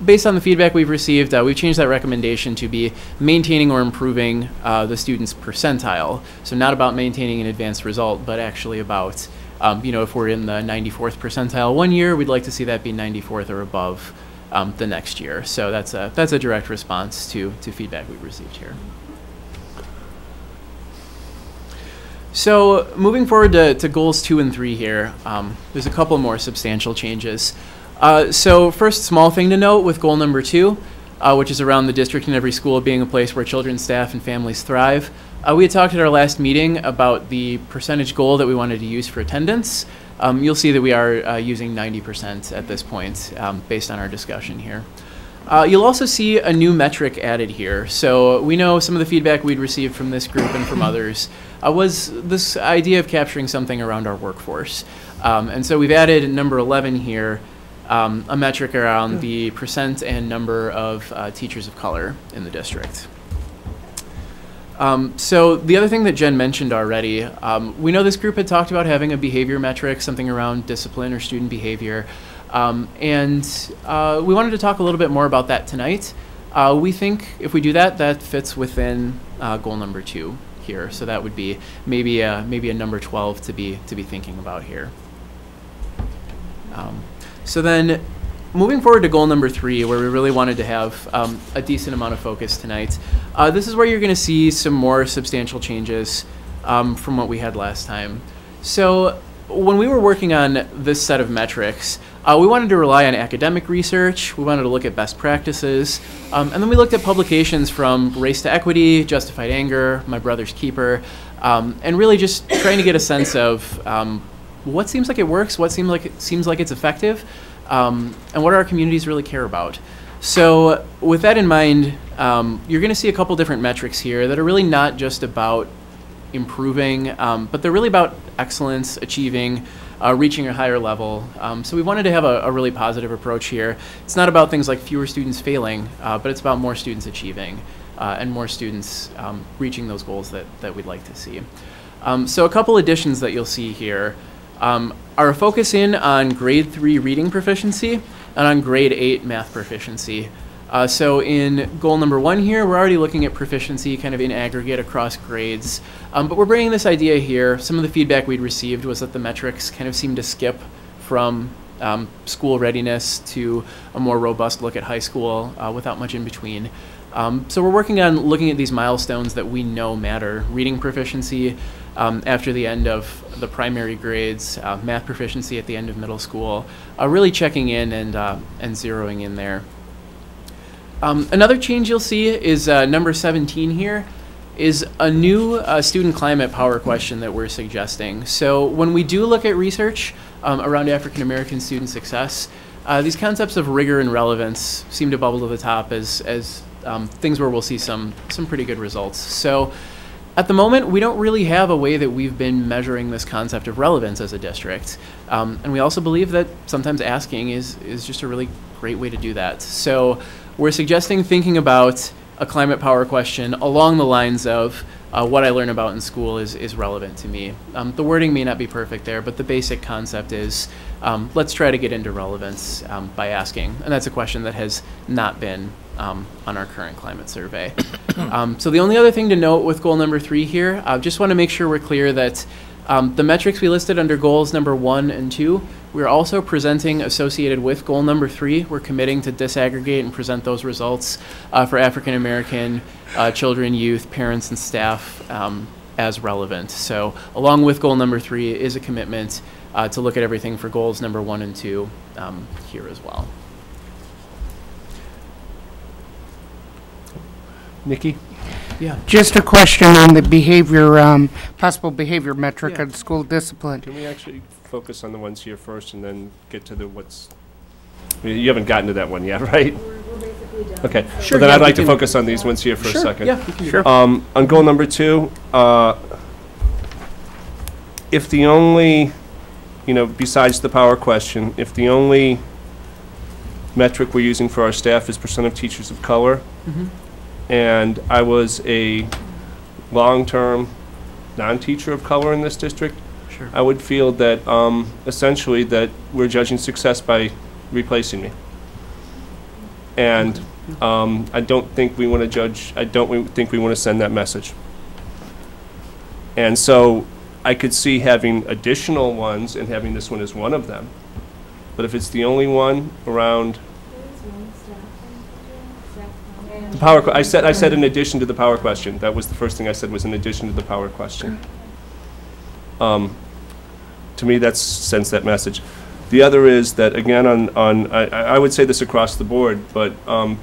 Based on the feedback we've received, we've changed that recommendation to be maintaining or improving the student's percentile. So not about maintaining an advanced result, but actually about, if we're in the 94th percentile one year, we'd like to see that be 94th or above the next year. So that's a direct response to feedback we've received here. So moving forward to goals 2 and 3 here, there's a couple more substantial changes. So first small thing to note with goal number 2, which is around the district and every school being a place where children, staff, and families thrive. We had talked at our last meeting about the percentage goal that we wanted to use for attendance. You'll see that we are using 90% at this point based on our discussion here. You'll also see a new metric added here. So we know some of the feedback we'd received from this group and from others was this idea of capturing something around our workforce. And so we've added number 11 here, a metric around the percent and number of teachers of color in the district. So the other thing that Jen mentioned already, we know this group had talked about having a behavior metric, something around discipline or student behavior. And we wanted to talk a little bit more about that tonight. We think if we do that, that fits within goal number 2 here. So that would be maybe a number 12 to be thinking about here. So then moving forward to goal number 3, where we really wanted to have a decent amount of focus tonight. This is where you're going to see some more substantial changes from what we had last time. So when we were working on this set of metrics, we wanted to rely on academic research, we wanted to look at best practices, and then we looked at publications from Race to Equity, Justified Anger, My Brother's Keeper, and really just trying to get a sense of what seems like it works, what seems like it's effective, and what our communities really care about. So with that in mind, you're going to see a couple different metrics here that are really not just about improving, but they're really about excellence, achieving, reaching a higher level. So we wanted to have a really positive approach here. It's not about things like fewer students failing, but it's about more students achieving and more students reaching those goals that we'd like to see. So a couple additions that you'll see here are a focus in on grade 3 reading proficiency and on grade 8 math proficiency. So in goal number 1 here, we're already looking at proficiency kind of in aggregate across grades. But we're bringing this idea here. Some of the feedback we'd received was that the metrics kind of seem to skip from school readiness to a more robust look at high school without much in between. So we're working on looking at these milestones that we know matter. Reading proficiency after the end of the primary grades, math proficiency at the end of middle school, really checking in and zeroing in there. Another change you'll see is number 17 here is a new student climate power question that we're suggesting. So when we do look at research around African American student success, these concepts of rigor and relevance seem to bubble to the top as things where we'll see some pretty good results. So at the moment, we don't really have a way that we've been measuring this concept of relevance as a district. And we also believe that sometimes asking is just a really great way to do that. So we're suggesting thinking about a climate power question along the lines of what I learn about in school is relevant to me. The wording may not be perfect there, but the basic concept is let's try to get into relevance by asking. And that's a question that has not been on our current climate survey. So the only other thing to note with goal number 3 here, I just want to make sure we're clear that the metrics we listed under goals number 1 and 2, we're also presenting associated with goal number 3. We're committing to disaggregate and present those results for African American children, youth, parents, and staff as relevant. So along with goal number 3 is a commitment to look at everything for goals number 1 and 2 here as well. Nikki? Yeah. Just a question on the behavior, possible behavior metric on school discipline. Can we actually focus on the ones here first and then get to the what's... You haven't gotten to that one yet, right? We're basically done. Okay. Sure, Well, then yeah, I'd like we to can- focus on these ones here for Sure, a second. yeah, we can do that. On goal number 2, if the only, besides the power question, if the only metric we're using for our staff is % of teachers of color, and I was a long-term non-teacher of color in this district, Sure. I would feel that essentially that we're judging success by replacing me. And I don't think we want to judge, think we want to send that message. And so I could see having additional ones and having this one as one of them. But if it's the only one around the power, I said in addition to the power question. That was the first thing I said, was in addition to the power question. To me, that sends that message. The other is that, again, I would say this across the board, but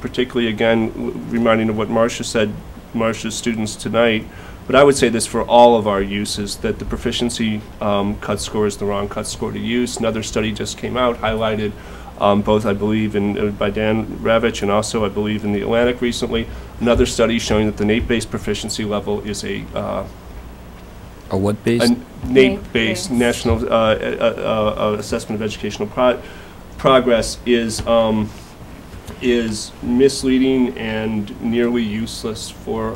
particularly, again, reminding of what Marcia said, Marcia's students tonight, but I would say this for all of our uses, that the proficiency cut score is the wrong cut score to use. Another study just came out, highlighted both, I believe, by Dan Ravitch and also, I believe, in the Atlantic recently, another study showing that the NAEP-based proficiency level is a what based? NAEP-based National Assessment of Educational Progress is misleading and nearly useless for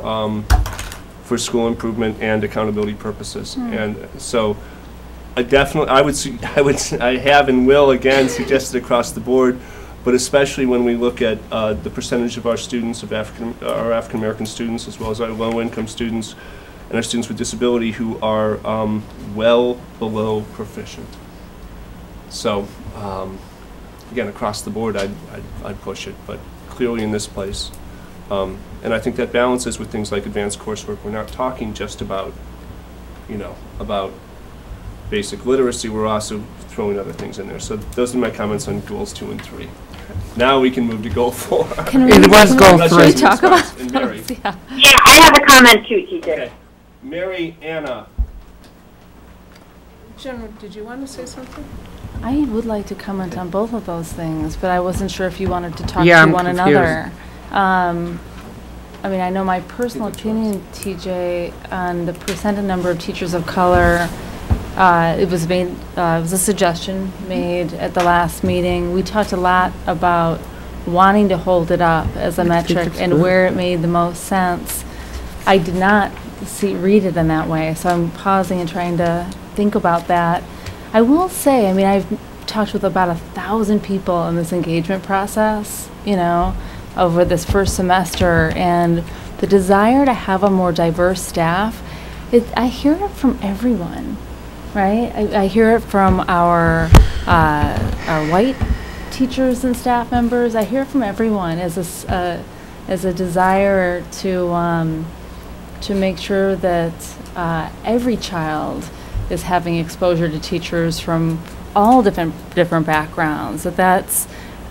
school improvement and accountability purposes. And so, I have and will again suggest it across the board, but especially when we look at the percentage of our students, of our African American students, as well as our low-income students, and our students with disability who are well below proficient. So, again, across the board, I'd push it, but clearly in this place. And I think that balances with things like advanced coursework. We're not talking just about, about basic literacy. We're also throwing other things in there. So those are my comments on goals 2 and 3. Now we can move to goal 4. It was goal 3. Talk about and Mary. those, yeah. Yeah, I have a comment too, TJ. Okay. Mary, Anna. Jen, did you want to say something? I would like to comment on both of those things, but I wasn't sure if you wanted to talk Yeah, to I'm one confused. another. I mean, I know my personal opinion, TJ, on the percent number of teachers of color, it was a suggestion made at the last meeting. We talked a lot about wanting to hold it up as a metric and where it made the most sense. I did not read it in that way, so I'm pausing and trying to think about that. I will say, I mean, I've talked with about 1,000 people in this engagement process, over this first semester, and the desire to have a more diverse staff, I hear it from everyone, right? I hear it from our white teachers and staff members. I hear it from everyone as a desire to make sure that every child is having exposure to teachers from all different backgrounds.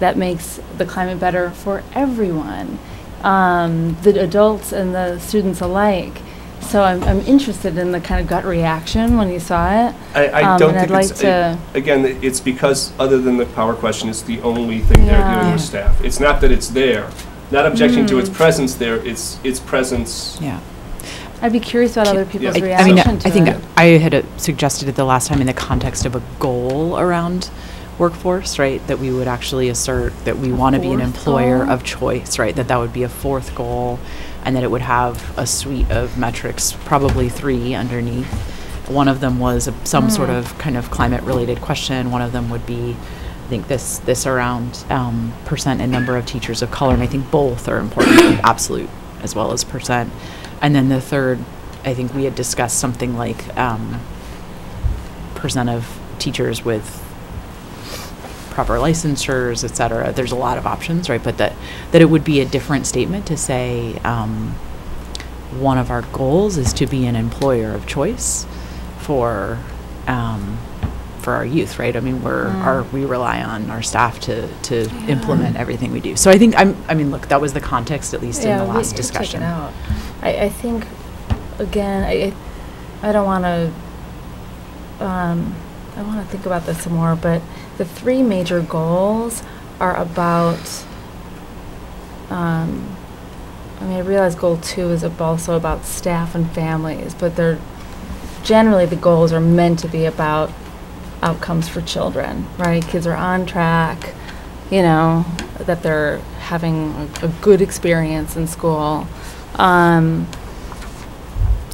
That makes the climate better for everyone, the adults and the students alike. So I'm interested in the kind of gut reaction when you saw it. I don't and think I'd like it's, to. Again, it's because other than the power question, it's the only thing they're doing with staff. It's not that it's there. Not objecting to its presence there, it's presence. Yeah. I'd be curious about other people's I reaction mean, to I think it. I had suggested it the last time in the context of a goal around workforce, right? That we would actually assert that we want to be an employer of choice, right? That would be a fourth goal, and that it would have a suite of metrics, probably 3 underneath. One of them was some sort of kind of climate-related question. One of them would be, I think this around percent and number of teachers of color, and I think both are important, absolute as well as percent. And then the third, I think we had discussed something like percent of teachers with proper licensures, et cetera. There's a lot of options, right? But that it would be a different statement to say one of our goals is to be an employer of choice for our youth, right? I mean, we rely on our staff to implement everything we do. So I think look, that was the context, at least in the last discussion. I think, again, I don't want to. I want to think about this some more, but the 3 major goals are about. I realize goal 2 is also about staff and families, but they're generally the goals are meant to be about outcomes for children, right? Kids are on track, that they're having a good experience in school.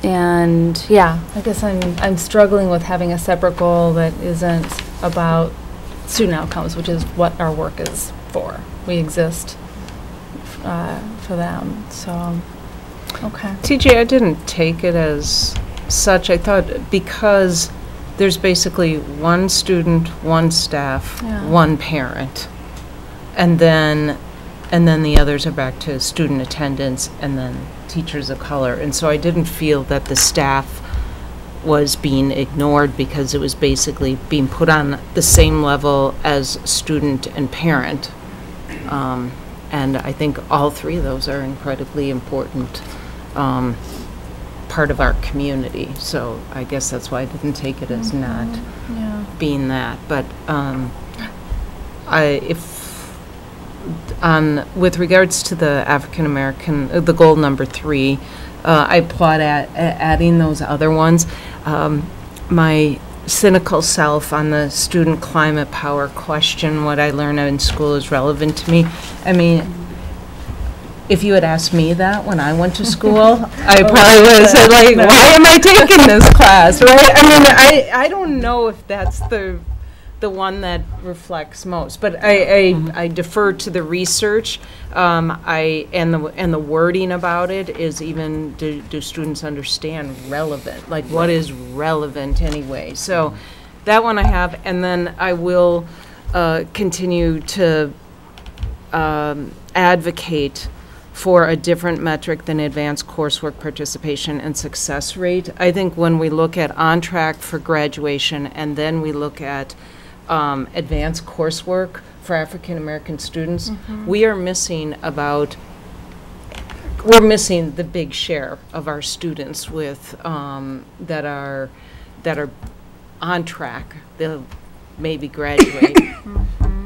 And yeah, I guess I'm struggling with having a separate goal that isn't about student outcomes, which is what our work is for. We exist for them. So, okay. TJ, I didn't take it as such. I thought because there's basically 1 student, 1 staff, 1 parent, and then the others are back to student attendance and then teachers of color. And so I didn't feel that the staff was being ignored because it was basically being put on the same level as student and parent. And I think all 3 of those are incredibly important part of our community. So I guess that's why I didn't take it as not being that. But with regards to the African American, the goal number 3, I applaud adding those other ones. My cynical self on the student climate power question, what I learned in school is relevant to me. I mean, if you had asked me that when I went to school, I probably would have said, like, why am I taking this class, right? I mean, I don't know if that's the one that reflects most, but I defer to the research. And the wording about it is even, do students understand relevant? Like, what is relevant anyway? So that one I have, and then I will continue to advocate for a different metric than advanced coursework participation and success rate. I think when we look at on track for graduation and then we look at advanced coursework for African American students, we are missing we're missing the big share of our students with that are on track. They'll maybe graduate.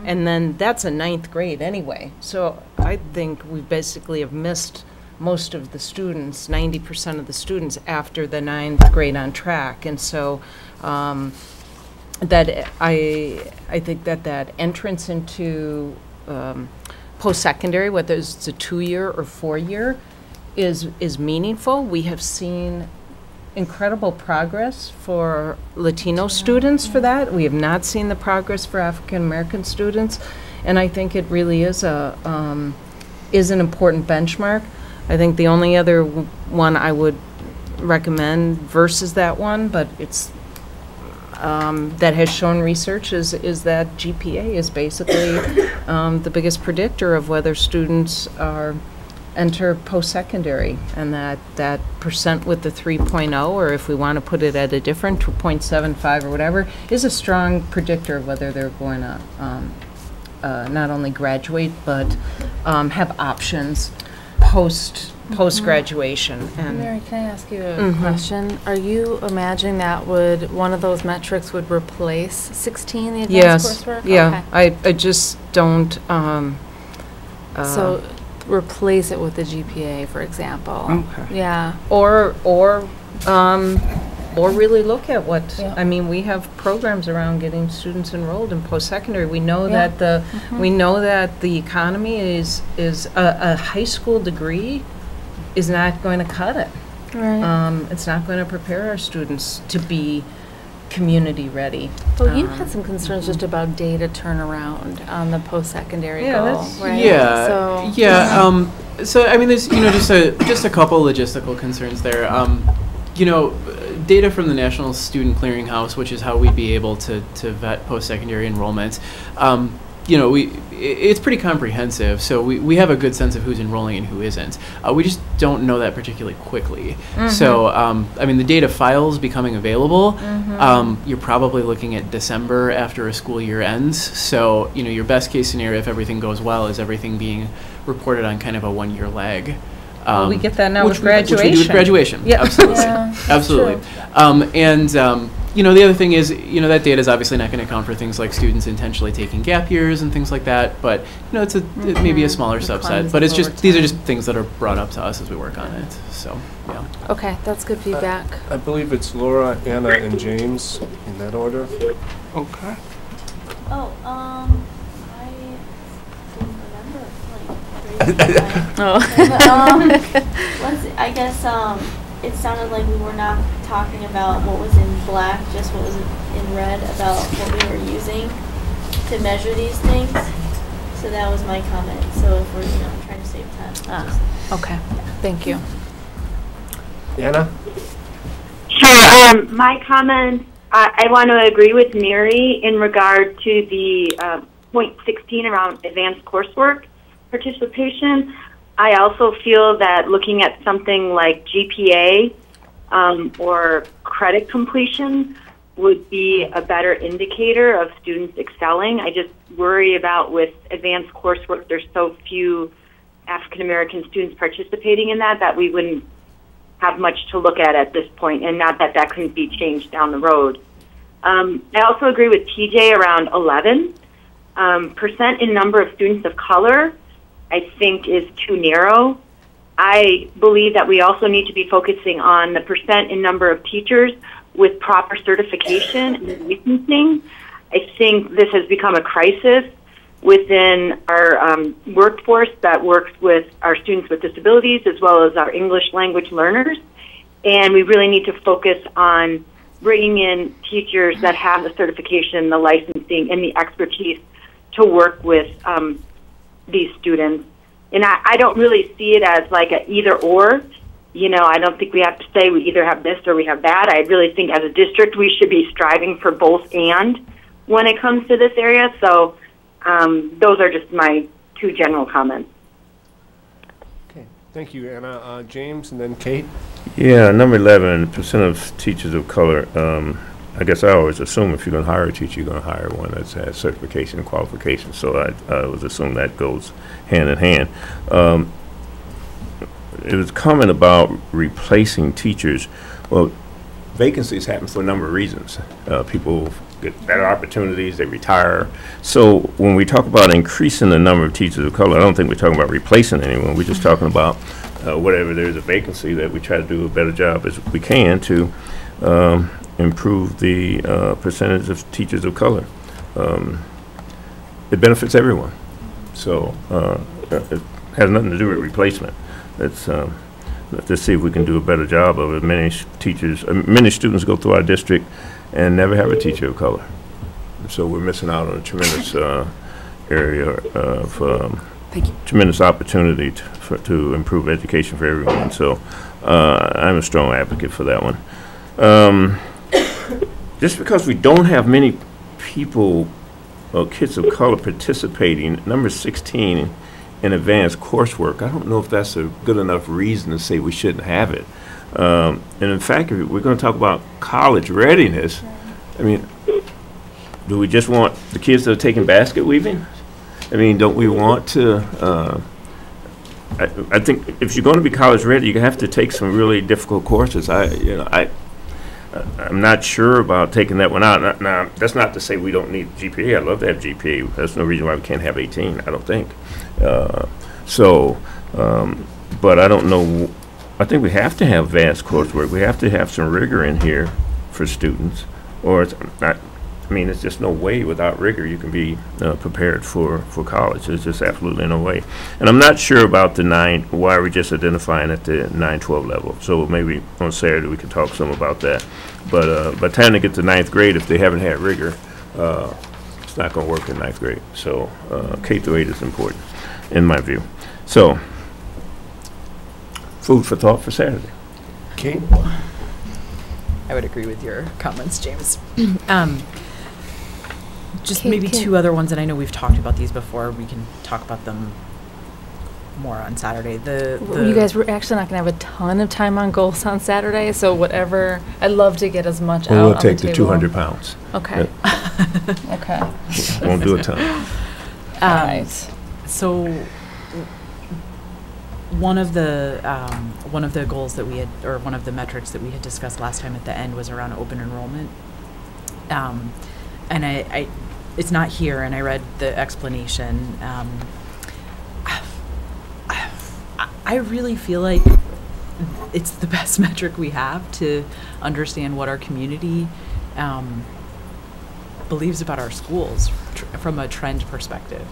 And then that's a 9th grade anyway. So I think we basically have missed most of the students, 90% of the students after the 9th grade on track. And so that I think that entrance into post-secondary, whether it's a 2-year or 4-year, is meaningful. We have seen incredible progress for Latino students for that. We have not seen the progress for African American students, and I think it really is an important benchmark. I think the only other one I would recommend versus that one, but it's that has shown research is that GPA is basically the biggest predictor of whether students enter post-secondary, and that percent with the 3.0, or if we want to put it at a different 2.75 or whatever, is a strong predictor of whether they're going to not only graduate but have options post-graduation. And Mary, can I ask you a question? Are you imagining that one of those metrics would replace 16, the advanced coursework? Yeah, okay. I just don't. So replace it with the GPA, for example. Okay. Yeah. Or or really look at what, Yeah. I mean, we have programs around getting students enrolled in post-secondary. We know Yeah. that we know that the economy is a high school degree is not going to cut it. Right. It's not going to prepare our students to be community ready. Well, you had some concerns just about data turnaround on the post-secondary Yeah, goal, that's- right? Yeah, So, yeah. So I mean, there's just a couple logistical concerns there. Data from the National Student Clearinghouse, which is how we'd be able to vet post-secondary enrollments. It's pretty comprehensive, so we have a good sense of who's enrolling and who isn't. We just don't know that particularly quickly. So, I mean, the data files becoming available, you're probably looking at December after a school year ends. So, your best case scenario, if everything goes well, is everything being reported on kind of a 1-year lag. We get that now with Which we do with graduation. Yeah. Absolutely. Yeah, Absolutely. The other thing is, that data is obviously not going to account for things like students intentionally taking gap years and things like that. But, it's it may be a smaller subset. But it's just, these are just things that are brought up to us as we work on it. So, yeah. okay, that's good feedback. I believe it's Laura, Anna, and James in that order. Okay. Oh, I didn't remember, I guess, it sounded like we were not talking about what was in black, just what was in red about what we were using to measure these things. So that was my comment. So if we're, trying to save time. Okay, thank you. Anna? Sure. My comment, I want to agree with Mary in regard to the point 16 around advanced coursework participation. I also feel that looking at something like GPA or credit completion would be a better indicator of students excelling. I just worry about with advanced coursework, there's so few African American students participating in that we wouldn't have much to look at this point, and not that that couldn't be changed down the road. I also agree with TJ around 11. Percent in number of students of color, I think, is too narrow. I believe that we also need to be focusing on the percent in number of teachers with proper certification and licensing. I think this has become a crisis within our workforce that works with our students with disabilities as well as our English language learners. And we really need to focus on bringing in teachers that have the certification, the licensing, and the expertise to work with these students. And I don't really see it as like a either or. I don't think we have to say we either have this or we have that. I really think as a district we should be striving for both and when it comes to this area. So those are just my two general comments. Okay, thank you, Anna. James, and then Kate. Yeah, number 11, percent of teachers of color. I guess I always assume if you're going to hire a teacher, you're going to hire one that has certification and qualifications. So I always assume that goes hand in hand. It was a comment about replacing teachers. Well, vacancies happen for a number of reasons. People get better opportunities, they retire. So when we talk about increasing the number of teachers of color, I don't think we're talking about replacing anyone. We're just talking about whatever there's a vacancy that we try to do a better job as we can to improve the percentage of teachers of color. It benefits everyone. So it has nothing to do with replacement. It's let's see if we can do a better job of it. Many teachers, many students go through our district and never have a teacher of color. So we're missing out on a tremendous area of tremendous opportunity to improve education for everyone. So I'm a strong advocate for that one. Just because we don't have many people or kids of color participating, number 16 in advanced coursework, I don't know if that's a good enough reason to say we shouldn't have it. And in fact, if we're going to talk about college readiness, I mean, do we just want the kids that are taking basket weaving? I mean, don't we want to, I think if you're going to be college ready, you have to take some really difficult courses. I'm not sure about taking that one out. Now, that's not to say we don't need GPA. I'd love to have GPA. There's no reason why we can't have 18, I don't think. But I don't know. I think we have to have advanced coursework. We have to have some rigor in here for students, or it's not. I mean, there's just no way without rigor you can be prepared for college. There's just absolutely no way. And I'm not sure about the why we're just identifying at the 9-12 level. So maybe on Saturday we can talk some about that. But by the time they get to 9th grade, if they haven't had rigor, it's not going to work in 9th grade. So K through 8 is important, in my view. So food for thought for Saturday. Kate? I would agree with your comments, James. Just Kate, maybe two other ones, and I know we've talked about these before. We can talk about them more on Saturday. You guys were actually not going to have a ton of time on goals on Saturday, so whatever. I'd love to get as much out We'll on take the the table. 200 pounds. Okay. Yeah. Okay. Won't do a ton. All right. So one of the goals that we had, or one of the metrics that we had discussed last time at the end, was around open enrollment. And it's not here, and I read the explanation. I really feel like it's the best metric we have to understand what our community believes about our schools from a trend perspective.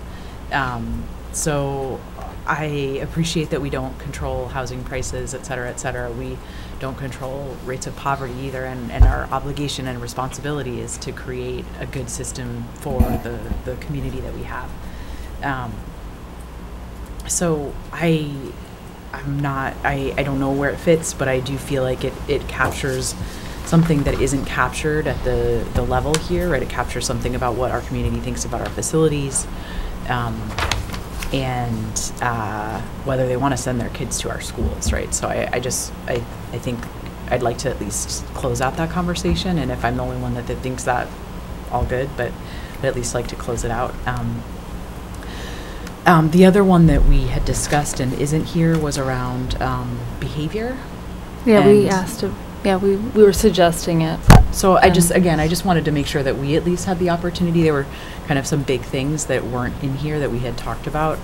So I appreciate that we don't control housing prices, et cetera, et cetera. We don't control rates of poverty either, and our obligation and responsibility is to create a good system for the community that we have. So I don't know where it fits, but I do feel like it captures something that isn't captured at the level here, right? It captures something about what our community thinks about our facilities, and whether they want to send their kids to our schools, right? So I think I'd like to at least close out that conversation, and if I'm the only one that thinks that, all good, but I'd at least like to close it out. The other one that we had discussed and isn't here was around behavior. Yeah, we asked to, yeah, we were suggesting it. So I just wanted to make sure that we at least had the opportunity. There were kind of some big things that weren't in here that we had talked about,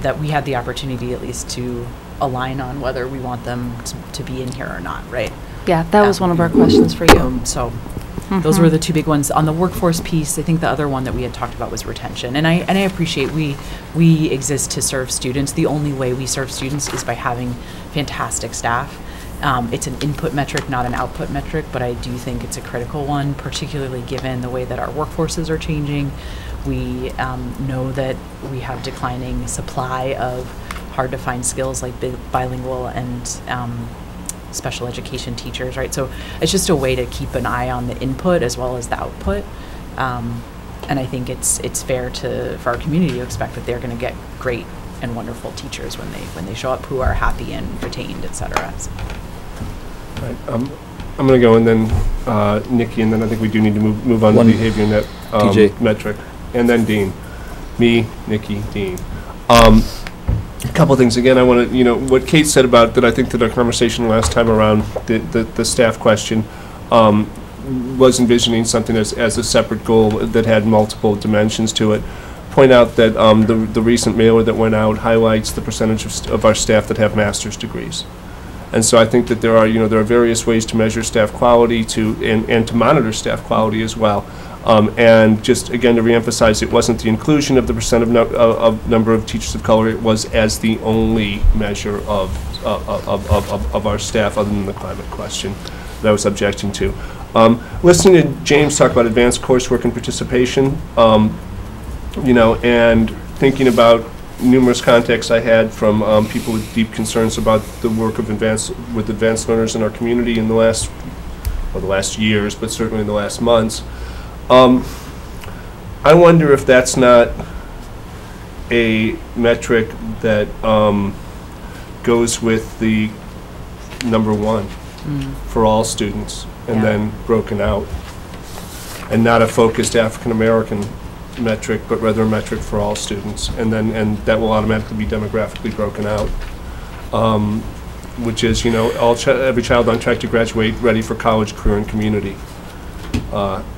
that we had the opportunity at least to align on whether we want them to be in here or not, right? Yeah, that was one of our questions for you. So those were the two big ones. On the workforce piece, I think the other one that we had talked about was retention. And I appreciate we exist to serve students. The only way we serve students is by having fantastic staff. It's an input metric, not an output metric, but I do think it's a critical one, particularly given the way that our workforces are changing. We know that we have declining supply of hard-to-find skills like bilingual and special education teachers, right? So it's just a way to keep an eye on the input as well as the output. And I think it's fair for our community to expect that they're going to get great and wonderful teachers when they show up who are happy and retained, et cetera. So. Right. I'm going to go, and then Nikki, and then I think we do need to move on to behavior net metric, and then Dean. Me, Nikki, Dean. A couple things. Again, I want to, what Kate said about that. I think that our conversation last time around the staff question was envisioning something as a separate goal that had multiple dimensions to it. Point out that the recent mailer that went out highlights the percentage of our staff that have master's degrees. And so I think that there are various ways to measure staff quality and to monitor staff quality as well. And just again to reemphasize, it wasn't the inclusion of the percent of number of teachers of color. It was as the only measure of our staff, other than the climate question that I was objecting to. Listening to James talk about advanced coursework and participation, and thinking about numerous contacts I had from people with deep concerns about the work of advanced learners in our community in the last years, but certainly in the last months. I wonder if that's not a metric that goes with the number one for all students, and then broken out, and not a focused African American metric, but rather a metric for all students, and that will automatically be demographically broken out, which is every child on track to graduate ready for college, career, and community,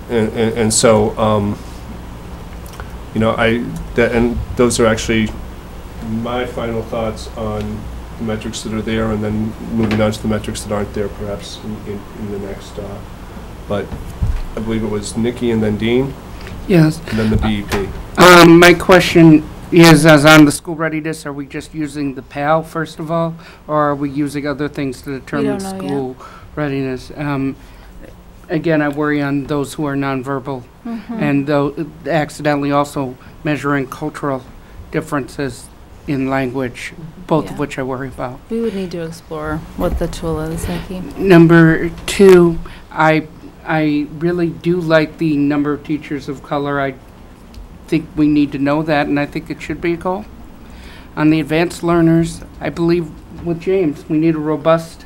and so and those are actually my final thoughts on the metrics that are there, and then moving on to the metrics that aren't there, perhaps in the next. But I believe it was Nikki and then Dean. Yes. And then the BEP. My question is, as on the school readiness, are we just using the PAL first of all, or are we using other things to determine don't know school readiness? Again, I worry on those who are nonverbal, and though accidentally also measuring cultural differences in language, both of which I worry about. We would need to explore what the tool is, Nikki. Number two, I really do like the number of teachers of color. I think we need to know that, and I think it should be a goal. On the advanced learners, I believe with James, we need a robust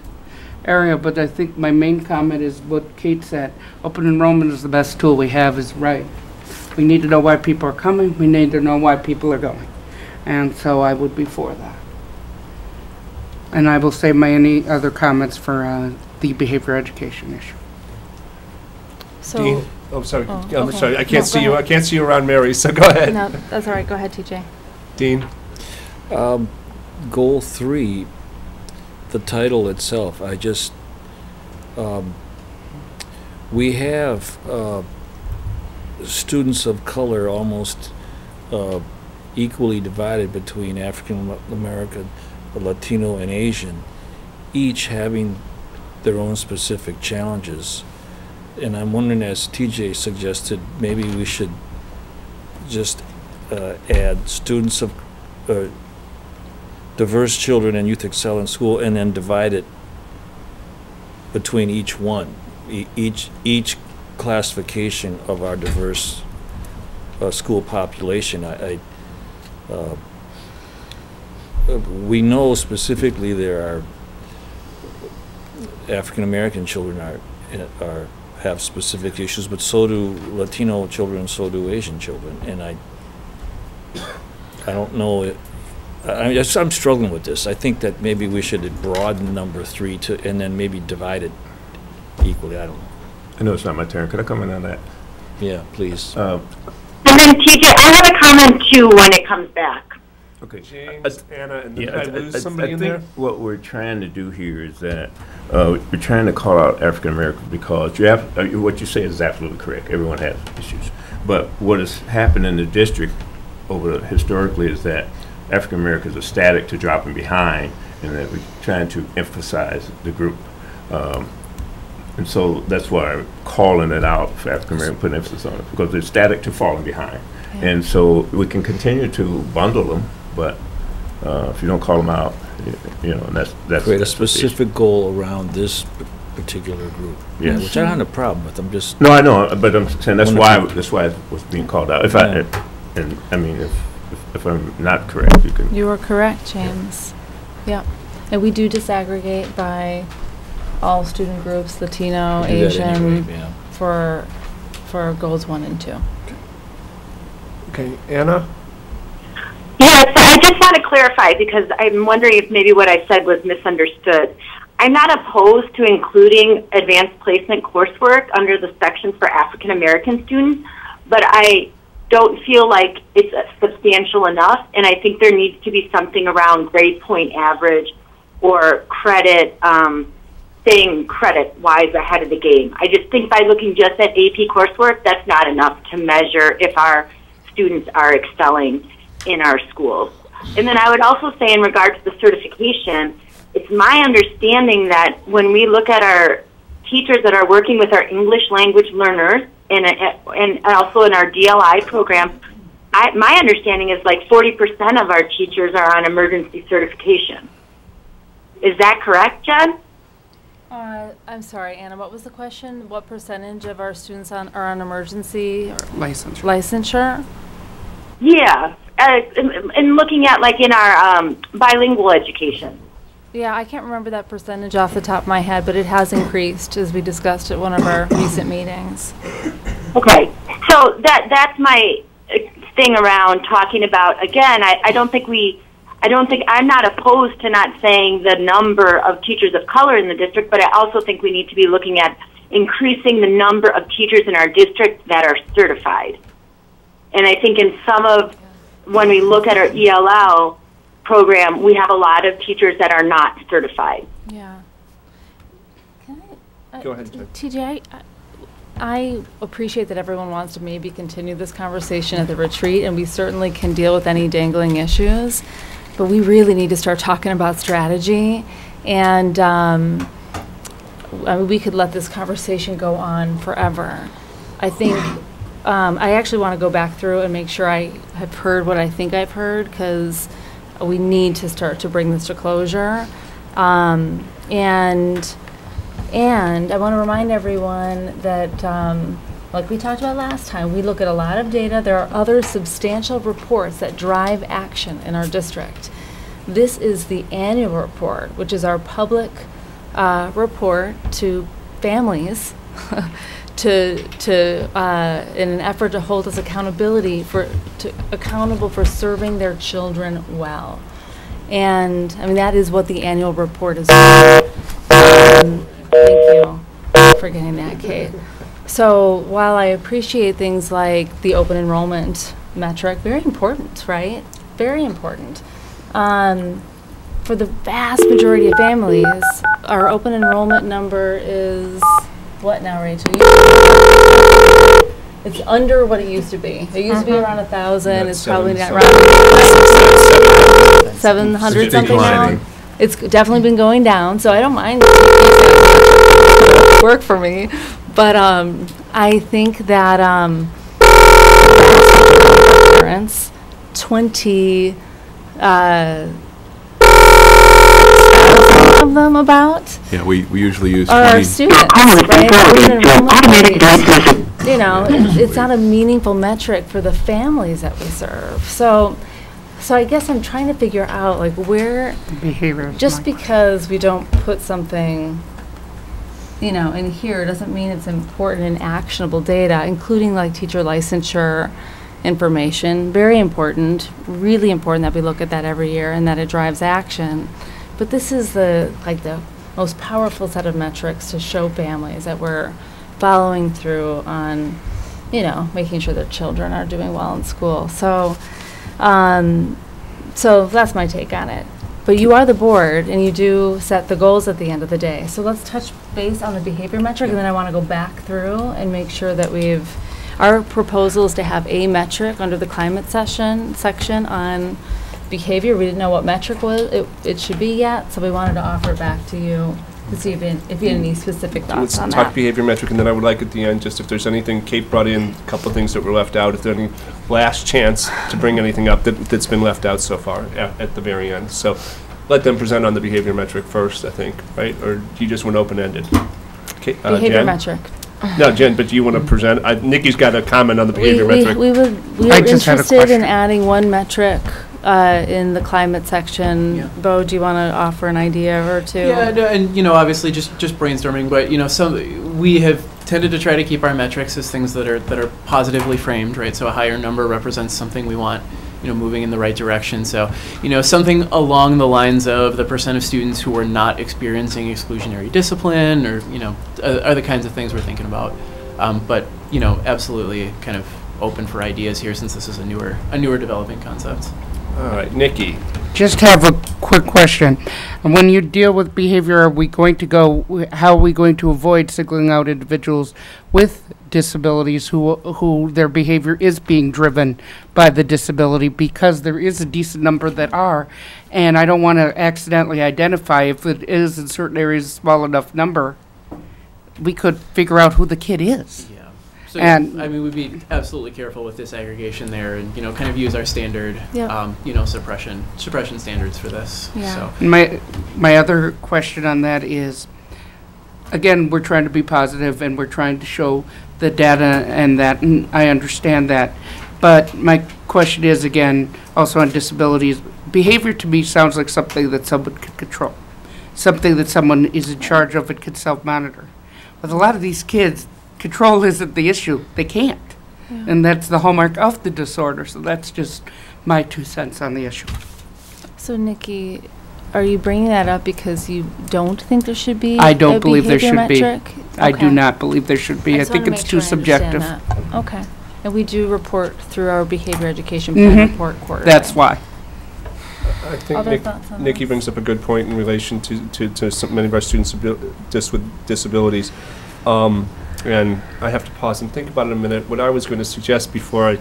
area, but I think my main comment is what Kate said. Open enrollment is the best tool we have, is right. We need to know why people are coming. We need to know why people are going. And so I would be for that. And I will save my any other comments for the behavior education issue. So, Dean? Oh, sorry. Oh, I'm okay. sorry. I can't No, see go you. I ahead. can't see you around Mary, so go ahead. no, that's all right. Go ahead, TJ. Dean? Goal 3, the title itself, I just, we have students of color almost equally divided between African American, Latino, and Asian, each having their own specific challenges. And I'm wondering, as TJ suggested, maybe we should just add students of diverse children and youth excel in school, and then divide it between each one, each classification of our diverse school population. We know specifically there are African American children have specific issues, but so do Latino children, so do Asian children, and I don't know it. I'm struggling with this. I think that maybe we should broaden number 3 to, and then maybe divide it equally. I don't know. I know it's not my turn. Could I comment on that? Yeah, please. And then TJ, I have a comment too when it comes back. Okay. James, Anna, and then Yeah, did I lose somebody in think there? what we're trying to do here is that we're trying to call out African Americans because you have what you say is absolutely correct. Everyone has issues, but what has happened in the district historically is that African Americans are static to dropping behind, and that we're trying to emphasize the group. And so that's why I'm calling it out for African American, putting emphasis on it, because they're static to falling behind. Yeah. And so we can continue to bundle them, but if you don't call them out, you know, and that's create a specific goal around this particular group. Yes. Which I don't have a problem with. I'm just no, I know, but I'm saying that's why it was being called out. If I mean, if I'm not correct, you can. You are correct, James. Yeah, and we do disaggregate by all student groups, Latino, We do that Asian, anyway, yeah. for goals 1 and 2. Okay, Anna? Yeah, so I just want to clarify because I'm wondering if maybe what I said was misunderstood. I'm not opposed to including advanced placement coursework under the section for African American students, but I don't feel like it's substantial enough, and I think there needs to be something around grade point average or credit, staying credit-wise ahead of the game. I just think by looking just at AP coursework, that's not enough to measure if our students are excelling in our schools. And then I would also say in regard to the certification, it's my understanding that when we look at our teachers that are working with our English language learners and also in our DLI program, my understanding is like 40% of our teachers are on emergency certification. Is that correct, Jen? I'm sorry, Anna, what was the question? What percentage of our students are on emergency licensure? Yeah, and looking at like in our bilingual education. Yeah, I can't remember that percentage off the top of my head, but it has increased as we discussed at one of our recent meetings. Okay, so that's my thing around talking about, again, I'm not opposed to not saying the number of teachers of color in the district, but I also think we need to be looking at increasing the number of teachers in our district that are certified. And I think in some of, when we look at our ELL, program, we have a lot of teachers that are not certified. Yeah. Go ahead, Jen. TJ, I appreciate that everyone wants to maybe continue this conversation at the retreat, and we certainly can deal with any dangling issues, but we really need to start talking about strategy, and I mean, we could let this conversation go on forever. I think I actually want to go back through and make sure I have heard what I think I've heard, because we need to start to bring this to closure. And I want to remind everyone that, like we talked about last time, we look at a lot of data. There are other substantial reports that drive action in our district. This is the annual report, which is our public report to families in an effort to hold us accountable for serving their children well. And I mean, that is what the annual report is about. Thank you for getting that, Kate. So while I appreciate things like the open enrollment metric, very important, right? Very important. For the vast majority of families, our open enrollment number is what now, Rachel? It's under what it used to be. It used to be around 1,000. It's probably not around 700 something now. It's definitely been going down, so I don't mind. Work for me, but I think that parents, 20 of them about. Yeah, we usually use are our students, right? You know, it's not a meaningful metric for the families that we serve. So I guess I'm trying to figure out, like, where behavior. Just because we don't put something, you know, in here doesn't mean it's important and actionable data, including like teacher licensure information. Very important, really important that we look at that every year and that it drives action. But this is the most powerful set of metrics to show families that we're following through on, you know, making sure their children are doing well in school. So that's my take on it. But you are the board, and you do set the goals at the end of the day. So let's touch base on the behavior metric, and then I want to go back through and make sure that our proposal is to have a metric under the climate section on behavior. We didn't know what metric it should be yet, so we wanted to offer it back to you to see if you had any specific thoughts on Let's that. talk behavior metric, and then I would like at the end, just if there's anything, Kate brought in a couple of things that were left out, if there's any last chance to bring anything up that's been left out so far at the very end. So let them present on the behavior metric first, I think, right? Or do you just want open-ended? Behavior Jen? metric. No, Jen, but do you want to present? Nikki's got a comment on the behavior metric. We were interested in adding one metric in the climate section. Yeah. Bo, do you want to offer an idea or two? Yeah, no, and you know, obviously just brainstorming, but you know, we have tended to try to keep our metrics as things that are positively framed, right? So a higher number represents something we want, you know, moving in the right direction. So, you know, something along the lines of the percent of students who are not experiencing exclusionary discipline, or you know, are the kinds of things we're thinking about. But you know, absolutely kind of open for ideas here, since this is a newer developing concept. All right, Nikki. Just have a quick question. When you deal with behavior, how are we going to avoid singling out individuals with disabilities who their behavior is being driven by the disability, because there is a decent number that are, and I don't want to accidentally identify if it is in certain areas a small enough number, we could figure out who the kid is. Yeah. So, and I mean, we'd be absolutely careful with disaggregation there, and you know, kind of use our standard, Yep. you know, suppression standards for this. Yeah. So. My other question on that is, again, we're trying to be positive and we're trying to show the data and that, and I understand that. But my question is, again, also on disabilities, behavior to me sounds like something that someone could control, something that someone is in charge of and can self-monitor. With a lot of these kids, control isn't the issue. They can't. Yeah. And that's the hallmark of the disorder. So that's just my 2 cents on the issue. So, Nikki, are you bringing that up because you don't think there should be I don't a believe there behavior should be. metric? I do Okay. not believe there should be. I just think wanna it's make too sure I understand subjective. that. Okay. And we do report through our behavior education plan report quarterly. That's why. I think Other thoughts on Nikki this? brings up a good point in relation to many of our students with disabilities. And I have to pause and think about it a minute. What I was going to suggest before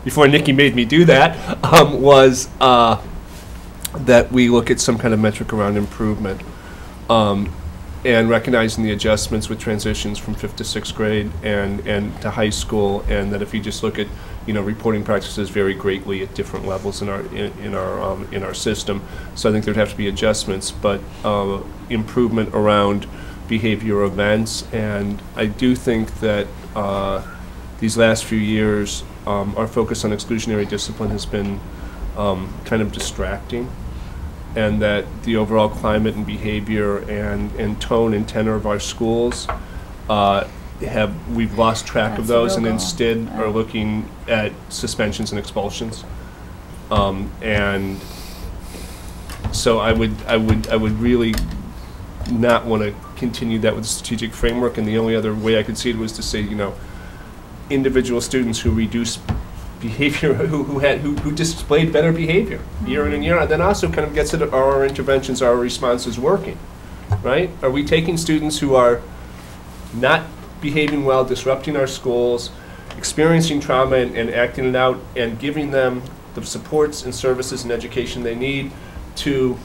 Nikki made me do that was that we look at some kind of metric around improvement and recognizing the adjustments with transitions from 5th to 6th grade and to high school, and that if you just look at reporting practices vary greatly at different levels in our system. So I think there'd have to be adjustments, but improvement around behavior events. And I do think that these last few years, our focus on exclusionary discipline has been kind of distracting, and that the overall climate and behavior and tone and tenor of our schools we've lost track of That's the those, real and goal. instead Yeah. are looking at suspensions and expulsions. And so I would really not want to continue that with the strategic framework, and the only other way I could see it was to say, individual students who reduce behavior, who displayed better behavior year in and year out, then also kind of gets at are our interventions, are our responses working, right? Are we taking students who are not behaving well, disrupting our schools, experiencing trauma and acting it out, and giving them the supports and services and education they need to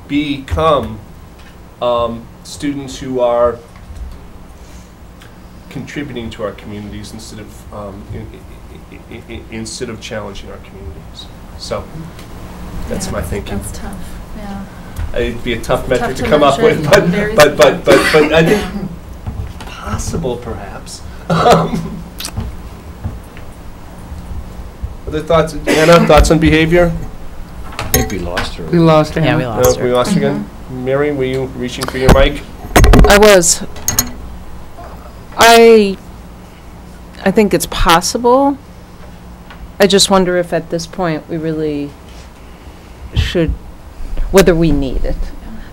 become students who are contributing to our communities instead of challenging our communities. So that's my thinking. That's tough, yeah. It'd be a tough metric to to come up measure, with, very but I think possible, perhaps. Other thoughts, Anna? Thoughts on behavior? I think we lost her. We lost Anna. Yeah, we lost her. We lost her again. Mary, were you reaching for your mic? I was. I think it's possible. I just wonder if at this point we really should, whether we need it.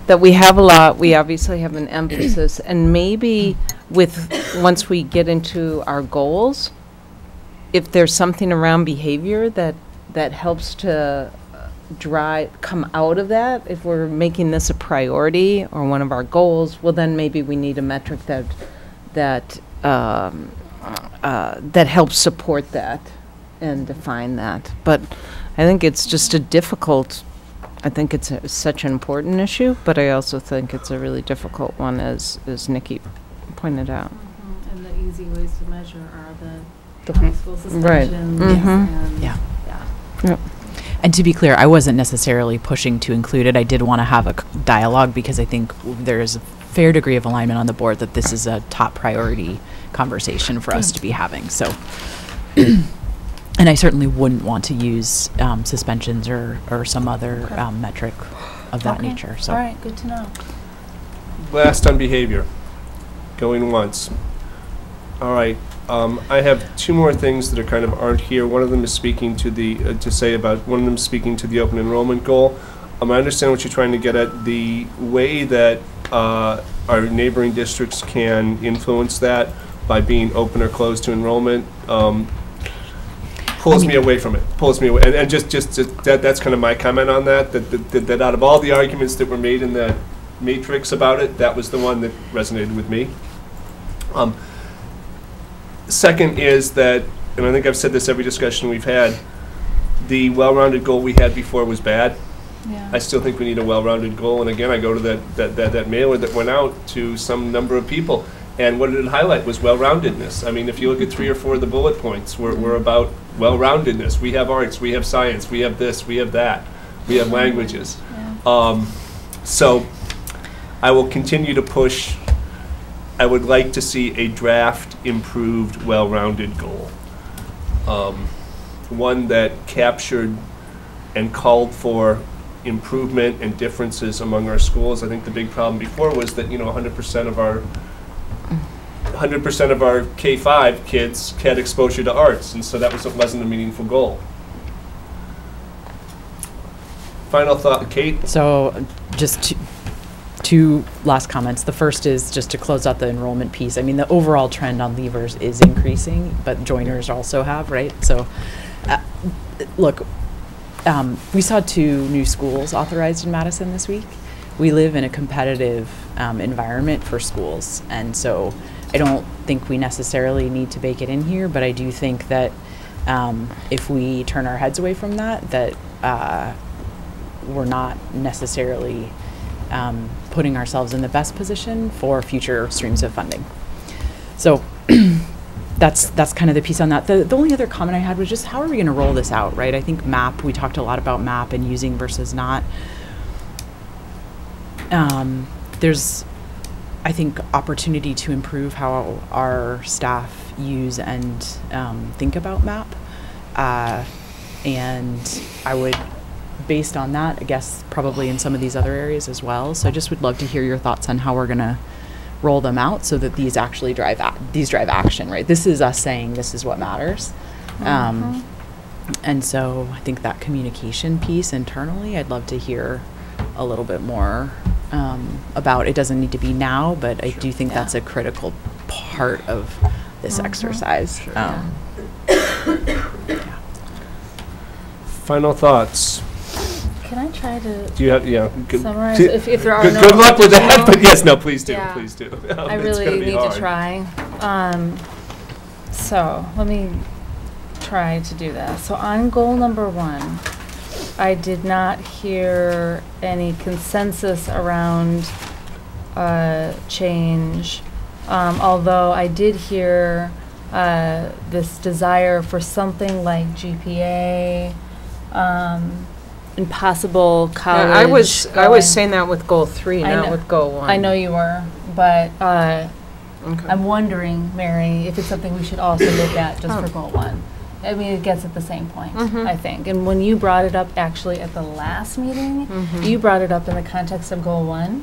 That we have a lot, we obviously have an emphasis, and maybe once we get into our goals, if there's something around behavior that helps to come out of that, if we're making this a priority or one of our goals, well then maybe we need a metric that helps support that and define that. But I think it's just I think it's such an important issue, but I also think it's a really difficult one, as Nikki pointed out. And the easy ways to measure are the The- high school right. suspensions. Mhm. And Yeah. Yep. And to be clear, I wasn't necessarily pushing to include it. I did want to have a dialogue because I think there is a fair degree of alignment on the board that this is a top priority conversation for us to be having. So, and I certainly wouldn't want to use suspensions or some other metric of that Okay. nature. So. All right, good to know. Last on behavior. Going once. All right. I have two more things that aren't here. One of them is speaking to one of them is speaking to the open enrollment goal. I understand what you're trying to get at. The way that our neighboring districts can influence that by being open or closed to enrollment pulls me away from it. Pulls me away, and just that's kind of my comment on that. That out of all the arguments that were made in the matrix about it, that was the one that resonated with me. Second is that, and I think I've said this every discussion we've had, the well-rounded goal we had before was bad. Yeah. I still think we need a well-rounded goal, and again, I go to that mailer that went out to some number of people, and what did it highlight was well-roundedness. I mean, if you look at 3 or 4 of the bullet points, we're about well-roundedness. We have arts, we have science, we have this, we have that, we have languages. Yeah. So I will continue to push. I would like to see a draft, improved, well-rounded goal. One that captured and called for improvement and differences among our schools. I think the big problem before was that 100% of our K-5 kids had exposure to arts, and so that wasn't a meaningful goal. Final thought, Kate. So just two last comments. The first is just to close out the enrollment piece. I mean, the overall trend on leavers is increasing, but joiners also have, right? So, look, we saw 2 new schools authorized in Madison this week. We live in a competitive environment for schools, and so I don't think we necessarily need to bake it in here, but I do think that if we turn our heads away from that, we're not necessarily putting ourselves in the best position for future streams of funding. So that's kind of the piece on that. The only other comment I had was just how are we going to roll this out, right? I think MAP, we talked a lot about MAP and using versus not. There's, I think, opportunity to improve how our staff use and think about MAP. And I would, based on that, I guess probably in some of these other areas as well. So I just would love to hear your thoughts on how we're going to roll them out so that these actually drive action, right? This is us saying this is what matters. And so I think that communication piece internally, I'd love to hear a little bit more about. It doesn't need to be now, but I do think that's a critical part of this exercise. Final thoughts. Can I try to Do you have, summarize if there are no good luck with that, additional- but yes, no, please do, Yeah. please do. I It's really gonna be need hard. to try. So let me try to do that. So on goal number 1, I did not hear any consensus around change, although I did hear this desire for something like GPA, and possible college. I was going. saying that with goal 3, I not know- with goal 1. I know you were, but Okay. I'm wondering, Mary, if it's something we should also look at just for goal 1. I mean, it gets at the same point, I think. And when you brought it up actually at the last meeting, you brought it up in the context of goal 1.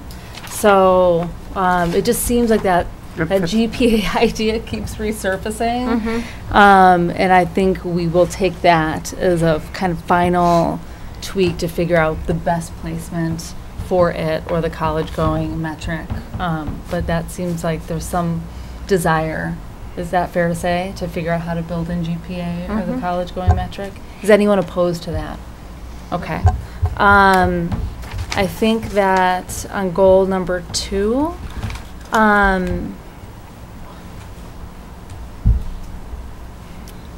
So it just seems like that GPA idea keeps resurfacing. And I think we will take that as a kind of final tweak to figure out the best placement for it or the college going metric. But that seems like there's some desire, is that fair to say, to figure out how to build in GPA or the college going metric? Is anyone opposed to that? Okay. I think that on goal number 2,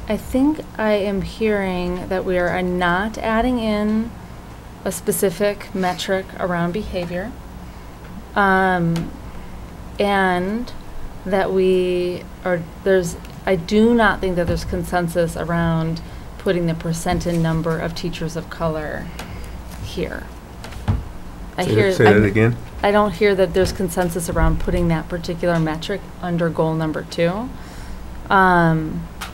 I think I am hearing that we are not adding in a specific metric around behavior, and that I do not think that there's consensus around putting the percentage number of teachers of color here. Say that again? I don't hear that there's consensus around putting that particular metric under goal number 2.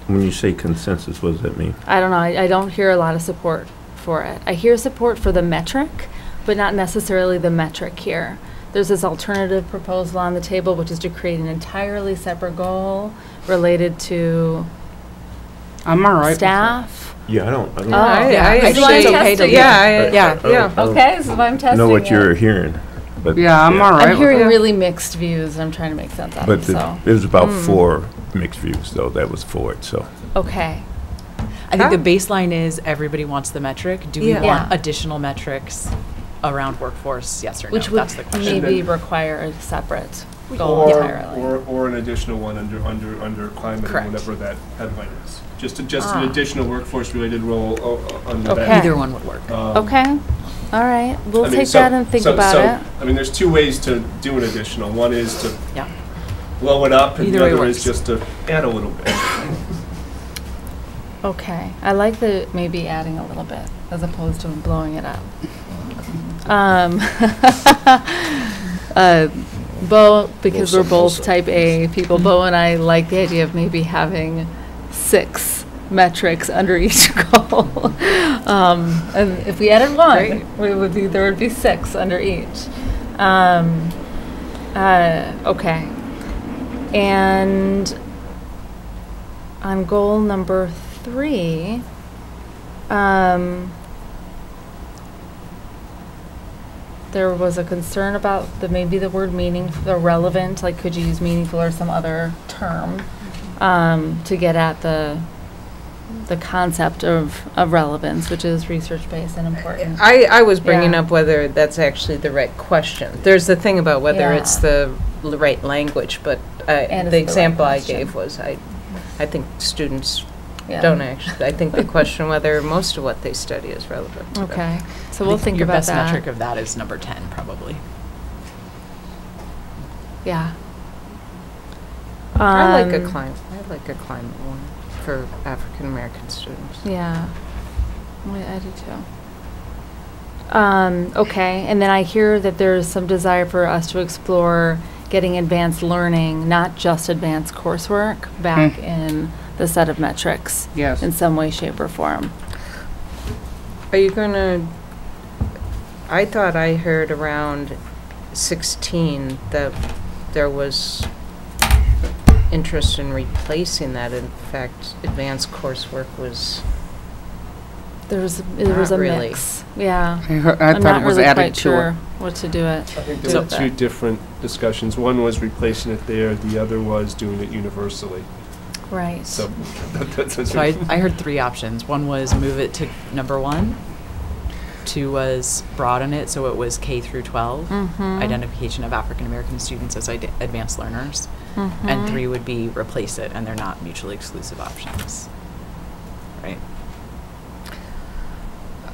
When you say consensus, what does that mean? I don't know. I don't hear a lot of support for it. I hear support for the metric, but not necessarily the metric here. There's this alternative proposal on the table, which is to create an entirely separate goal related to I'm all right. staff. Yeah, I don't. Actually, okay, so I'm testing know what it. you're hearing. But Yeah, I'm all right. I'm hearing really mixed views. I'm trying to make sense out But of it. So, it was about 4 mixed views, though. That was for it. So okay. I think the baseline is everybody wants the metric. Do we Yeah. want additional metrics around workforce? Yes or no? Which would That's the question. maybe require a separate goal entirely. Or an additional one under climate or Correct. whatever that headline is. Just an additional workforce-related role under Okay. that. Either one would work. Okay. All right. We'll I mean, take that and think about it. I mean, there's 2 ways to do an additional. One is to Yeah. blow it up, and Either the way other works. is just to add a little bit. Okay. I like the maybe adding a little bit as opposed to blowing it up. Bo, because we're both type A people, Bo and I like the idea of maybe having 6 metrics under each goal. And if we added 1, there would be 6 under each. Okay. And on goal number 3, there was a concern about maybe the word meaningful or relevant, like could you use meaningful or some other term to get at the the concept of relevance, which is research-based and important. I was bringing Yeah. up whether that's actually the right question. There's the thing about whether Yeah. it's the right language, but And it's the the example right I question. gave was I think students Yeah. don't actually. I think they question whether most of what they study is relevant to them. Okay, so I we'll think your about best that. metric of that is number 10, probably. Yeah. I like a Um, climate. I like a climate one for African American students. Yeah, I do too. Okay, and then I hear that there's some desire for us to explore getting advanced learning, not just advanced coursework, back in the set of metrics. Yes. In some way, shape, or form. Are you gonna? I thought I heard around 16 that there was interest in replacing that. In fact, advanced coursework was. There was a Not really. mix. Yeah. I I'm thought not it was really added quite to sure it. what to do it. I think do there were with two it. different discussions. One was replacing it there, the other was doing it universally. Right. So that's So I heard 3 options. One was move it to number 1. 2 was broaden it so it was K through 12, Mhm. identification of African American students as advanced learners. Mhm. And 3 would be replace it, and they're not mutually exclusive options. Right?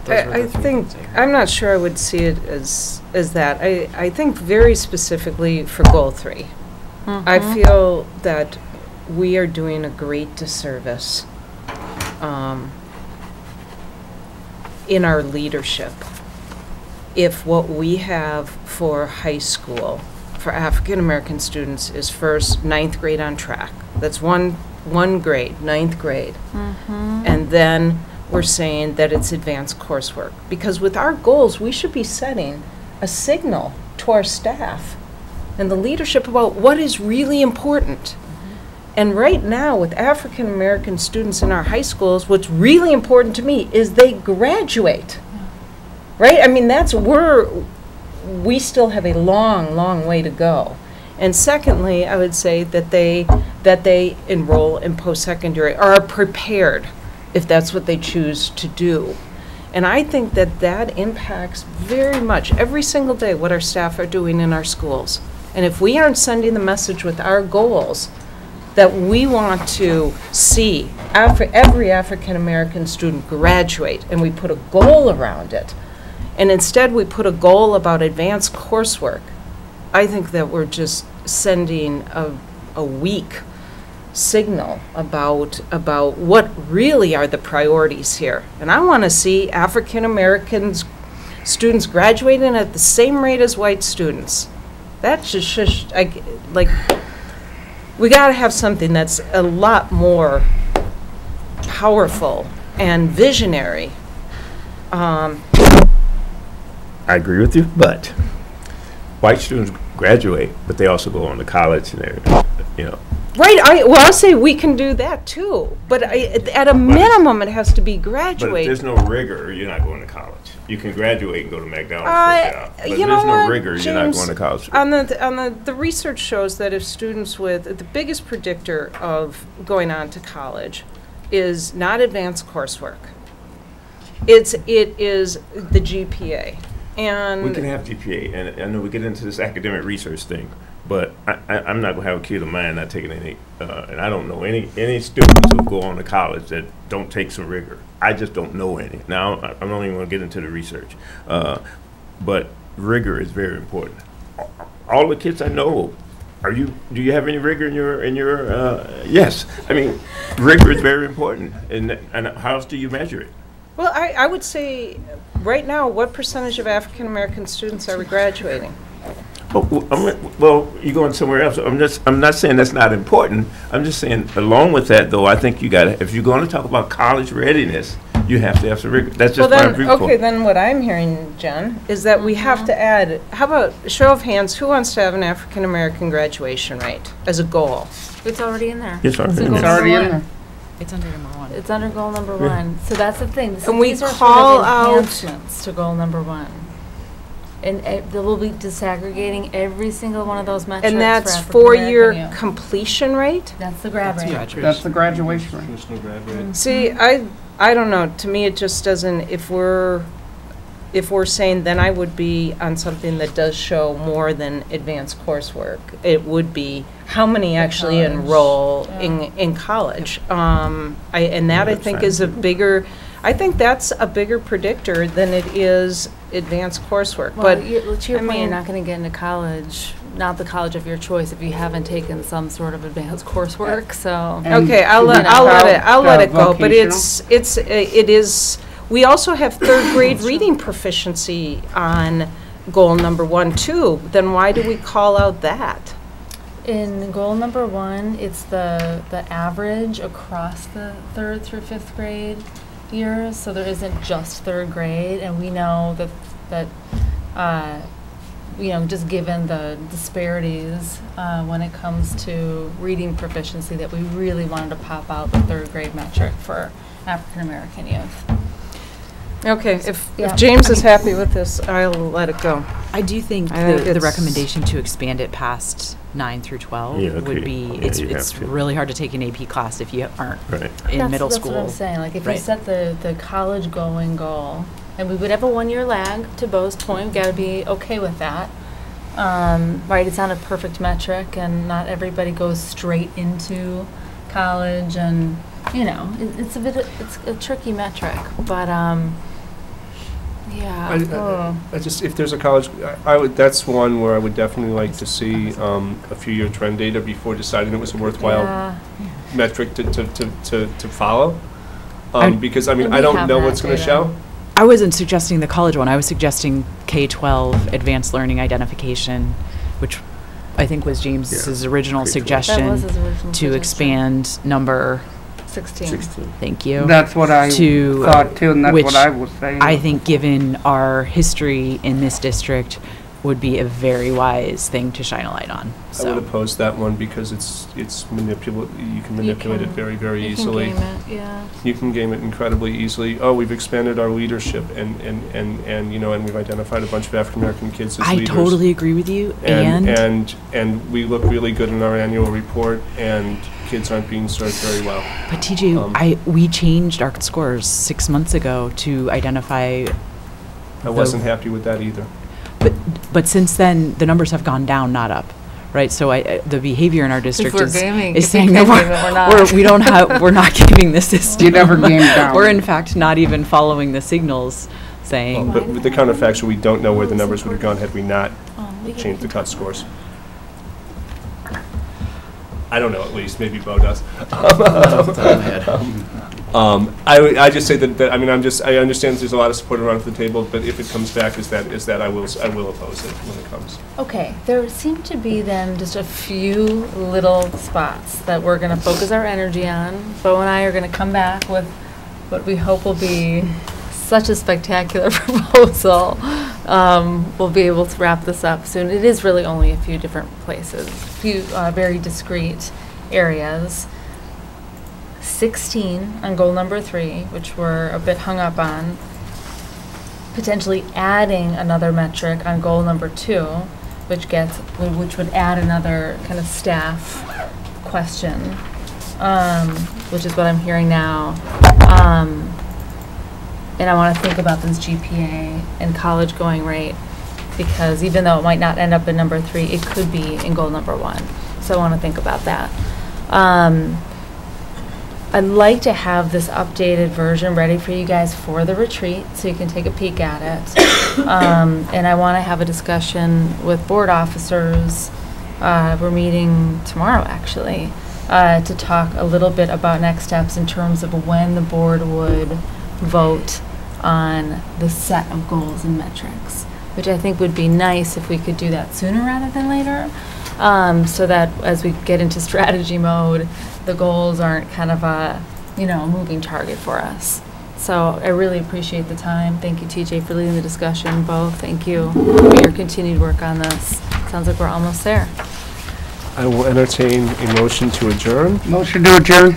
Those were I the 3 think things I heard. I'm not sure I would see it as that. I think very specifically for goal 3. I Mhm. feel that we are doing a great disservice in our leadership if what we have for high school for African American students is first 9th grade on track. That's one grade, 9th grade. Mhm. And then we're saying that it's advanced coursework. Because with our goals, we should be setting a signal to our staff and the leadership about what is really important. And right now, with African American students in our high schools, what's really important to me is they graduate. Right? I mean, we still have a long, long way to go. And secondly, I would say that they enroll in post-secondary or are prepared if that's what they choose to do. And I think that impacts very much every single day what our staff are doing in our schools. And if we aren't sending the message with our goals that we want to see every African American student graduate, and we put a goal around it, and instead we put a goal about advanced coursework, I think that we're just sending a weak signal about what really are the priorities here. And I want to see African American students graduating at the same rate as white students. That's just we got to have something that's a lot more powerful and visionary. I agree with you, but white students graduate, but they also go on to college and they're. Right. I'll say we can do that too, but at a minimum, it has to be graduate. But if there's no rigor, you're not going to college. You can graduate and go to McDonald's for a job. But if you there's know no what, rigor, you're not James, going to college. On the research shows that if students with the biggest predictor of going on to college is not advanced coursework. It is the GPA. And We can have GPA, and I know we get into this academic research thing, but I'm not going to have a kid of mine not taking any, and I don't know any students who go on to college that don't take some rigor. I just don't know any. Now, I'm not even going to get into the research, but rigor is very important. All the kids I know, do you have any rigor in your yes. I mean, rigor is very important, and how else do you measure it? Well, I would say right now, what percentage of African American students are we graduating? Well, you're going somewhere else. I'm not saying that's not important. I'm just saying, along with that, though, I think if you're going to talk about college readiness, you have to have some rigor. That's just my viewpoint. Okay, then what I'm hearing, Jen, is that we have to add, how about, show of hands, who wants to have an African American graduation rate as a goal? It's already in there. It's already in goal there. number one. It's under number 1. It's under goal number Yeah. 1. So that's the thing. And we These are call sort of out- enhancements to goal number 1. And they will be disaggregating every single one of those metrics. And that's for African four-year American youth. completion rate? That's the grad rate. That's the graduation rate. Traditional grad rate. See, I don't know, to me, it just doesn't, if we're saying, then I would be on something that does show more than advanced coursework. It would be how many actually college. enroll Yeah. in college. And that I think is a bigger, I think that's a bigger predictor than it is advanced coursework. Well, But to your I point, you're mean- not going to get into college, not the college of your choice, if you haven't taken some sort of advanced coursework. So Okay, I'll let it go, but it is, we also have third grade reading proficiency on goal number 1 too. Then why do we call out that? in goal number 1, it's the average across the 3rd through 5th grade years. So there isn't just 3rd grade, and we know that you know, just given the disparities when it comes to reading proficiency, that we really wanted to pop out the 3rd grade metric for African American youth. Okay, if Yeah. James is happy with this, I'll let it go. I do think I think the it's- recommendation to expand it past 9 through 12 Yeah, would okay. be, Yeah, it's you have it's to. really hard to take an AP class if you aren't Right. in middle That's school. what I'm saying. Like, if you Right. set the college going goal, and we would have a 1-year lag, to Bo's point, we've got to be okay with that. Right, it's not a perfect metric, and not everybody goes straight into college, and, you know, it's a tricky metric, but, yeah. I just, if there's a college, I would, that's one where I would definitely like to see a few-year trend data before deciding it was a worthwhile Yeah. metric to follow. Because, I mean, And I we don't have know that what's going to data. show. I wasn't suggesting the college one. I was suggesting K-12 advanced learning identification, which I think was James's original That suggestion was his original to suggestion. expand number. 16. Thank you. That's what I to, thought too, and that's which what I was saying. I think, given our history in this district, would be a very wise thing to shine a light on. I So. would oppose that one because it's manipulate. You can manipulate it very, very easily. You can game it, yeah. You can game it incredibly easily. Oh, we've expanded our leadership, and you know, and we've identified a bunch of African American kids as I leaders. totally agree with you, and we look really good in our annual report, and kids aren't being served very well. But TJ, we changed our scores 6 months ago to identify. I wasn't happy with that either. But since then, the numbers have gone down, not up, right? So the behavior in our district we're is gaming, is if saying we're that gaming it, we're not. we don't have, we're not giving the system. You never game down. We're in fact not even following the signals saying. But with the counterfactual, we don't know where the numbers would have gone had we not changed the cut scores. I don't know, at least. Maybe Bo does. I just say that I mean, I understand there's a lot of support around the table, but if it comes back as that, I will oppose it when it comes. Okay, there seem to be then just a few little spots that we're going to focus our energy on. Bo and I are going to come back with what we hope will be such a spectacular proposal. We'll be able to wrap this up soon. It is really only a few different places, a few very discrete areas. 16 on goal number 3, which we're a bit hung up on. Potentially adding another metric on goal number 2, which would add another kind of staff question, which is what I'm hearing now. And I want to think about this GPA and college going rate, because even though it might not end up in number 3, it could be in goal number 1. So I want to think about that. I'd like to have this updated version ready for you guys for the retreat, so you can take a peek at it. And I want to have a discussion with board officers. We're meeting tomorrow, actually, to talk a little bit about next steps in terms of when the board would vote on the set of goals and metrics, which I think would be nice if we could do that sooner rather than later, so that as we get into strategy mode, the goals aren't kind of a, you know, moving target for us. So I really appreciate the time. Thank you, TJ, for leading the discussion. Bo, thank you for your continued work on this. Sounds like we're almost there. I will entertain a motion to adjourn. Motion to adjourn.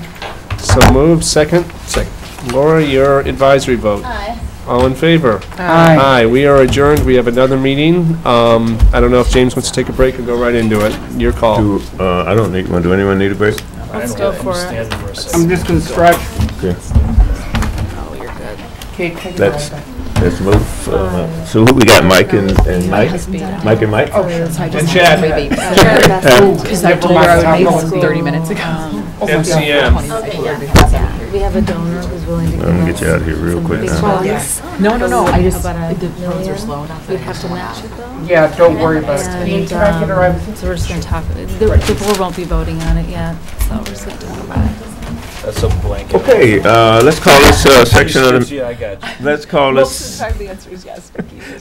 So moved. Second. Second. Laura, your advisory vote. Aye. All in favor? Aye. Aye. We are adjourned. We have another meeting. I don't know if James wants to take a break and go right into it. Your call. I don't need one. Do anyone need a break? Let's go for it. I'm just gonna stretch. Okay. Oh, you're good. Okay, take it Let's, right back. let's move. So who we got, Mike and Mike? Mike and Mike? And Chad. Because I told her I would make 30 minutes ago. MCM. We have a donor who's willing to give I'm gonna get you out of here real quick now. No. I just, about the phones are slow enough. We'd have to match it though. Yeah, don't worry about it. And, Can I get her right? so we're just gonna talk, the board won't be voting on it yet, so we're just gonna talk about it. That's a blanket. Okay, let's call this section of the, Yeah, I got you. let's call this, the answer is yes.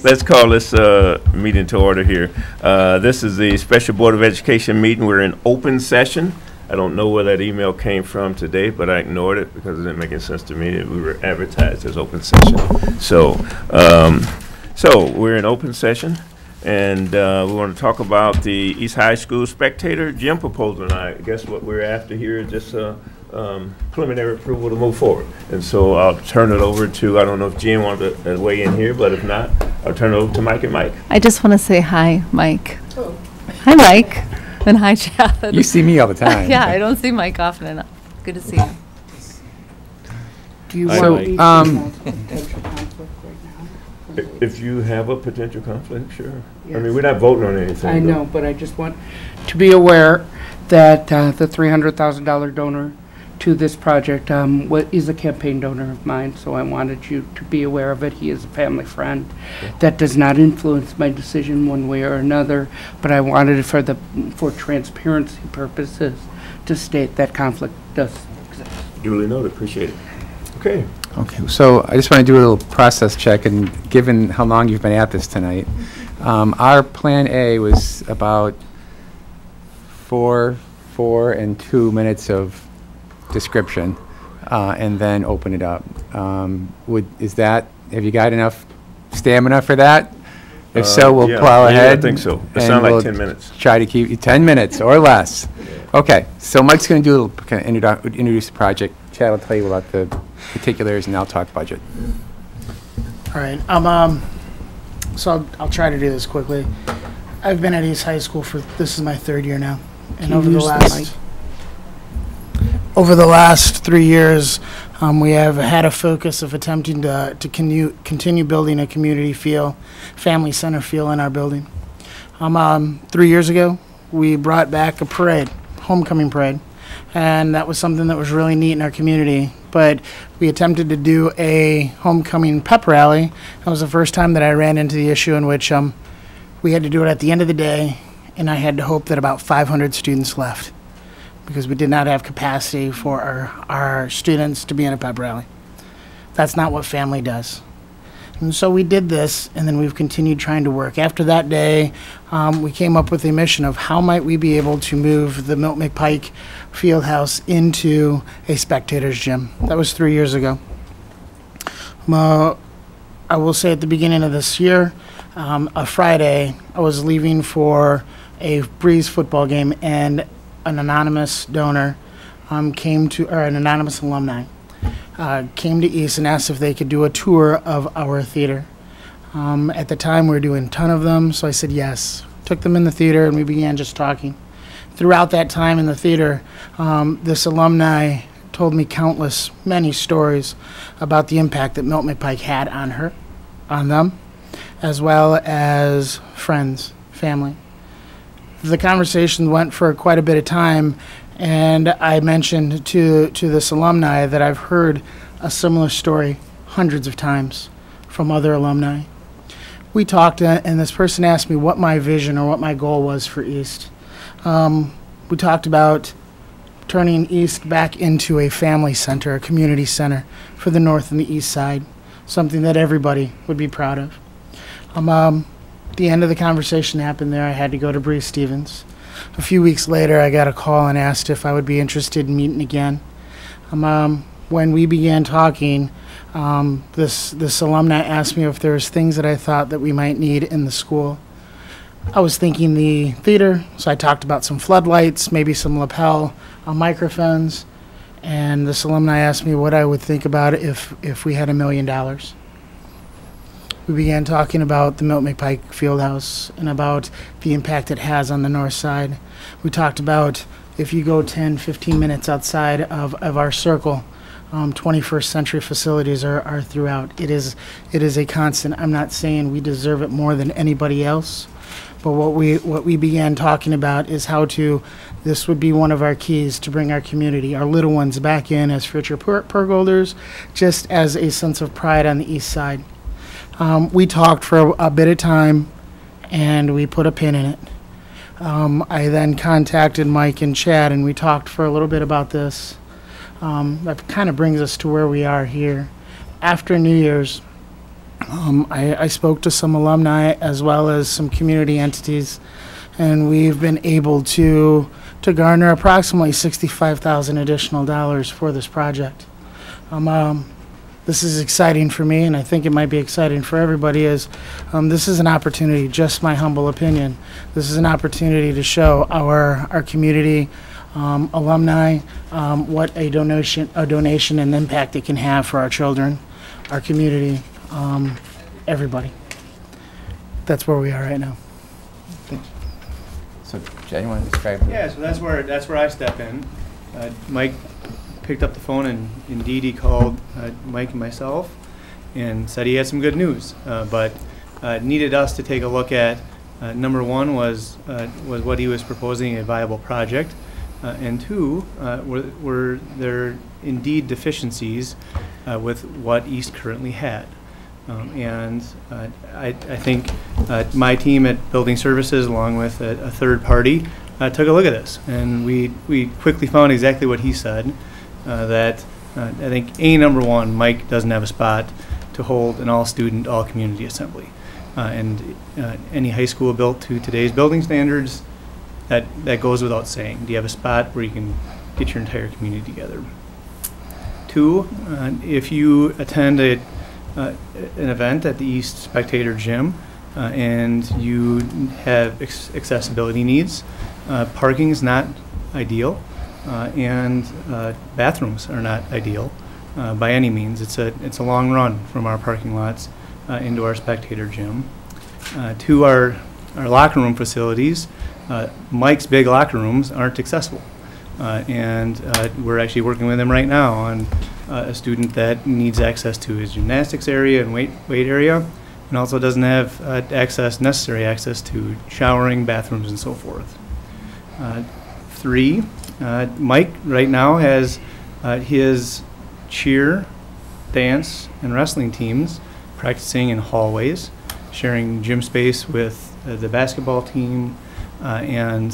let's call this meeting to order here. This is the Special Board of Education meeting. We're in open session. I don't know where that email came from today, but I ignored it because it didn't make any sense to me that we were advertised as open session. So, so we're in open session, and we want to talk about the East High School Spectator Gym proposal. And I guess what we're after here is just preliminary approval to move forward. And so I'll turn it over to, I don't know if Jen wanted to weigh in here, but if not, I'll turn it over to Mike and Mike. I just want to say hi, Mike. Hi, Mike. And hi, Chad. You see me all the time. Yeah, I don't see Mike often enough. Good to see you. Do you I want know. potential conflict right now? If you have a potential conflict, sure. I mean, we're not voting on anything. I though. know, but I just want to be aware that the $300,000 donor to this project is a campaign donor of mine, so I wanted you to be aware of it. He is a family friend. That does not influence my decision one way or another, but I wanted it for transparency purposes to state that conflict does exist. Duly noted, appreciate it. Okay. Okay, so I just want to do a little process check, and given how long you've been at this tonight, our plan A was about 4 and 2 minutes of description, and then open it up. Have you got enough stamina for that? If so, we'll yeah, plow yeah, ahead. I think so. It and sounds like we'll 10 minutes. Try to keep you 10 minutes or less. Okay, so Mike's going to do a little kind of introduce the project. Chad will tell you about the particulars, and I'll talk budget. All right. So I'll try to do this quickly. I've been at East High School this is my 3rd year now, and over the last 3 years, we have had a focus of attempting to continue building a community feel, family center feel in our building. 3 years ago, we brought back a parade, homecoming parade, and that was something that was really neat in our community. But we attempted to do a homecoming pep rally. That was the first time that I ran into the issue in which we had to do it at the end of the day, and I had to hope that about 500 students left, because we did not have capacity for our students to be in a pep rally. That's not what family does. And so we did this, and then we've continued trying to work. After that day, we came up with a mission of how might we be able to move the Milton McPike Fieldhouse into a spectator's gym. That was 3 years ago. I will say at the beginning of this year, a Friday, I was leaving for a Breeze football game, and an anonymous donor an anonymous alumni came to East and asked if they could do a tour of our theater. At the time, we were doing a ton of them, so I said yes. Took them in the theater, and we began just talking. Throughout that time in the theater, this alumni told me many stories about the impact that Milton McPike had on them, as well as friends, family. The conversation went for quite a bit of time, and I mentioned to this alumni that I've heard a similar story hundreds of times from other alumni. We talked, and this person asked me what my vision or what my goal was for East. We talked about turning East back into a family center, a community center for the North and the East Side, something that everybody would be proud of. The end of the conversation happened there. I had to go to Breeze Stevens. A few weeks later, I got a call and asked if I would be interested in meeting again. When we began talking, this alumni asked me if there was things that I thought that we might need in the school. I was thinking the theater, so I talked about some floodlights, maybe some lapel microphones, and this alumni asked me what I would think about it if we had $1 million. we began talking about the Milt McPike Fieldhouse and about the impact it has on the north side. We talked about if you go 10, 15 minutes outside of our circle, 21st century facilities are throughout. It is a constant. I'm not saying we deserve it more than anybody else, but what we began talking about is how to, this would be one of our keys to bring our community, our little ones back in as future Pergolders, just as a sense of pride on the east side. We talked for a bit of time and we put a pin in it. I then contacted Mike and Chad and we talked for a little bit about this. That kind of brings us to where we are here. After New Year's, I spoke to some alumni as well as some community entities, and we've been able to garner approximately $65,000 additional dollars for this project. This is exciting for me, and I think it might be exciting for everybody. This is an opportunity, just my humble opinion. This is an opportunity to show our community, alumni, what a donation and impact it can have for our children, our community, everybody. That's where we are right now. So, Jen, you want to describe? Yeah, so that's where I step in. Mike picked up the phone and indeed he called Mike and myself and said he had some good news, but needed us to take a look at. Number one was what he was proposing, a viable project. And two, were there indeed deficiencies with what East currently had? I think my team at Building Services, along with a third party, took a look at this, and we quickly found exactly what he said. That I think number one, Mike doesn't have a spot to hold an all-student, all-community assembly, and any high school built to today's building standards. That goes without saying. Do you have a spot where you can get your entire community together? Two, if you attend an event at the East Spectator Gym and you have accessibility needs, parking is not ideal, and bathrooms are not ideal by any means. It's a long run from our parking lots into our Spectator Gym. To our locker room facilities, Mike's big locker rooms aren't accessible, and we're actually working with him right now on a student that needs access to his gymnastics area and weight area, and also doesn't have necessary access to showering, bathrooms, and so forth. Three, Mike right now has his cheer, dance, and wrestling teams practicing in hallways, sharing gym space with the basketball team, and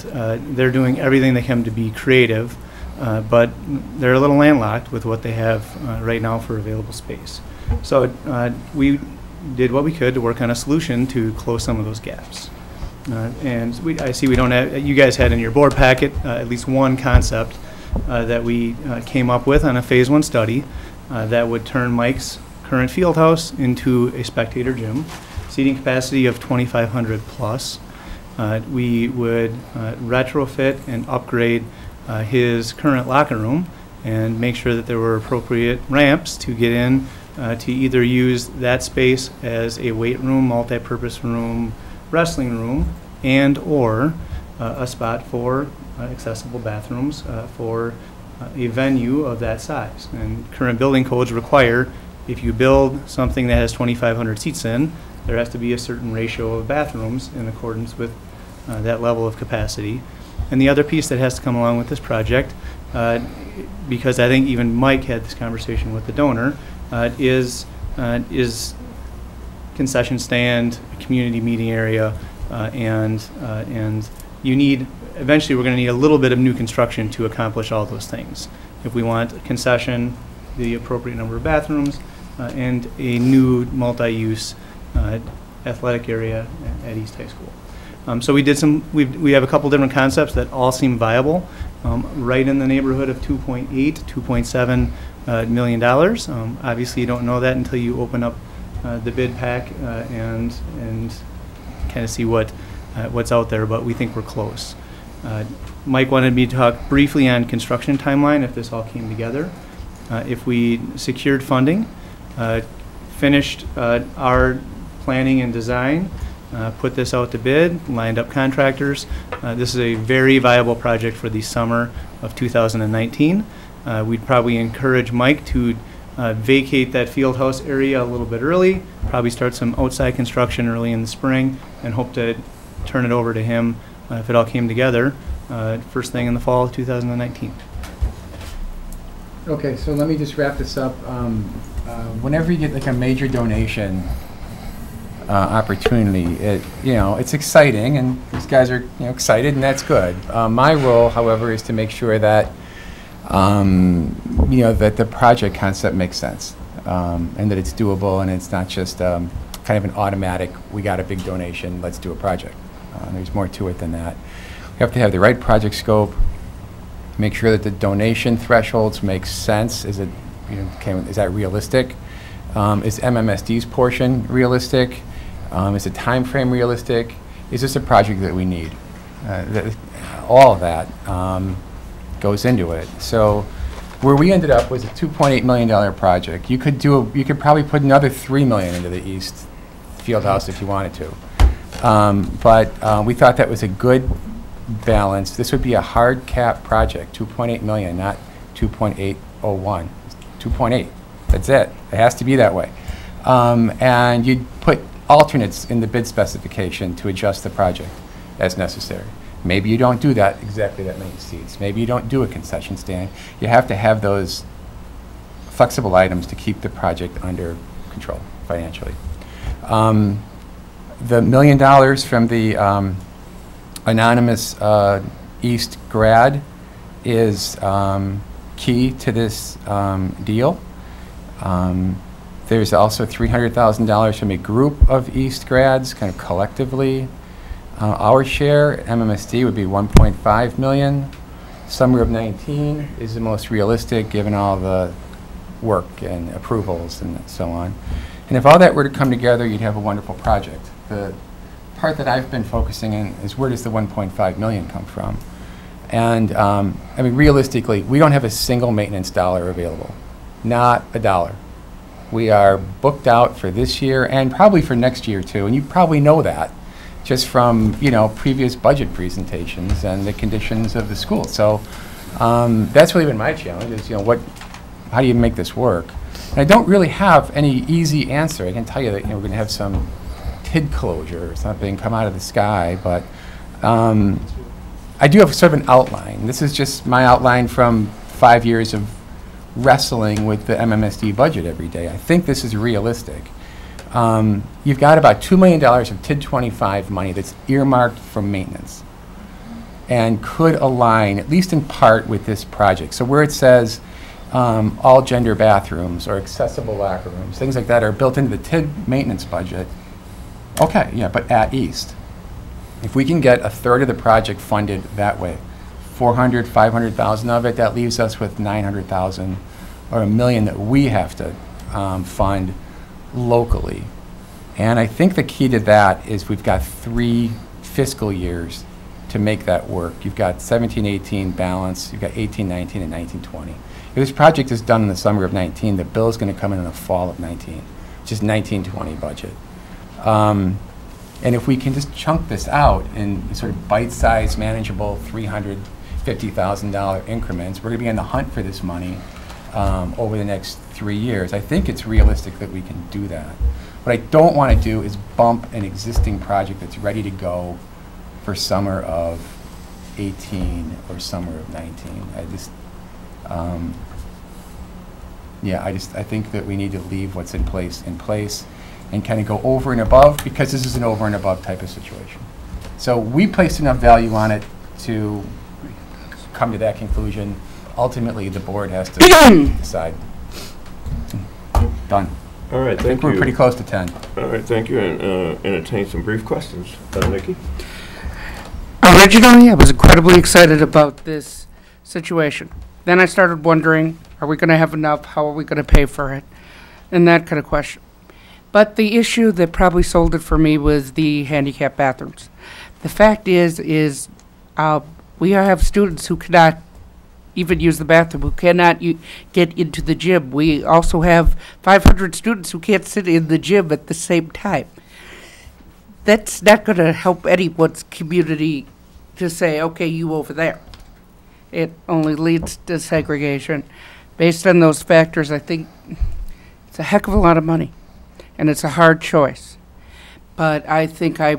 they're doing everything they can to be creative, but they're a little landlocked with what they have right now for available space. So we did what we could to work on a solution to close some of those gaps. And I see we don't have, you guys had in your board packet at least one concept that we came up with on a phase 1 study that would turn Mike's current field house into a spectator gym, seating capacity of 2,500 plus. We would retrofit and upgrade his current locker room and make sure that there were appropriate ramps to get in to either use that space as a weight room, multi-purpose room, wrestling room, and or a spot for accessible bathrooms for a venue of that size. And current building codes require, if you build something that has 2,500 seats in, there has to be a certain ratio of bathrooms in accordance with that level of capacity. And the other piece that has to come along with this project, because I think even Mike had this conversation with the donor, is concession stand, community meeting area, and you need, eventually we're going to need a little bit of new construction to accomplish all those things. If we want a concession, the appropriate number of bathrooms, and a new multi-use athletic area at East High School. So we did we have a couple different concepts that all seem viable, right in the neighborhood of $2.8, $2.7 million. Obviously you don't know that until you open up the bid pack and kind of see what's out there, but we think we're close. Mike wanted me to talk briefly on construction timeline if this all came together. If we secured funding, finished our planning and design, put this out to bid, lined up contractors. This is a very viable project for the summer of 2019. We'd probably encourage Mike to vacate that field house area a little bit early, probably start some outside construction early in the spring, and hope to turn it over to him if it all came together first thing in the fall of 2019. Okay, so let me just wrap this up. Whenever you get like a major donation opportunity, it's exciting, and these guys are excited, and that's good. My role, however, is to make sure that that the project concept makes sense, and that it's doable, and it's not just kind of an automatic, we got a big donation, let's do a project. There's more to it than that. We have to have the right project scope, make sure that the donation thresholds make sense. Is it, is that realistic? Is MMSD's portion realistic? Is the time frame realistic? Is this a project that we need? All of that goes into it. So where we ended up was a $2.8 million project. You could probably put another $3 million into the East Fieldhouse if you wanted to. But we thought that was a good balance. This would be a hard cap project, 2.8 million, not 2.801. 2.8. That's it. It has to be that way. And you'd put alternates in the bid specification to adjust the project as necessary. Maybe you don't do that exactly that many seats. Maybe you don't do a concession stand. You have to have those flexible items to keep the project under control financially. The $1 million from the anonymous East grad is key to this deal. There's also $300,000 from a group of East grads, kind of collectively. Our share, MMSD, would be $1.5 million. Summer of 19 is the most realistic, given all the work and approvals and so on. And if all that were to come together, you'd have a wonderful project. The part that I've been focusing on is where does the $1.5 million come from? And I mean, realistically, we don't have a single maintenance dollar available. Not a dollar. We are booked out for this year and probably for next year too, and you probably know that just from previous budget presentations and the conditions of the school. So that's really been my challenge is how do you make this work? And I don't really have any easy answer. I can tell you that we're going to have some TID closure or something come out of the sky, but I do have sort of an outline. This is just my outline from 5 years of wrestling with the MMSD budget every day. I think this is realistic. You've got about $2 million of TID 25 money that's earmarked for maintenance and could align, at least in part, with this project. So where it says all gender bathrooms or accessible locker rooms, things like that are built into the TID maintenance budget. Okay, yeah, but at East. If we can get a third of the project funded that way, 400, 500,000 of it, that leaves us with 900,000 or $1 million that we have to fund locally. And I think the key to that is we've got 3 fiscal years to make that work. You've got 17-18 balance, you've got 18-19 and 19-20. If this project is done in the summer of 19, the bill is going to come in the fall of 19, which is 19-20 budget. And if we can just chunk this out in sort of bite-sized, manageable $350,000 increments, we're going to be on the hunt for this money over the next 3 years. I think it's realistic that we can do that. What I don't want to do is bump an existing project that's ready to go for summer of 18 or summer of 19. I think that we need to leave what's in place and kind of go over and above, because this is an over and above type of situation. So we placed enough value on it to come to that conclusion. Ultimately, the board has to decide. Done. All right, I think we're pretty close to 10. All right, thank you, and entertain some brief questions. Nikki? Originally, I was incredibly excited about this situation. Then I started wondering, are we going to have enough? How are we going to pay for it? And that kind of question. But the issue that probably sold it for me was the handicap bathrooms. The fact is we have students who cannot even use the bathroom, who cannot get into the gym. We also have 500 students who can't sit in the gym at the same time. that's not going to help anyone's community to say, okay, you over there. It only leads to segregation. Based on those factors, I think it's a heck of a lot of money, and it's a hard choice. But I think I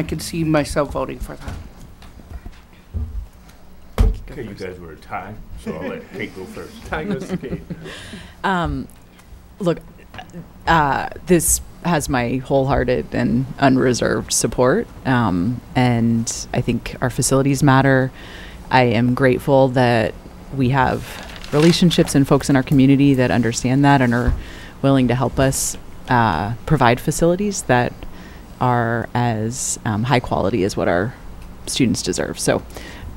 can see myself voting for that. Okay, you guys were a tie, so I'll let Kate go first. Tie goes to Kate. Look, this has my wholehearted and unreserved support, and I think our facilities matter. I am grateful that we have relationships and folks in our community that understand that and are willing to help us provide facilities that are as high quality as what our students deserve. So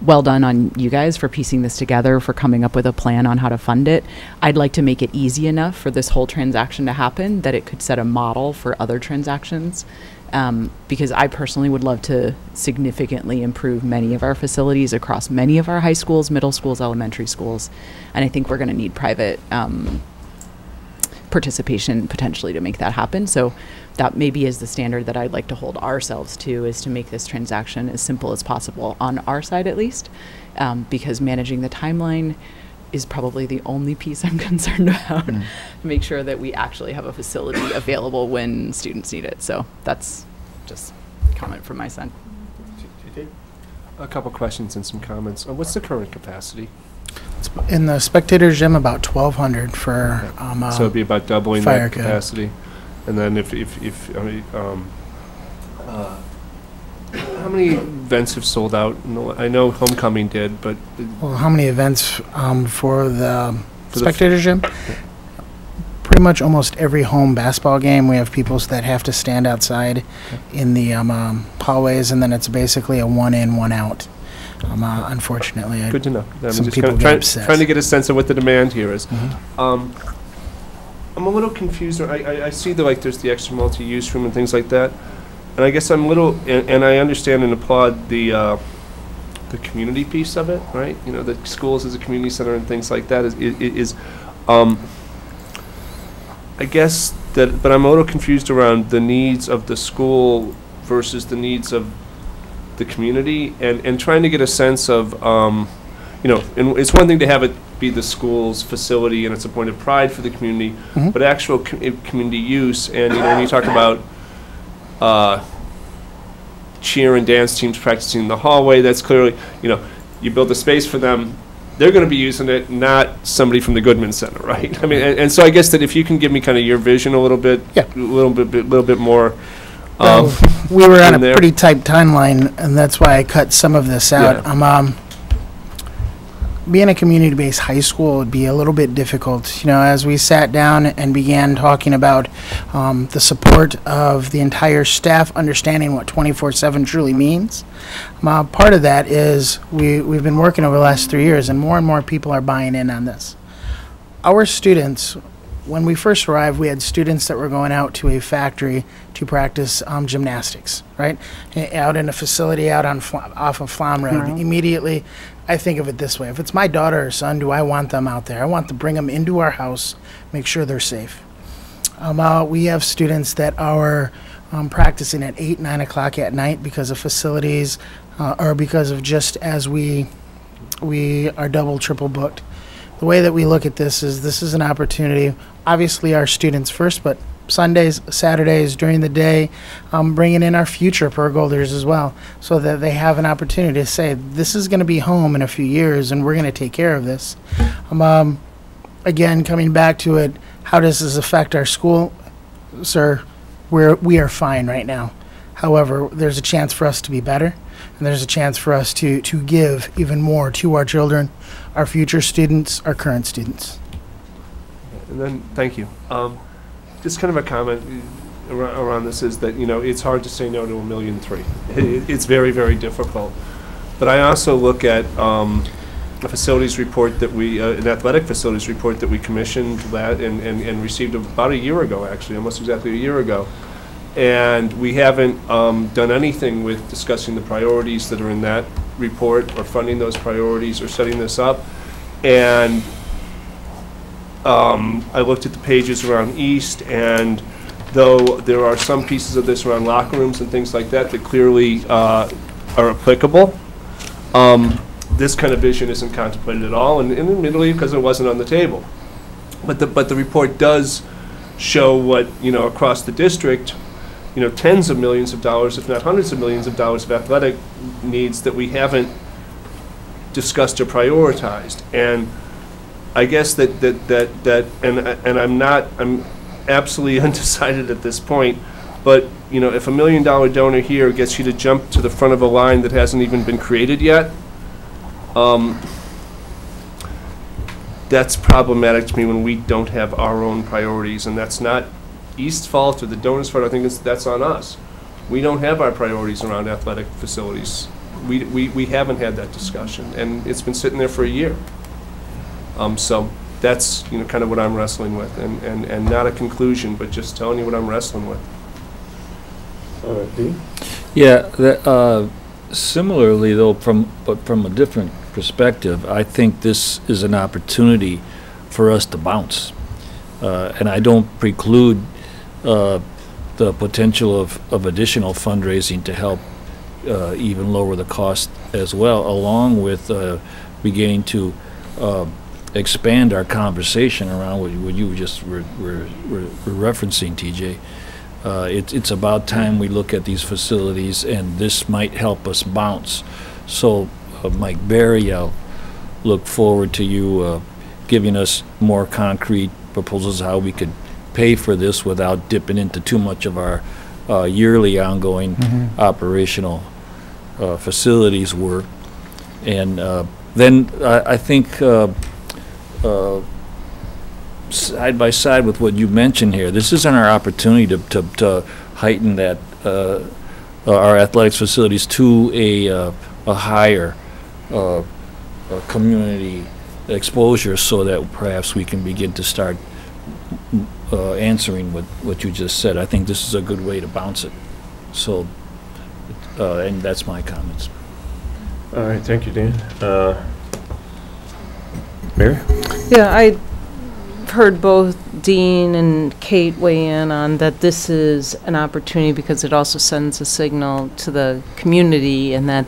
well done on you guys for piecing this together, for coming up with a plan on how to fund it. I'd like to make it easy enough for this whole transaction to happen that it could set a model for other transactions, because I personally would love to significantly improve many of our facilities across many of our high schools, middle schools, elementary schools, and I think we're going to need private participation potentially to make that happen. So that maybe is the standard that I'd like to hold ourselves to, is to make this transaction as simple as possible on our side at least, because managing the timeline is probably the only piece I'm concerned about, to make sure that we actually have a facility available when students need it. So that's just a comment from my side. A couple questions and some comments. What's the current capacity? In the spectator gym, about 1,200 for So it'd be about doubling fire that capacity. And then if I mean, how many events have sold out? I know Homecoming did, but well, how many events for the spectator gym? Pretty much almost every home basketball game, we have people that have to stand outside in the hallways, and then it's basically a one in, one out. Unfortunately, good to know. Some just people kind of get upset. trying to get a sense of what the demand here is. I'm a little confused. I see there's the extra multi-use room and things like that, and I guess I'm a little. And I understand and applaud the community piece of it, right? You know, the schools as a community center and things like that is I guess that, but I'm a little confused around the needs of the school versus the needs of the community, and trying to get a sense of, you know, and it's one thing to have it be the school's facility and it's a point of pride for the community, but actual community use, and you know, when you talk about cheer and dance teams practicing in the hallway, that's clearly, you know, you build a space for them, they're going to be using it, not somebody from the Goodman Center, right? I mean, and so I guess that if you can give me kind of your vision a little bit, a little bit more. We were on a pretty tight timeline, and that's why I cut some of this out. Yeah. Being a community-based high school would be a little bit difficult. You know, as we sat down and began talking about the support of the entire staff, understanding what 24/7 truly means, part of that is we've been working over the last 3 years, and more people are buying in on this. Our students, when we first arrived, we had students that were going out to a factory to practice gymnastics, right? Out in a facility out on off of Flom Road. Immediately, I think of it this way. If it's my daughter or son, do I want them out there? I want to bring them into our house, make sure they're safe. We have students that are practicing at 8, 9 o'clock at night because of facilities or because of just as we are double, triple booked. The way that we look at this is an opportunity, obviously our students first, but Sundays, Saturdays, during the day, bringing in our future Pergolders as well, so that they have an opportunity to say, this is going to be home in a few years, and we're going to take care of this. Again, coming back to it, how does this affect our school? Sir, we are fine right now. However, there's a chance for us to be better, and there's a chance for us to give even more to our children, our future students, our current students. And then, thank you. Just kind of a comment around this is that, you know, it's hard to say no to $1.3 million. It's very, very difficult. But I also look at a facilities report that an athletic facilities report that we commissioned and received about a year ago, actually, almost exactly a year ago. And we haven't done anything with discussing the priorities that are in that report, or funding those priorities, or setting this up. And I looked at the pages around East, and though there are some pieces of this around locker rooms and things like that that clearly are applicable. This kind of vision isn't contemplated at all, and admittedly because it wasn't on the table. But the report does show what, across the district, tens of millions of dollars, if not hundreds of millions of dollars of athletic needs that we haven't discussed or prioritized. And I guess I'm absolutely undecided at this point, but if $1 million donor here gets you to jump to the front of a line that hasn't even been created yet, that's problematic to me when we don't have our own priorities, and that's not East's fault or the donor's fault. I think that's on us. We don't have our priorities around athletic facilities. We haven't had that discussion, and it's been sitting there for a year. So that's kind of what I'm wrestling with, and not a conclusion, but just telling you what I'm wrestling with. All right, Dean? Yeah, similarly though, from a different perspective, I think this is an opportunity for us to bounce, and I don't preclude the potential of additional fundraising to help even lower the cost as well, along with beginning to expand our conversation around what you just were referencing, TJ. It's about time we look at these facilities, and this might help us bounce. So, Mike Berry, I'll look forward to you giving us more concrete proposals how we could pay for this without dipping into too much of our yearly ongoing operational facilities work. And then I think side by side with what you mentioned here, this isn't our opportunity to heighten that our athletics facilities to a higher community exposure, so that perhaps we can begin to start answering what you just said. I think this is a good way to bounce it. So, and that's my comments. All right, thank you, Dan. Mary? Yeah, I heard both Dean and Kate weigh in on that this is an opportunity because it also sends a signal to the community, and that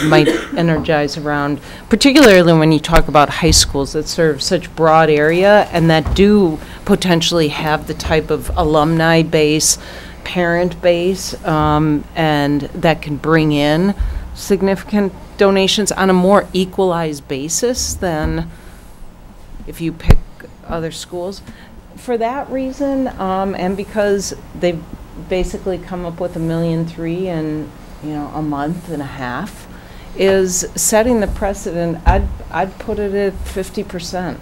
might energize around, particularly when you talk about high schools that serve such broad area and that do potentially have the type of alumni base, parent base, and that can bring in significant donations on a more equalized basis than if you pick other schools. For that reason, and because they've basically come up with $1.3 million in a month and a half, is setting the precedent. I'd put it at 50%,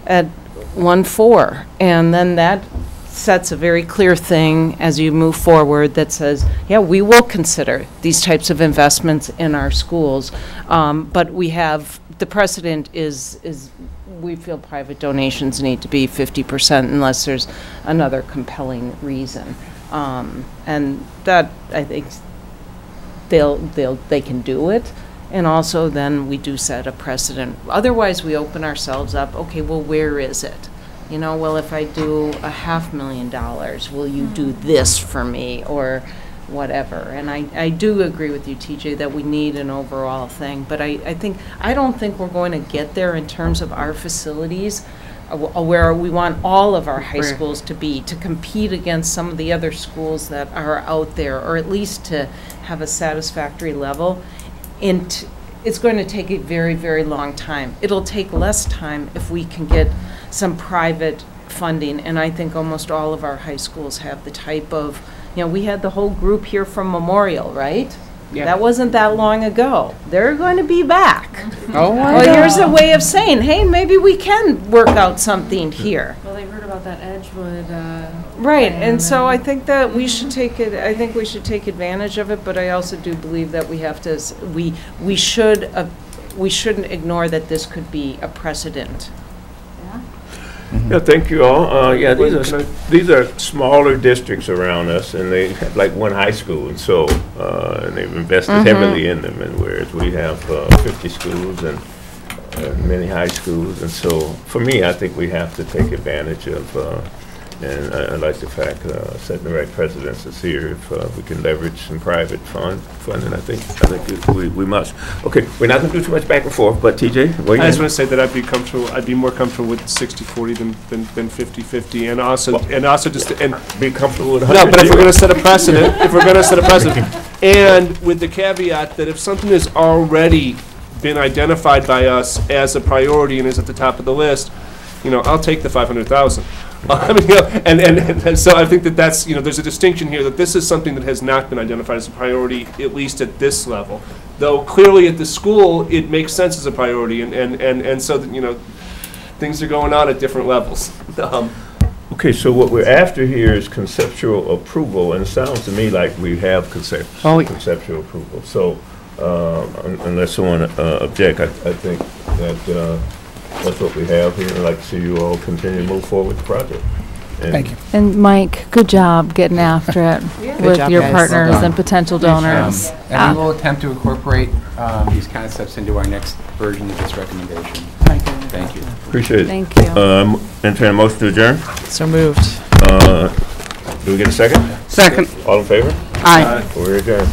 at 1.4, and then that sets a very clear thing as you move forward that says, yeah, we will consider these types of investments in our schools, but we have the precedent is we feel private donations need to be 50% unless there's another compelling reason, and that I think they can do it. And also then we do set a precedent. Otherwise we open ourselves up. Okay, well, where is it? Well, if I do $500,000, will you do this for me or whatever? And I do agree with you, TJ, that we need an overall thing. But I don't think we're going to get there in terms of our facilities where we want all of our high schools to be, to compete against some of the other schools that are out there, or at least to have a satisfactory level. And it's going to take a very, very long time. It'll take less time if we can get some private funding, and I think almost all of our high schools have the type of, we had the whole group here from Memorial, right? Yeah. That wasn't that long ago. They're going to be back. Oh, well, here's a way of saying, hey, maybe we can work out something here. Well, they heard about that Edgewood. Right, and so I think that we should take it. I think we should take advantage of it, but I also do believe that we have to. We shouldn't ignore that this could be a precedent. Yeah, thank you all. Yeah, these are smaller districts around us, and they have like one high school, and so and they've invested heavily in them. And whereas we have 50 schools and many high schools, and so for me, I think we have to take advantage of And I like the fact setting the right precedence is here. If we can leverage some private funding, I think we must. Okay, we're not going to do too much back and forth, but TJ, what I just want to say that I'd be more comfortable with 60-40 than 50-50, and also just be comfortable with 100. No, but if we're going to set a precedent, and with the caveat that if something has already been identified by us as a priority and is at the top of the list, I'll take the 500,000. I mean, and so I think that's, there's a distinction here that this is something that has not been identified as a priority, at least at this level. Though clearly at the school, it makes sense as a priority, and so that, things are going on at different levels. Okay, so what we're after here is conceptual approval, and it sounds to me like we have conceptual approval. So unless someone object, I think that that's what we have here. I'd like to see you all continue to move forward with the project. Thank you. And Mike, good job getting after it with job, your guys. partners Well done. and potential donors. And we will attempt to incorporate these concepts into our next version of this recommendation. Thank you. Appreciate it. Thank you. Entertain a motion to adjourn? So moved. Do we get a second? Second. All in favor? Aye. We're adjourned.